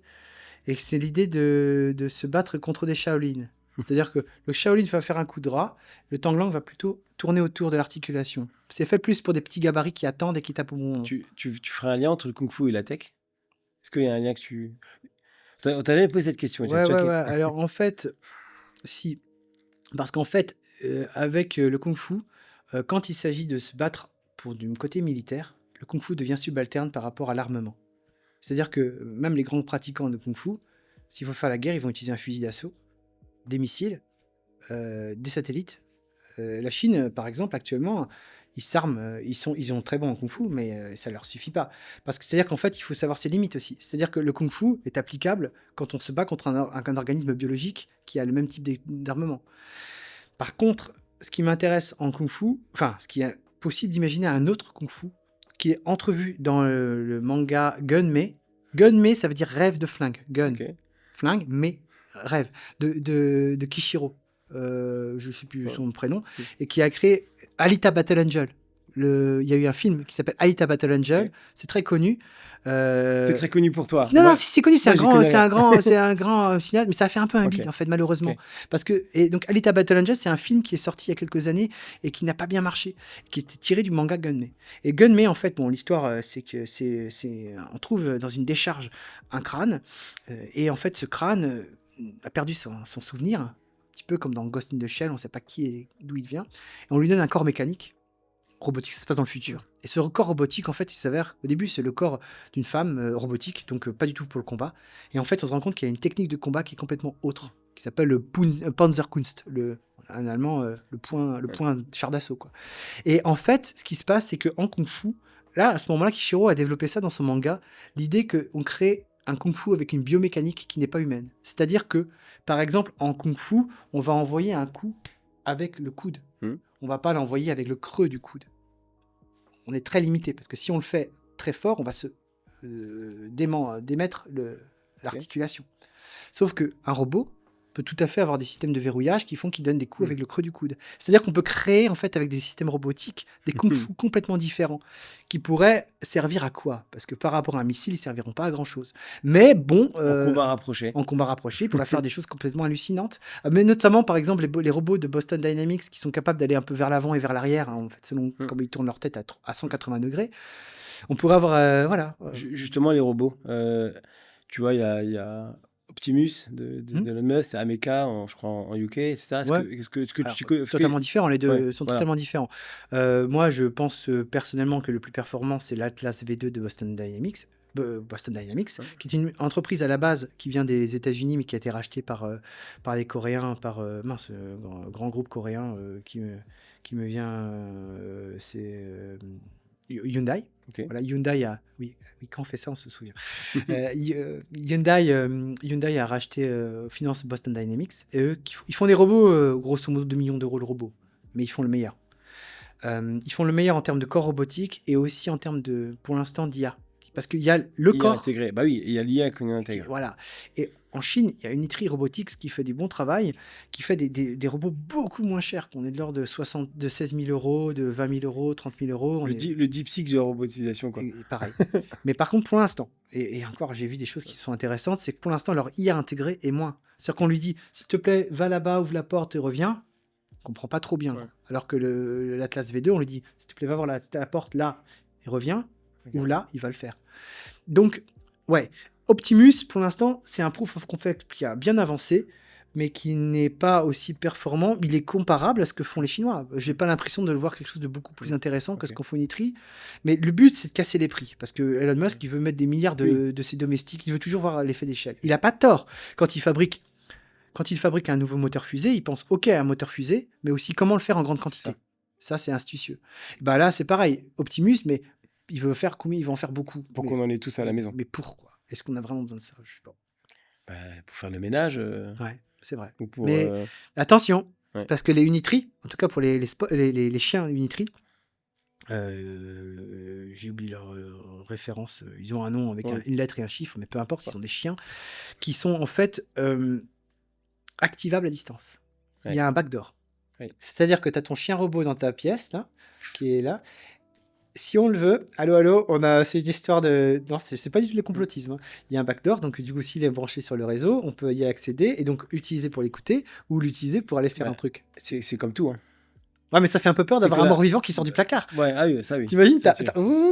Speaker 1: et c'est l'idée de se battre contre des Shaolin. C'est-à-dire que le Shaolin va faire un coup de rat, le Tanglang va plutôt tourner autour de l'articulation. C'est fait plus pour des petits gabarits qui attendent et qui tapent au bon moment.
Speaker 2: Tu ferais un lien entre le Kung Fu et la tech ? Est-ce qu'il y a un lien que tu... On t'a jamais posé cette question.
Speaker 1: Ouais. Alors en fait, si. Parce qu'en fait, avec le Kung Fu, quand il s'agit de se battre pour du côté militaire, le Kung Fu devient subalterne par rapport à l'armement. C'est-à-dire que même les grands pratiquants de Kung Fu, s'il faut faire la guerre, ils vont utiliser un fusil d'assaut, des missiles, des satellites. La Chine, par exemple, actuellement, ils s'arment, ils sont très bons en kung-fu, mais ça leur suffit pas. Parce que c'est-à-dire qu'en fait, il faut savoir ses limites aussi. C'est-à-dire que le kung-fu est applicable quand on se bat contre un organisme biologique qui a le même type d'armement. Par contre, ce qui m'intéresse en kung-fu, enfin, ce qui est possible d'imaginer un autre kung-fu qui est entrevu dans le manga Gunmei. Gunmei, ça veut dire rêve de flingue. Gun, flingue, mais rêve de Kishiro. Je ne sais plus son prénom, et qui a créé Alita Battle Angel. il y a eu un film qui s'appelle Alita Battle Angel.
Speaker 2: Ok.
Speaker 1: C'est très connu.
Speaker 2: C'est
Speaker 1: Euh,
Speaker 2: très connu pour toi.
Speaker 1: non, non,
Speaker 2: Moi,
Speaker 1: si c'est connu,
Speaker 2: moi j'y connais rien.
Speaker 1: c'est un grand cinéaste, mais ça a fait un peu un
Speaker 2: Ok,
Speaker 1: bide en fait, malheureusement.
Speaker 2: ok.
Speaker 1: Parce que, et donc Alita Battle Angel, c'est un film qui est sorti il y a quelques années et qui n'a pas bien marché, qui était tiré du manga Gunmei. Et Gunmei, en fait, bon, l'histoire, c'est que on trouve dans une décharge un crâne, et en fait, ce crâne a perdu son souvenir, un petit peu comme dans Ghost in the Shell, on ne sait pas qui et d'où il vient, et on lui donne un corps mécanique robotique, ça se passe dans le futur. Et ce corps robotique, en fait, il s'avère, au début, c'est le corps d'une femme robotique, donc pas du tout pour le combat. Et en fait, on se rend compte qu'il y a une technique de combat qui est complètement autre, qui s'appelle le Panzerkunst, en allemand, le
Speaker 2: Ouais.
Speaker 1: point de char d'assaut, quoi. Et en fait, ce qui se passe, c'est qu'en Kung Fu, là, à ce moment-là, Kishiro a développé ça dans son manga, l'idée qu'on crée un Kung Fu avec une biomécanique qui n'est pas humaine. C'est-à-dire que, par exemple, en Kung Fu, on va envoyer un coup avec le coude.
Speaker 2: Hmm.
Speaker 1: On va pas l'envoyer avec le creux du coude. On est très limité parce que si on le fait très fort, on va se démettre
Speaker 2: Ok.
Speaker 1: l'articulation. Sauf qu'un robot peut tout à fait avoir des systèmes de verrouillage qui font qu'il donne des coups
Speaker 2: Hmm.
Speaker 1: avec le creux du coude. C'est-à-dire qu'on peut créer, en fait, avec des systèmes robotiques, des kung-fu complètement différents qui pourraient servir à quoi? Parce que par rapport à un missile, ils serviront pas à grand-chose. Mais bon,
Speaker 2: En combat rapproché.
Speaker 1: en combat rapproché, ils pourraient faire des choses complètement hallucinantes. Mais notamment, par exemple, les robots de Boston Dynamics qui sont capables d'aller un peu vers l'avant et vers l'arrière, hein, en fait, selon
Speaker 2: Hmm.
Speaker 1: comment ils tournent leur tête à 180 degrés. On pourrait avoir, voilà.
Speaker 2: Justement, les robots. Tu vois, il y a Optimus
Speaker 1: Hmm.
Speaker 2: d'Elon Musk, c'est Ameca, je crois, en UK, etc.
Speaker 1: Ouais.
Speaker 2: Est-ce que
Speaker 1: Alors,
Speaker 2: tu connais.
Speaker 1: totalement différents, les deux
Speaker 2: Ouais,
Speaker 1: sont
Speaker 2: voilà.
Speaker 1: totalement différents. Moi, je pense personnellement que le plus performant, c'est l'Atlas V2 de Boston Dynamics. Boston Dynamics,
Speaker 2: Ouais.
Speaker 1: qui est une entreprise à la base qui vient des États-Unis, mais qui a été rachetée par les Coréens, par grand groupe coréen qui me vient, c'est Hyundai.
Speaker 2: Ok.
Speaker 1: Voilà, Hyundai a. Oui, oui, quand on fait ça, on se souvient. Hyundai a racheté finance Boston Dynamics et eux ils font des robots grosso modo 2 millions d'euros le robot, mais ils font le meilleur. Ils font le meilleur en termes de corps robotique et aussi en termes de, pour l'instant, d'IA, parce qu'il y a le
Speaker 2: IA
Speaker 1: corps.
Speaker 2: intégré. Bah oui, il y a l'IA qu'on intègre.
Speaker 1: Voilà. Et en Chine, il y a Unitry Robotics qui fait du bon travail, qui fait des robots beaucoup moins chers, qu'on est de l'ordre de 16 000 euros, de 20 000 euros, 30 000 euros.
Speaker 2: Le DeepSeek de la robotisation, quoi.
Speaker 1: Et pareil. Mais par contre, pour l'instant, et encore, j'ai vu des choses qui sont intéressantes, c'est que pour l'instant, leur IA intégrée est moins. C'est-à-dire qu'on lui dit, s'il te plaît, va là-bas, ouvre la porte et reviens. On comprend pas trop bien.
Speaker 2: Ouais.
Speaker 1: Alors que l'Atlas V2, on lui dit, s'il te plaît, va voir ta porte là et reviens.
Speaker 2: Ok.
Speaker 1: Ouvre là, il va le faire. Donc, ouais, Optimus, pour l'instant, c'est un proof of concept qui a bien avancé, mais qui n'est pas aussi performant. Il est comparable à ce que font les Chinois. J'ai pas l'impression de le voir quelque chose de beaucoup plus intéressant que ce
Speaker 2: Ok.
Speaker 1: qu'en font Unitry. Mais le but, c'est de casser les prix. Parce que Elon Musk, il veut mettre des milliards de ses domestiques. Il veut toujours voir l'effet d'échelle. Il a pas tort. Quand il fabrique un nouveau moteur fusée, il pense, OK, un moteur fusée, mais aussi comment le faire en grande quantité. Ça, c'est astucieux. Et bah là, c'est pareil. Optimus, mais il veut faire combien? Il va en faire beaucoup.
Speaker 2: Pour
Speaker 1: Mais-
Speaker 2: qu'on en ait tous à la maison.
Speaker 1: Mais pourquoi? Est-ce qu'on a vraiment besoin de ça? Je sais pas.
Speaker 2: Bah, pour faire le ménage.
Speaker 1: Ouais, c'est vrai.
Speaker 2: Ou pour.
Speaker 1: Mais attention,
Speaker 2: Ouais.
Speaker 1: parce que les Unitry, en tout cas pour les chiens Unitry, j'ai oublié leur référence. Ils ont un nom avec
Speaker 2: Ouais.
Speaker 1: une lettre et un chiffre, mais peu importe, ils sont des chiens qui sont en fait activables à distance.
Speaker 2: Ouais.
Speaker 1: Il y a un backdoor.
Speaker 2: Ouais.
Speaker 1: C'est-à-dire que tu as ton chien robot dans ta pièce, là, qui est là. Si on le veut, allô, c'est une histoire de. Non, c'est pas du tout le complotisme, hein. Il y a un backdoor, donc du coup, s'il est branché sur le réseau, on peut y accéder et donc l'utiliser pour l'écouter ou l'utiliser pour aller faire
Speaker 2: Ouais.
Speaker 1: un truc.
Speaker 2: C'est comme tout. Hein.
Speaker 1: Ouais, mais ça fait un peu peur
Speaker 2: C'est
Speaker 1: d'avoir
Speaker 2: que
Speaker 1: un
Speaker 2: là-
Speaker 1: mort-vivant qui sort du placard.
Speaker 2: Ouais, ah oui, ça oui.
Speaker 1: T'imagines,
Speaker 2: C'est sûr.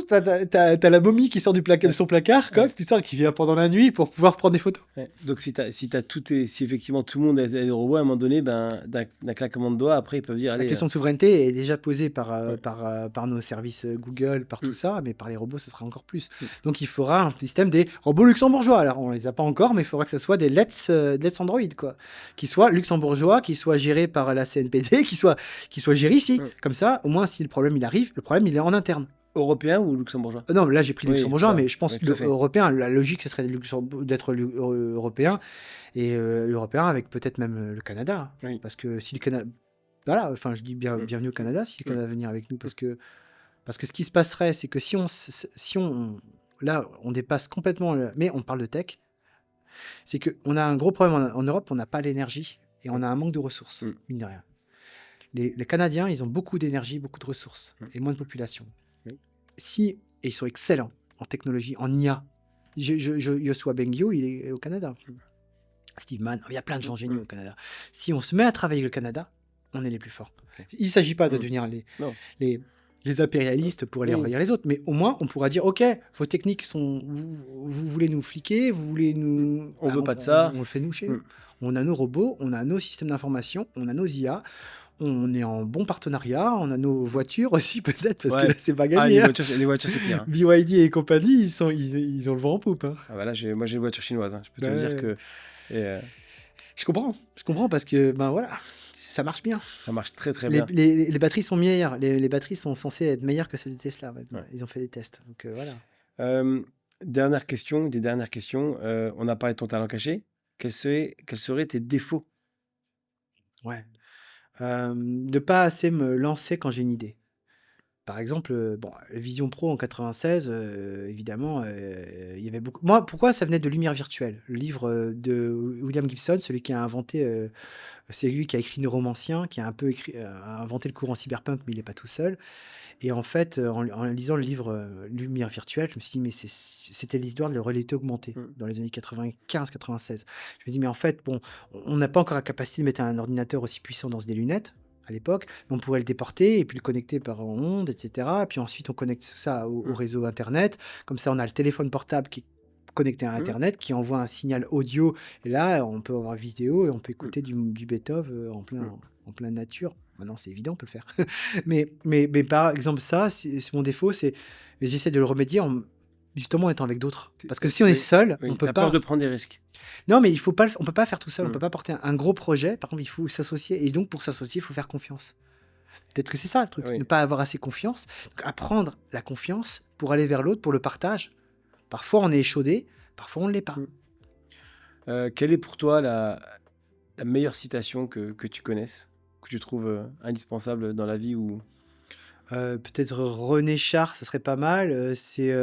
Speaker 1: t'as la momie qui sort de son placard, quoi,
Speaker 2: Ouais.
Speaker 1: putain, qui vient pendant la nuit pour pouvoir prendre des photos.
Speaker 2: Ouais. Donc si effectivement tout le monde a des robots, à un moment donné, ben, d'un claquement de doigts, après ils peuvent dire
Speaker 1: La
Speaker 2: allez.
Speaker 1: question de souveraineté est déjà posée par,
Speaker 2: Ouais.
Speaker 1: par nos services Google, par tout
Speaker 2: Mm.
Speaker 1: ça, mais par les robots, ça sera encore plus.
Speaker 2: Mm.
Speaker 1: Donc il faudra un système des robots luxembourgeois. Alors on les a pas encore, mais il faudra que ça soit des Let's Android, quoi. Qui soient luxembourgeois, qui soient gérés par la CNPD, qui soient gérés ici.
Speaker 2: Mm.
Speaker 1: Comme ça, au moins, si le problème il arrive, le problème il est en interne.
Speaker 2: Européen ou luxembourgeois?
Speaker 1: Non, là j'ai pris les
Speaker 2: Oui,
Speaker 1: luxembourgeois,
Speaker 2: voilà.
Speaker 1: mais je pense
Speaker 2: Oui,
Speaker 1: que
Speaker 2: tout à fait.
Speaker 1: européen, la logique, ce serait d'être européen, et européen avec peut-être même le Canada.
Speaker 2: Oui.
Speaker 1: Parce que si le Canada. Voilà, enfin je dis
Speaker 2: Mm.
Speaker 1: bienvenue au Canada, si le
Speaker 2: Mm.
Speaker 1: Canada veut venir avec nous, parce que ce qui se passerait, c'est que si là, on dépasse complètement, mais on parle de tech, c'est qu'on a un gros problème en Europe, on n'a pas l'énergie, et on a un manque de ressources,
Speaker 2: Mm.
Speaker 1: mine de rien. Les Canadiens, ils ont beaucoup d'énergie, beaucoup de ressources
Speaker 2: Mmh.
Speaker 1: et moins de population.
Speaker 2: Oui.
Speaker 1: Si et ils sont excellents en technologie, en IA. Yoshua Bengio, il est au Canada.
Speaker 2: Mmh.
Speaker 1: Steve Mann, il y a plein de
Speaker 2: Mmh
Speaker 1: gens géniaux
Speaker 2: mh.
Speaker 1: au Canada. Si on se met à travailler le Canada, on est les plus forts.
Speaker 2: OK.
Speaker 1: Il ne s'agit pas de
Speaker 2: Mmh.
Speaker 1: devenir
Speaker 2: Non.
Speaker 1: les, les impérialistes pour aller
Speaker 2: Oui.
Speaker 1: envahir les autres, mais au moins on pourra dire, OK, vos techniques sont... Vous voulez nous fliquer, vous voulez
Speaker 2: Mmh.
Speaker 1: nous...
Speaker 2: On
Speaker 1: Bah,
Speaker 2: veut pas de ça.
Speaker 1: on le fait nous chez
Speaker 2: Mmh.
Speaker 1: nous. On a nos robots, on a nos systèmes d'information, on a nos IA, on est en bon partenariat, on a nos voitures aussi peut-être, parce que
Speaker 2: Ouais.
Speaker 1: là c'est pas
Speaker 2: Ah,
Speaker 1: gagné, hein.
Speaker 2: les voitures, c'est pire, hein.
Speaker 1: BYD et compagnie, ils ont le vent en poupe, hein.
Speaker 2: Ah bah là, moi, j'ai une voiture chinoise, hein. Je peux te le dire
Speaker 1: Ouais.
Speaker 2: que et
Speaker 1: Je comprends parce que, ben voilà, ça marche bien.
Speaker 2: ça marche très, très
Speaker 1: Les
Speaker 2: bien.
Speaker 1: les les batteries sont meilleures, les batteries sont censées être meilleures que celles de Tesla maintenant.
Speaker 2: Ouais.
Speaker 1: Ils ont fait des tests, donc voilà.
Speaker 2: Hem, Dernière question, des dernières questions, on a parlé de ton talent caché. Quels seraient tes défauts?
Speaker 1: Ouais, de pas assez me lancer quand j'ai une idée. Par exemple, bon, Vision Pro en 96, évidemment, il y avait beaucoup... Moi, pourquoi ça venait de Lumière virtuelle? Le livre, de William Gibson, celui qui a inventé, c'est lui qui a écrit Neuromancien, qui a un peu écrit, a inventé le courant cyberpunk, mais il est pas tout seul. Et en fait, en lisant le livre, Lumière virtuelle, je me suis dit: «Mais c'était l'histoire de la réalité augmentée»,
Speaker 2: Mmh.
Speaker 1: dans les années 95-96. Je me dis: «Mais en fait, bon, on n'a pas encore la capacité de mettre un ordinateur aussi puissant dans des lunettes, à l'époque, mais on pourrait le déporter et puis le connecter par ondes et cetera. Puis ensuite, on connecte tout ça au
Speaker 2: Mmh.
Speaker 1: réseau internet. Comme ça, on a le téléphone portable qui est connecté à
Speaker 2: Mmh.
Speaker 1: internet, qui envoie un signal audio et là, on peut avoir vidéo et on peut
Speaker 2: Mmh.
Speaker 1: écouter du Beethoven,
Speaker 2: Mmh.
Speaker 1: en pleine nature». Maintenant, c'est évident, on peut le faire. Mais par exemple, ça, c'est mon défaut, c'est j'essaie de le remédier justement en étant avec d'autres.
Speaker 2: Tu
Speaker 1: Parce que si on est
Speaker 2: Oui,
Speaker 1: seul, on
Speaker 2: oui,
Speaker 1: peut
Speaker 2: tu peur
Speaker 1: pas.
Speaker 2: de prendre des risques.
Speaker 1: Non, mais il faut pas on peut pas faire tout seul, on
Speaker 2: Mmh.
Speaker 1: peut pas porter un gros projet. Par contre, il faut s'associer et donc pour s'associer, il faut faire confiance. Peut-être que c'est ça le truc, ne
Speaker 2: Oui.
Speaker 1: pas avoir assez confiance. Donc apprendre la confiance pour aller vers l'autre, pour le partage. Parfois, on est échaudé, parfois on ne l'est pas.
Speaker 2: Mmh. Quelle est pour toi la meilleure citation que tu connaisses, que tu trouves, indispensable dans la vie ou
Speaker 1: Peut-être René Char, ça serait pas mal, c'est,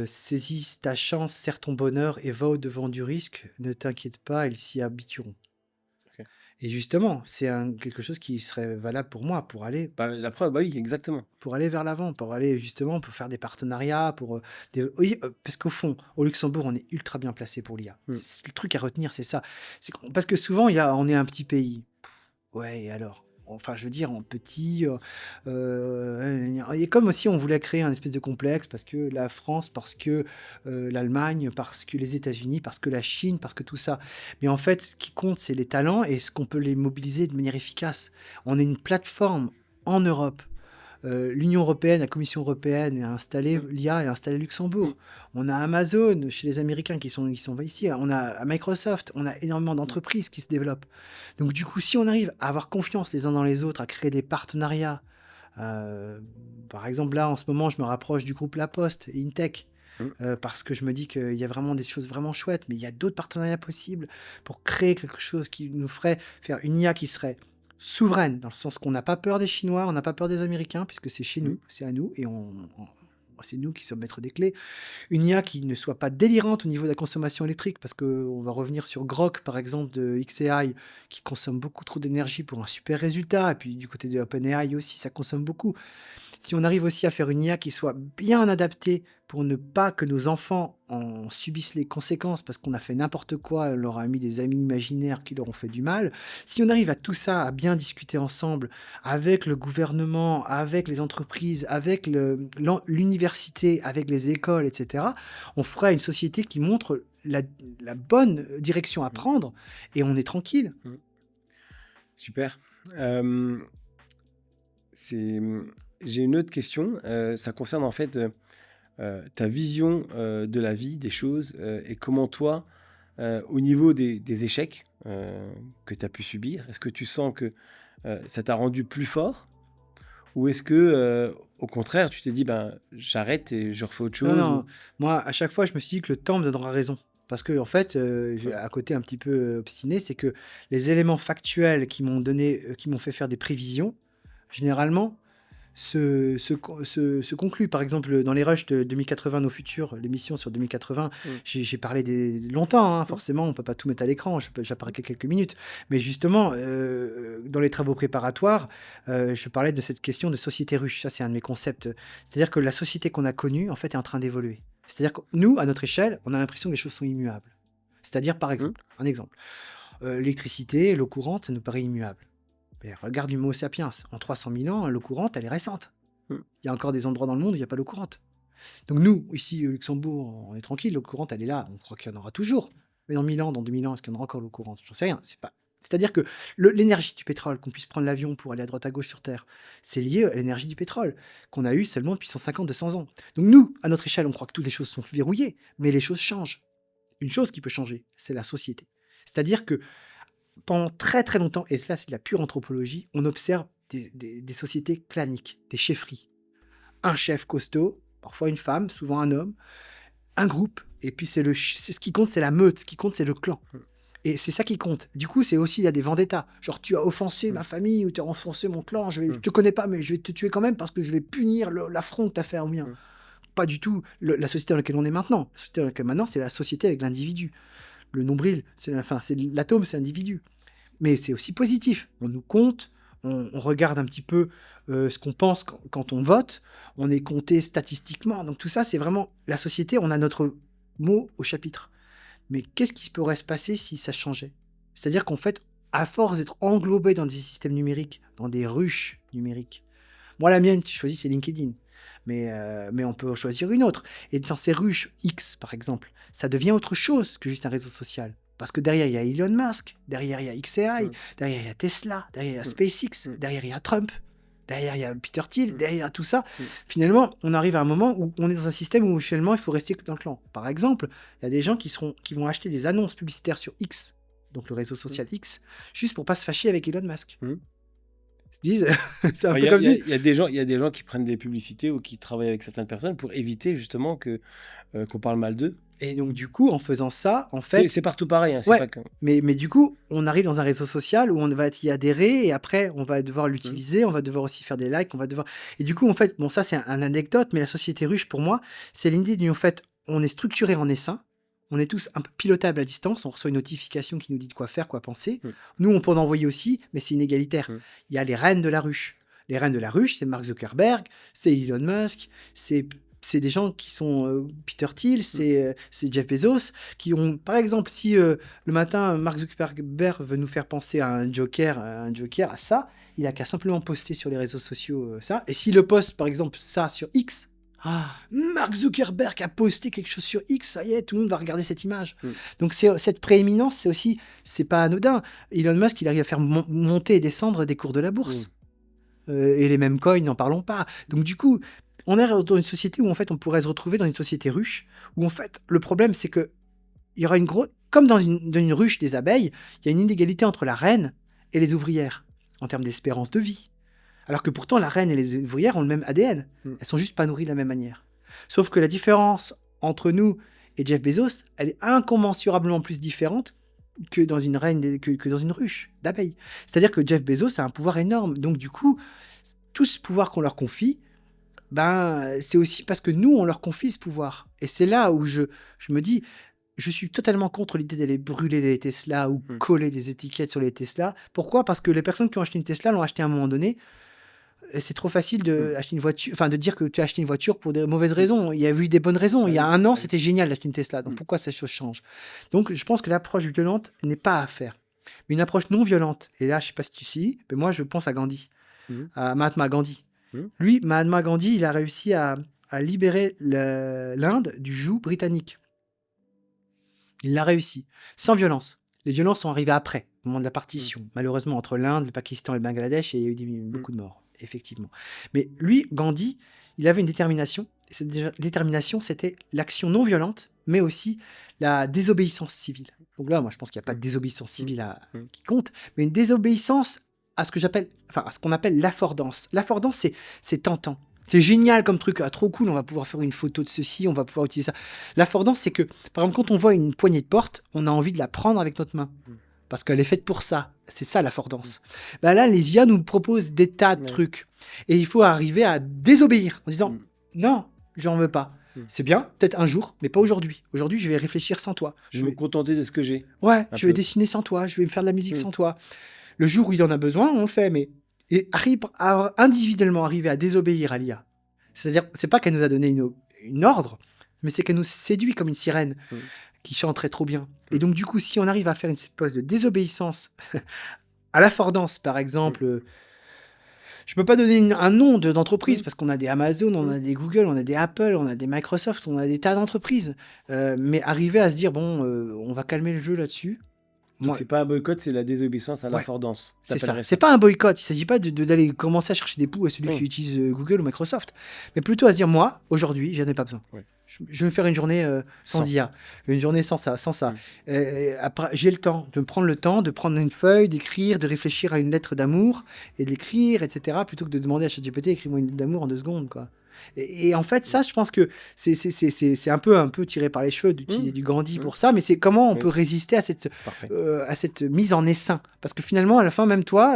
Speaker 1: «Saisis ta chance, serre ton bonheur et va au-devant du risque. Ne t'inquiète pas, ils s'y habitueront».
Speaker 2: OK.
Speaker 1: Et justement, c'est quelque chose qui serait valable pour moi,
Speaker 2: Bah, la preuve, bah, oui, exactement.
Speaker 1: pour aller vers l'avant, pour aller justement pour faire des partenariats, pour, oui, parce qu'au fond, au Luxembourg, on est ultra bien placé pour l'IA.
Speaker 2: Mmh.
Speaker 1: C'est le truc à retenir, c'est ça. C'est parce que souvent, on est un petit pays. Ouais, et alors? Enfin, je veux dire, en petit, et comme si on voulait créer un espèce de complexe parce que la France, parce que, l'Allemagne, parce que les États-Unis, parce que la Chine, parce que tout ça. Mais en fait, ce qui compte, c'est les talents et ce qu'on peut les mobiliser de manière efficace. On est une plateforme en Europe. L'Union européenne, la Commission européenne a installé
Speaker 2: Mmh.
Speaker 1: l'IA, et a installé
Speaker 2: Mmh.
Speaker 1: Luxembourg. On a Amazon chez les Américains qui sont ici. On a Microsoft. On a énormément
Speaker 2: Mmh.
Speaker 1: d'entreprises qui se développent. Donc du coup, si on arrive à avoir confiance les uns dans les autres, à créer des partenariats, heu, par exemple, là, en ce moment, je me rapproche du groupe La Poste et Intech,
Speaker 2: Mmh.
Speaker 1: parce que je me dis qu'il y a vraiment des choses vraiment chouettes, mais il y a d'autres partenariats possibles pour créer quelque chose qui nous ferait faire une IA qui serait souveraine, dans le sens qu'on n'a pas peur des Chinois, on n'a pas peur des Américains, puisque c'est chez
Speaker 2: Mmh.
Speaker 1: nous, c'est à nous et c'est nous qui sommes maîtres des clés. Une IA qui ne soit pas délirante au niveau de la consommation électrique, parce qu'on va revenir sur Grok, par exemple, de xAI, qui consomme beaucoup trop d'énergie pour un super résultat. Et puis du côté de OpenAI aussi, ça consomme beaucoup. Si on arrive aussi à faire une IA qui soit bien adaptée pour ne pas que nos enfants en subissent les conséquences parce qu'on a fait n'importe quoi, on leur a mis des amis imaginaires qui leur ont fait du mal. Si on arrive à tout ça, à bien discuter ensemble avec le gouvernement, avec les entreprises, avec l'université, avec les écoles, etc., on fera une société qui montre la bonne direction à
Speaker 2: Mmh.
Speaker 1: prendre et on est tranquille.
Speaker 2: Mmh. Super. Hem, j'ai une autre question, ça concerne en fait, ta vision, de la vie, des choses, et comment toi, au niveau des échecs, que tu as pu subir, est-ce que tu sens que, ça t'a rendu plus fort? Ou est-ce que, au contraire, tu t'es dit: «Ben, j'arrête et je refais autre
Speaker 1: Non,
Speaker 2: chose»
Speaker 1: non,
Speaker 2: ou
Speaker 1: moi, à chaque fois, je me suis dit que le temps me donnera raison. Parce que en fait, j'ai
Speaker 2: mmh,
Speaker 1: un côté un petit peu obstiné, c'est que les éléments factuels qui m'ont fait faire des prévisions, généralement, se conclut. Par exemple, dans les rushs de 2080, nos futurs, l'émission sur 2080,
Speaker 2: Mmh.
Speaker 1: j'ai parlé longtemps, hein,
Speaker 2: Mmh.
Speaker 1: forcément, on ne peut pas tout mettre à l'écran, j'apparais que quelques minutes. Mais justement, dans les travaux préparatoires, je parlais de cette question de société ruche. Ça, c'est un de mes concepts. C'est-à-dire que la société qu'on a connue, en fait, est en train d'évoluer. C'est-à-dire que nous, à notre échelle, on a l'impression que les choses sont immuables. C'est-à-dire, par
Speaker 2: Mmh.
Speaker 1: exemple, un exemple, l'électricité, l'eau courante, ça nous paraît immuable. Mais regarde Homo sapiens, en 300 000 ans, l'eau courante, elle est récente.
Speaker 2: Mmh.
Speaker 1: Il y a encore des endroits dans le monde où il n'y a pas d'eau courante. Donc nous, ici au Luxembourg, on est tranquille, l'eau courante, elle est là, on croit qu'il y en aura toujours. Mais dans 1000 ans, dans 2000 ans, est-ce qu'il y en aura encore l'eau courante? J'en sais rien. C'est pas... C'est-à-dire que l'énergie du pétrole, qu'on puisse prendre l'avion pour aller à droite à gauche sur Terre, c'est lié à l'énergie du pétrole, qu'on a eu seulement depuis 150, 200 ans. Donc nous, à notre échelle, on croit que toutes les choses sont verrouillées, mais les choses changent. Une chose qui peut changer, c'est la société. C'est-à-dire que pendant très très longtemps, et là c'est de la pure anthropologie, on observe des sociétés claniques, des chefferies. Un chef costaud, parfois une femme, souvent un homme, un groupe, et puis c'est ce qui compte, c'est la meute, ce qui compte, c'est le clan.
Speaker 2: Mmh.
Speaker 1: Et c'est ça qui compte. Du coup, c'est aussi, il y a des vendettas. Genre, tu as offensé
Speaker 2: Mmh.
Speaker 1: ma famille ou tu as offensé mon clan, je
Speaker 2: Mmh.
Speaker 1: te connais pas, mais je vais te tuer quand même parce que je vais punir l'affront que tu as fait au mien.
Speaker 2: Mmh.
Speaker 1: Pas du tout la société dans laquelle on est maintenant. La société dans laquelle maintenant, c'est la société avec l'individu. Le nombril, c'est l'atome, c'est l'individu. Mais c'est aussi positif. On nous compte, on regarde un petit peu ce qu'on pense quand on vote, on est compté statistiquement. Donc tout ça, c'est vraiment la société, on a notre mot au chapitre. Mais qu'est-ce qui pourrait se passer si ça changeait? C'est-à-dire qu'en fait, à force d'être englobé dans des systèmes numériques, dans des ruches numériques, moi la mienne, je choisis, c'est LinkedIn. Mais on peut en choisir une autre. Et dans ces ruches X, par exemple, ça devient autre chose que juste un réseau social. Parce que derrière, il y a Elon Musk, derrière, il y a XAI,
Speaker 2: Mmh.
Speaker 1: derrière, il y a Tesla, derrière, il y a
Speaker 2: Mmh.
Speaker 1: SpaceX,
Speaker 2: Mmh.
Speaker 1: derrière, il y a Trump, derrière, il y a Peter Thiel,
Speaker 2: Mmh.
Speaker 1: derrière tout ça.
Speaker 2: Mmh.
Speaker 1: Finalement, on arrive à un moment où on est dans un système où finalement, il faut rester dans le clan. Par exemple, il y a des gens qui vont acheter des annonces publicitaires sur X, donc le réseau social X, juste pour pas se fâcher avec Elon Musk.
Speaker 2: Mmh.
Speaker 1: Ils se disent, c'est un
Speaker 2: Bah,
Speaker 1: peu comme si...
Speaker 2: il y a des gens qui prennent des publicités ou qui travaillent avec certaines personnes pour éviter justement qu'on parle mal d'eux.
Speaker 1: Et donc, du coup, en faisant ça, en
Speaker 2: C'est
Speaker 1: fait,
Speaker 2: partout pareil, hein, c'est
Speaker 1: ouais,
Speaker 2: pas que...
Speaker 1: mais du coup, on arrive dans un réseau social où on va y adhérer et après, on va devoir
Speaker 2: Mmh.
Speaker 1: l'utiliser, on va devoir aussi faire des likes, on va devoir... Et du coup, en fait, bon, ça, c'est un anecdote, mais la société ruche, pour moi, c'est l'idée du, en fait, on est structuré en essaim, on est tous un peu pilotables à distance, on reçoit une notification qui nous dit de quoi faire, quoi penser.
Speaker 2: Mmh.
Speaker 1: Nous, on peut en envoyer aussi, mais c'est inégalitaire.
Speaker 2: Mmh.
Speaker 1: Il y a les reines de la ruche. Les reines de la ruche, c'est Mark Zuckerberg, c'est Elon Musk, c'est des gens qui sont Peter Thiel, c'est Jeff Bezos, qui ont, par exemple, si le matin, Mark Zuckerberg veut nous faire penser à un joker, à ça, il a qu'à simplement poster sur les réseaux sociaux ça. Et s'il le poste, par exemple, ça sur X, Mark Zuckerberg a posté quelque chose sur X, ça y est, tout le monde va regarder cette image.
Speaker 2: Mmh.
Speaker 1: Donc cette prééminence, c'est aussi, c'est pas anodin. Elon Musk, il arrive à faire monter et descendre des cours de la bourse. Et les mêmes coins, n'en parlons pas. Donc du coup, on est dans une société où en fait on pourrait se retrouver dans une société ruche, où en fait le problème c'est que il y aura comme dans une ruche des abeilles, il y a une inégalité entre la reine et les ouvrières en termes d'espérance de vie. Alors que pourtant la reine et les ouvrières ont le même ADN.
Speaker 2: Mmh.
Speaker 1: Elles sont juste pas nourries de la même manière. Sauf que la différence entre nous et Jeff Bezos, elle est incommensurablement plus différente que dans une que dans une ruche d'abeilles. C'est-à-dire que Jeff Bezos a un pouvoir énorme. Donc du coup, tout ce pouvoir qu'on leur confie, ben, c'est aussi parce que nous, on leur confie ce pouvoir. Et c'est là où je me dis, je suis totalement contre l'idée d'aller brûler des Tesla ou
Speaker 2: Mmh.
Speaker 1: coller des étiquettes sur les Tesla. Pourquoi? Parce que les personnes qui ont acheté une Tesla l'ont acheté à un moment donné. Et c'est trop facile de acheter une voiture, enfin de dire que tu as acheté une voiture pour des mauvaises raisons. Il y a eu des bonnes raisons. Il y a un an, c'était génial d'acheter une Tesla. Donc pourquoi ces choses changent? Donc je pense que l'approche violente n'est pas à faire. Mais une approche non violente, et là je sais pas si tu sais, mais moi je pense à Gandhi,
Speaker 2: Mmh.
Speaker 1: à Mahatma Gandhi.
Speaker 2: Mmh.
Speaker 1: Lui, Mahatma Gandhi, il a réussi à libérer l'Inde du joug britannique. Il l'a réussi, sans violence. Les violences sont arrivées après, au moment de la partition. Malheureusement, entre l'Inde, le Pakistan et le Bangladesh, il y a eu beaucoup de morts, effectivement. Mais lui, Gandhi, il avait une détermination. Et cette détermination, c'était l'action non violente, mais aussi la désobéissance civile. Donc là, moi, je pense qu'il n'y a pas de désobéissance civile qui compte, mais une désobéissance à ce que j'appelle, enfin, à ce qu'on appelle l'affordance. L'affordance, c'est tentant. C'est génial comme truc, trop cool, on va pouvoir faire une photo de ceci, on va pouvoir utiliser ça. L'affordance, c'est que, par exemple, quand on voit une poignée de porte, on a envie de la prendre avec notre main. parce qu'elle est faite pour ça. C'est ça l'affordance. Ben là, les IA nous proposent des tas de
Speaker 2: Ouais.
Speaker 1: trucs. Et il faut arriver à désobéir en disant
Speaker 2: Mm.
Speaker 1: non, j'en veux pas. C'est bien, peut-être un jour, mais pas aujourd'hui. Aujourd'hui, je vais réfléchir sans toi.
Speaker 2: Je vais me contenter de ce que j'ai.
Speaker 1: Ouais,
Speaker 2: Un
Speaker 1: je vais
Speaker 2: peu.
Speaker 1: dessiner sans toi, je vais me faire de la musique
Speaker 2: Mm.
Speaker 1: sans toi. Le jour où il y en a besoin, on le fait, mais et arrive à individuellement arriver à désobéir à l'IA. C'est-à-dire, c'est pas qu'elle nous a donné une ordre, mais c'est qu'elle nous séduit comme une sirène
Speaker 2: Mm.
Speaker 1: qui chanterait trop bien. Et donc, du coup, si on arrive à faire une espèce de désobéissance à l'affordance, par exemple, je peux pas donner un nom d'entreprise parce qu'on a des Amazon, on a des Google, on a des Apple, on a des Microsoft, on a des tas d'entreprises. Mais arriver à se dire, bon, on va calmer le jeu là-dessus.
Speaker 2: Donc,
Speaker 1: Moi,
Speaker 2: c'est pas un boycott, c'est la désobéissance à
Speaker 1: Ouais,
Speaker 2: l'affordance.
Speaker 1: c'est ça.
Speaker 2: T'appellerais
Speaker 1: C'est pas un boycott. Il s'agit pas d'aller commencer à chercher des poux à celui
Speaker 2: Oui.
Speaker 1: qui utilise Google ou Microsoft, mais plutôt à se dire, moi, aujourd'hui, j'en ai pas besoin.
Speaker 2: Oui.
Speaker 1: Je vais me faire une journée sans
Speaker 2: Sans.
Speaker 1: IA, une journée sans ça, sans ça.
Speaker 2: Mm.
Speaker 1: Après, j'ai le temps de me prendre le temps, de prendre une feuille, d'écrire, de réfléchir à une lettre d'amour et de l'écrire, etc. Plutôt que de demander à ChatGPT, écris-moi une lettre d'amour en 2 secondes, quoi. Et en fait, ça, je pense que c'est un peu tiré par les cheveux d'utiliser du Gandhi pour ça, mais c'est comment on
Speaker 2: Oui.
Speaker 1: peut résister
Speaker 2: Parfait.
Speaker 1: à cette mise en essaim. Parce que finalement, à la fin, même toi,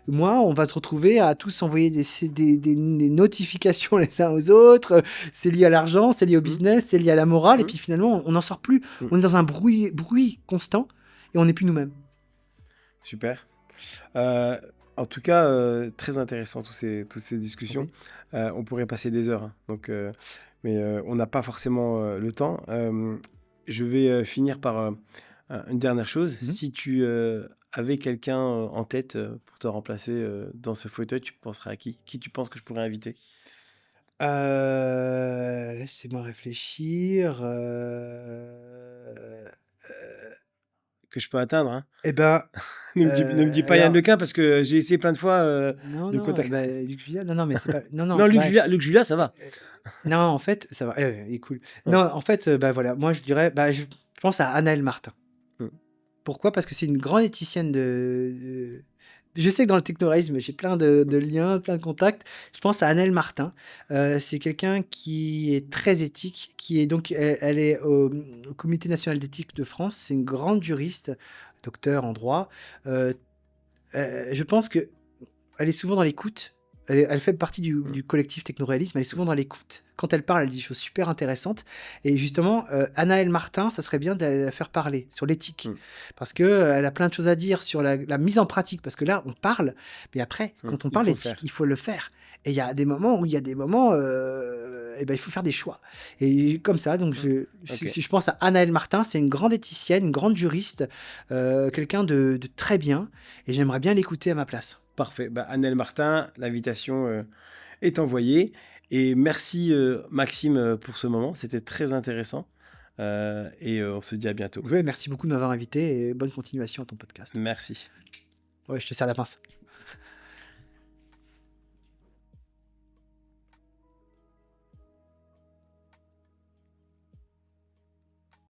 Speaker 1: moi, on va se retrouver à tous s'envoyer des notifications les uns aux autres. C'est lié à l'argent, c'est lié au business, c'est lié à la morale. Et puis finalement, on n'en sort plus. On est dans un bruit constant et on n'est plus nous-mêmes.
Speaker 2: Super. En tout cas, très intéressant toutes ces discussions. On pourrait passer des heures, hein. Donc, mais on n'a pas forcément le temps. Je vais finir par une dernière chose. Si tu avais quelqu'un en tête pour te remplacer dans ce fauteuil, tu penserais à qui? Qui tu penses que je pourrais inviter?
Speaker 1: Laissez-moi réfléchir.
Speaker 2: Que je peux atteindre, hein?
Speaker 1: Eh ben,
Speaker 2: Ne me dis pas Yann
Speaker 1: alors,
Speaker 2: Lequin parce que j'ai essayé plein de fois
Speaker 1: non,
Speaker 2: de
Speaker 1: non,
Speaker 2: contacter.
Speaker 1: bah, Luc Julia, non, mais c'est pas, non, non,
Speaker 2: Non, Luc
Speaker 1: ouais.
Speaker 2: Julia, ça va.
Speaker 1: Non, en fait, ça va, il est cool.
Speaker 2: Ouais.
Speaker 1: Non, en fait, bah voilà, moi je dirais, bah, je pense à Anaëlle Martin.
Speaker 2: Mm.
Speaker 1: Pourquoi? Parce que c'est une grande éthicienne je sais que dans le technoréalisme, j'ai plein de liens, plein de contacts. Je pense à Anaëlle Martin. C'est quelqu'un qui est très éthique, qui est donc, elle est au Comité national d'éthique de France. C'est une grande juriste, docteur en droit. Je pense que elle est souvent dans l'écoute. Elle fait partie du collectif technoréalisme. Elle est souvent dans l'écoute. Quand elle parle, elle dit des choses super intéressantes. Et justement, Anaëlle Martin, ça serait bien de la faire parler sur l'éthique. Parce qu'elle a plein de choses à dire sur la mise en pratique. Parce que là, on parle, mais après, quand on
Speaker 2: Il
Speaker 1: parle
Speaker 2: faut le
Speaker 1: d'éthique,
Speaker 2: faire.
Speaker 1: il faut le faire. Et il y a des moments où il il faut faire des choix. Et comme ça, donc si je pense à Anaëlle Martin, c'est une grande éthicienne, une grande juriste, quelqu'un de très bien. Et j'aimerais bien l'écouter à ma place.
Speaker 2: Parfait. Bah, Anaëlle Martin, l'invitation est envoyée. Et merci Maxime pour ce moment. C'était très intéressant. Et on se dit à bientôt.
Speaker 1: Ouais, merci beaucoup de m'avoir invité et bonne continuation à ton podcast.
Speaker 2: Merci.
Speaker 1: Ouais, je te sers la pince.